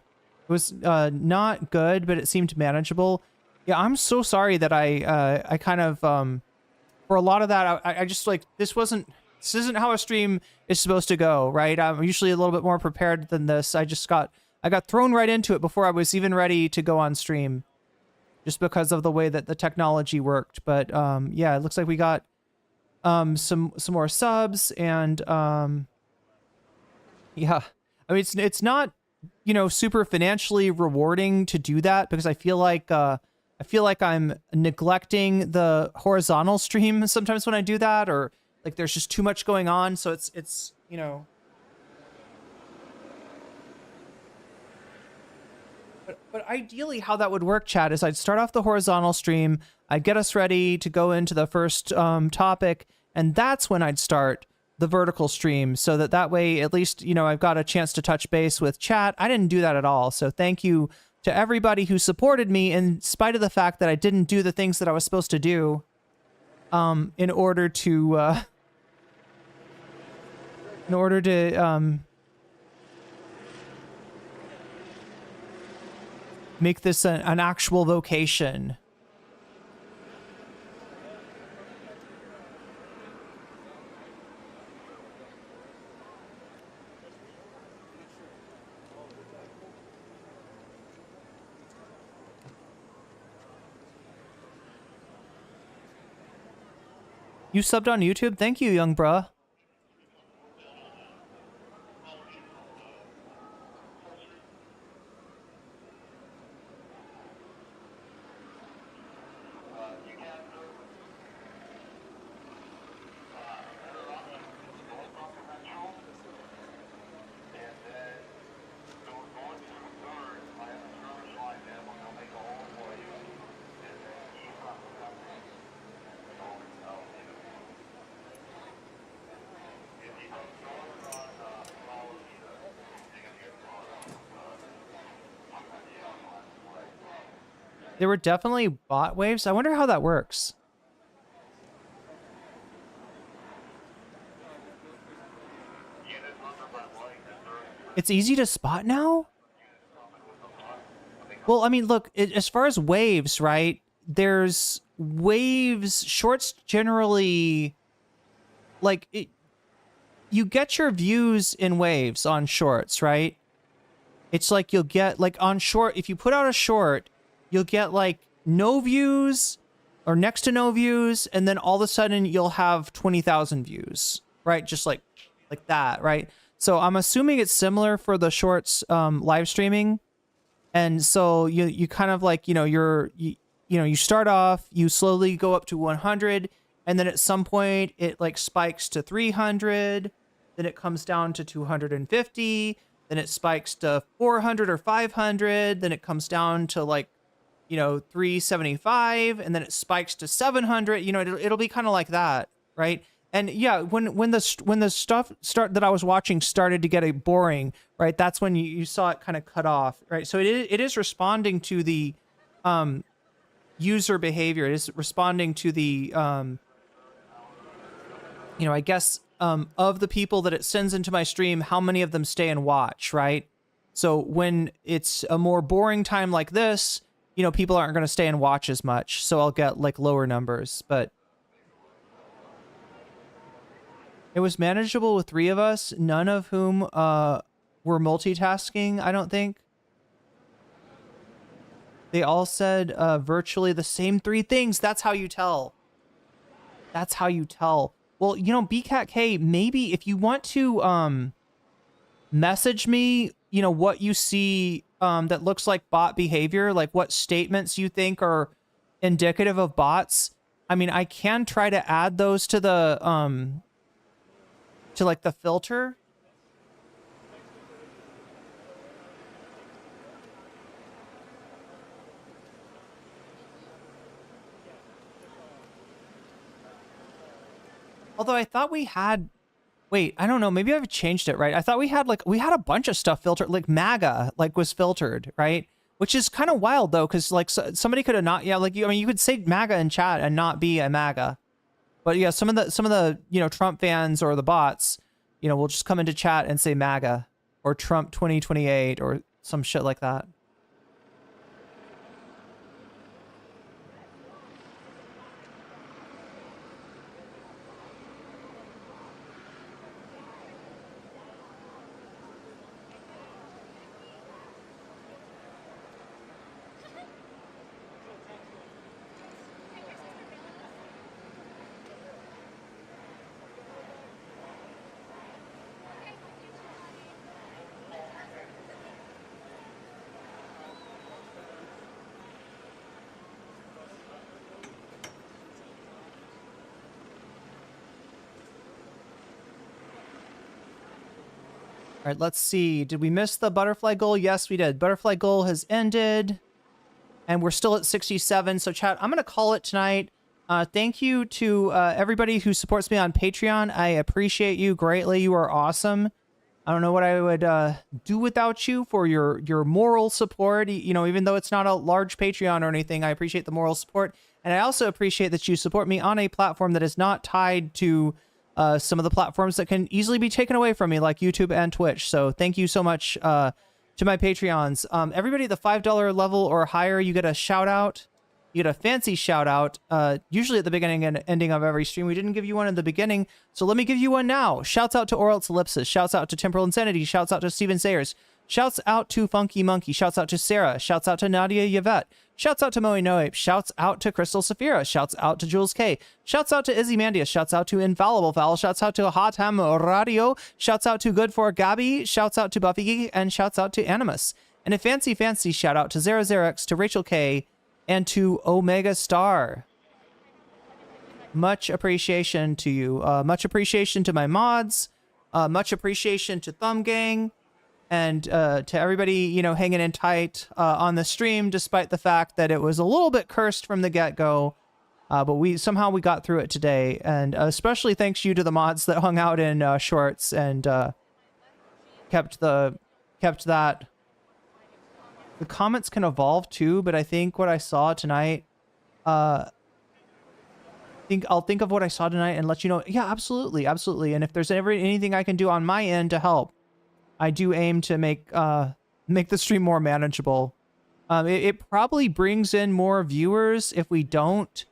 It was not good, but it seemed manageable. Yeah, I'm so sorry that I kind of for a lot of that I just like this isn't how a stream is supposed to go, right? I'm usually a little bit more prepared than this. I got thrown right into it before I was even ready to go on stream, just because of the way that the technology worked. But yeah, it looks like we got some more subs, and yeah, I mean it's not, you know, super financially rewarding to do that, because I feel like I'm neglecting the horizontal stream sometimes when I do that, or like there's just too much going on. So it's you know, but ideally how that would work, chat, is I'd start off the horizontal stream, I'd get us ready to go into the first topic, and that's when I'd start the vertical stream, so that way at least, you know, I've got a chance to touch base with chat. I didn't do that at all, so thank you to everybody who supported me in spite of the fact that I didn't do the things that I was supposed to do in order to make this an actual vocation. You subbed on YouTube? Thank you, young bruh. There were definitely bot waves. I wonder how that works. It's easy to spot now? Well, I mean, look, as far as waves, right? There's waves, shorts generally, like, you get your views in waves on shorts, right? It's like you'll get, like, on short, if you put out a short, you'll get like no views or next to no views, and then all of a sudden you'll have 20,000 views, right? Just like that, right? So I'm assuming it's similar for the shorts live streaming. And so you kind of like, you start off, you slowly go up to 100, and then at some point it like spikes to 300, then it comes down to 250, then it spikes to 400 or 500, then it comes down to like 375, and then it spikes to 700. It'll be kind of like that, right? And yeah, when the stuff that I was watching started to get boring, right? That's when you saw it kind of cut off, right? So it is responding to the user behavior. It is responding to the I guess of the people that it sends into my stream, how many of them stay and watch, right? So when it's a more boring time like this, people aren't going to stay and watch as much, so I'll get like lower numbers, but it was manageable with 3 of us, none of whom were multitasking, I don't think. They all said virtually the same 3 things. That's how you tell. That's how you tell. Well, BCatK, maybe if you want to message me, what you see that looks like bot behavior, like what statements you think are indicative of bots. I mean, I can try to add those to the like the filter. Although I thought we had, wait, I don't know. Maybe I've changed it, right? I thought we had a bunch of stuff filtered, like MAGA, was filtered, right? Which is kind of wild though, because like somebody could have not, you could say MAGA in chat and not be a MAGA, but yeah, some of the Trump fans or the bots, will just come into chat and say MAGA or Trump 2028 or some shit like that. All right, let's see. Did we miss the butterfly goal? Yes, we did. Butterfly goal has ended, and we're still at 67. So, chat, I'm going to call it tonight. Thank you to everybody who supports me on Patreon. I appreciate you greatly. You are awesome. I don't know what I would do without you for your moral support. Even though it's not a large Patreon or anything, I appreciate the moral support. And I also appreciate that you support me on a platform that is not tied to some of the platforms that can easily be taken away from me, like YouTube and Twitch. So thank you so much to my Patreons. Everybody at the $5 level or higher, you get a shout out. You get a fancy shout out, usually at the beginning and ending of every stream. We didn't give you one in the beginning, so let me give you one now. Shouts out to Oral's Ellipsis. Shouts out to Temporal Insanity. Shouts out to Steven Sayers. Shouts out to Funky Monkey. Shouts out to Sarah. Shouts out to Nadia Yvette. Shouts out to Moe Noape. Shouts out to Crystal Saphira. Shouts out to Jules K. Shouts out to Izzy Mandia. Shouts out to Infallible Fowl. Shouts out to Hot Ham Radio. Shouts out to Good for Gabby. Shouts out to Buffy Geek. And shouts out to Animus. And a fancy shout out to ZeroZeroX, to Rachel K, and to Omega Star. Much appreciation to you. Much appreciation to my mods. Much appreciation to Thumb Gang. And to everybody, you know, hanging in tight on the stream, despite the fact that it was a little bit cursed from the get-go. But we got through it today. And especially thanks you to the mods that hung out in shorts and kept that. The comments can evolve too, but I think what I saw tonight, I'll think of what I saw tonight and let you know. Yeah, absolutely. And if there's ever anything I can do on my end to help, I do aim to make the stream more manageable. It probably brings in more viewers if we don't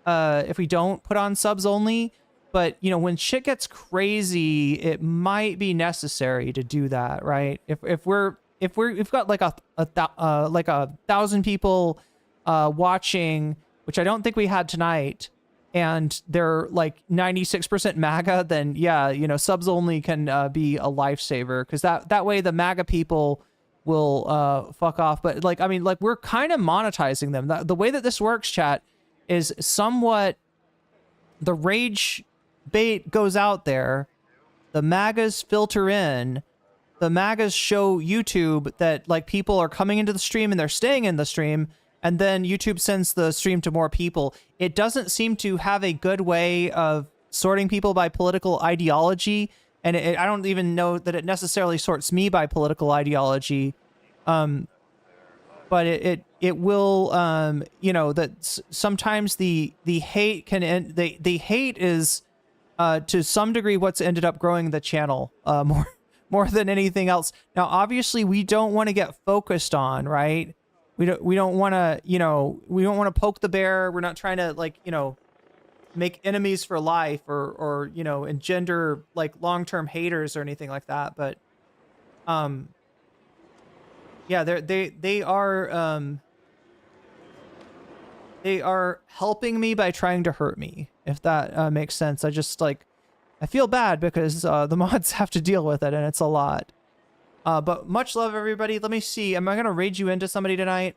put on subs only. But you know, when shit gets crazy, it might be necessary to do that, right? If we've got like a 1,000 people watching, which I don't think we had tonight, and they're like 96% MAGA, then yeah, you know, subs only can be a lifesaver, because that way the MAGA people will fuck off. But like, I mean, like, we're kind of monetizing them. The way that this works, chat, is somewhat the rage bait goes out there, the MAGAs filter in, the MAGAs show YouTube that like people are coming into the stream and they're staying in the stream, and then YouTube sends the stream to more people. It doesn't seem to have a good way of sorting people by political ideology, and I don't even know that it necessarily sorts me by political ideology. But it will, you know, that sometimes the hate can end. The hate is to some degree what's ended up growing the channel more than anything else. Now, obviously, we don't want to get focused on, right? We don't want to, you know, we don't want to poke the bear. We're not trying to, like, you know, make enemies for life or you know, engender like long-term haters or anything like that. But yeah, they are helping me by trying to hurt me, if that makes sense. I feel bad because the mods have to deal with it, and it's a lot. But much love, everybody. Let me see. Am I going to raid you into somebody tonight?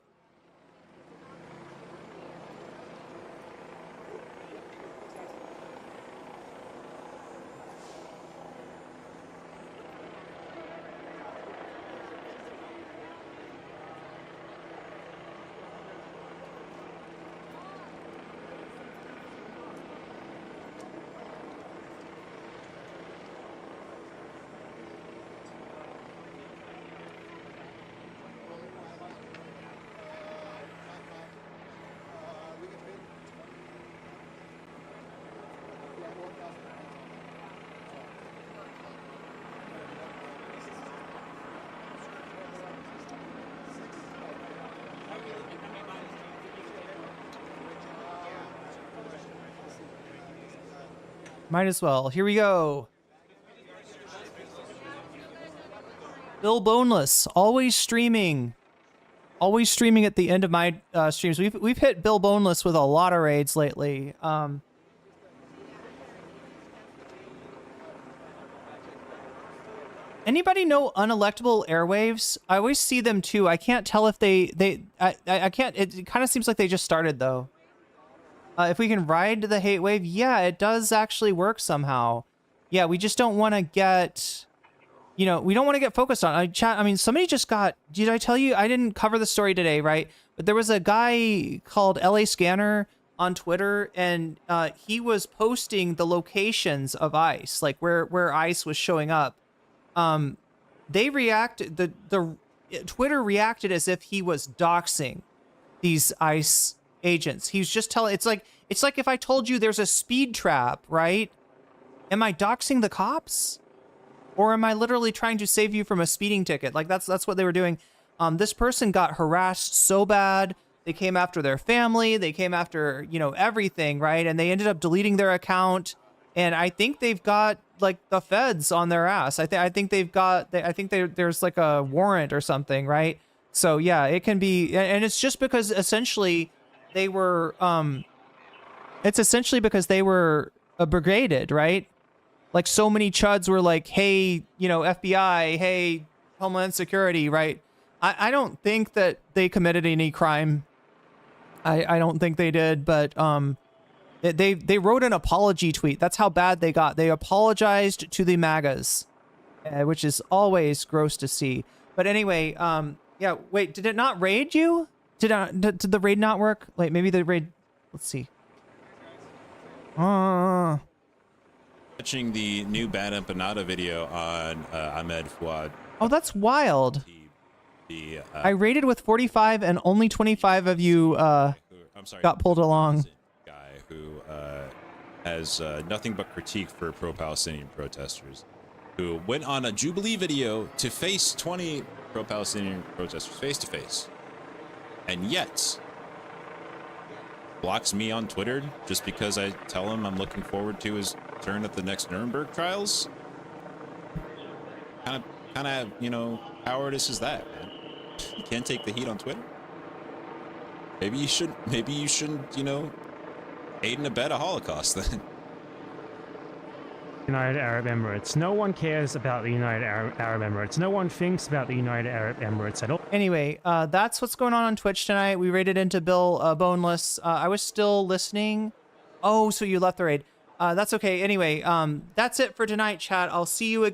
Might as well. Here we go. Bill Boneless, always streaming at the end of my streams. We've hit Bill Boneless with a lot of raids lately. Anybody know Unelectable Airwaves? I always see them too. I can't tell if I can't. It kind of seems like they just started though. If we can ride the hate wave, yeah, it does actually work somehow. Yeah, we just don't want to get, you know, we don't want to get focused on. I mean, somebody just got, did I tell you? I didn't cover the story today, right? But there was a guy called LA Scanner on Twitter, and he was posting the locations of ICE, like where ICE was showing up. They reacted, the Twitter reacted as if he was doxing these ICE agents. He's just telling, it's like if I told you there's a speed trap, right? Am I doxing the cops? Or am I literally trying to save you from a speeding ticket? Like that's what they were doing. This person got harassed so bad. They came after their family. They came after, you know, everything, right? And they ended up deleting their account. And I think they've got like the feds on their ass. I think they've got, there's like a warrant or something, right? So yeah, it can be, and it's just because essentially they were, it's essentially because they were brigaded, right? Like so many chuds were like, hey, you know, FBI, hey, Homeland Security, right? I don't think that they committed any crime. I don't think they did, but they wrote an apology tweet. That's how bad they got. They apologized to the MAGAs, which is always gross to see. But anyway, yeah, wait, did it not raid you? Did the raid not work? Like maybe the raid, let's see. Watching the new Bad Empanada video on Ahmed Fouad. Oh, that's wild. The I raided with 45 and only 25 of you got pulled along. Guy who has nothing but critique for pro-Palestinian protesters, who went on a Jubilee video to face 20 pro-Palestinian protesters face to face, and yet blocks me on Twitter just because I tell him I'm looking forward to his turn at the next Nuremberg trials. Kind of, you know, cowardice is that, man? You can't take the heat on Twitter. Maybe you shouldn't, you know, aid and abet a Holocaust then. United Arab Emirates. No one cares about the United Arab Emirates. No one thinks about the United Arab Emirates at all. Anyway, that's what's going on Twitch tonight. We raided into Bill Boneless. I was still listening. Oh, so you left the raid. That's okay. Anyway, that's it for tonight, chat. I'll see you again.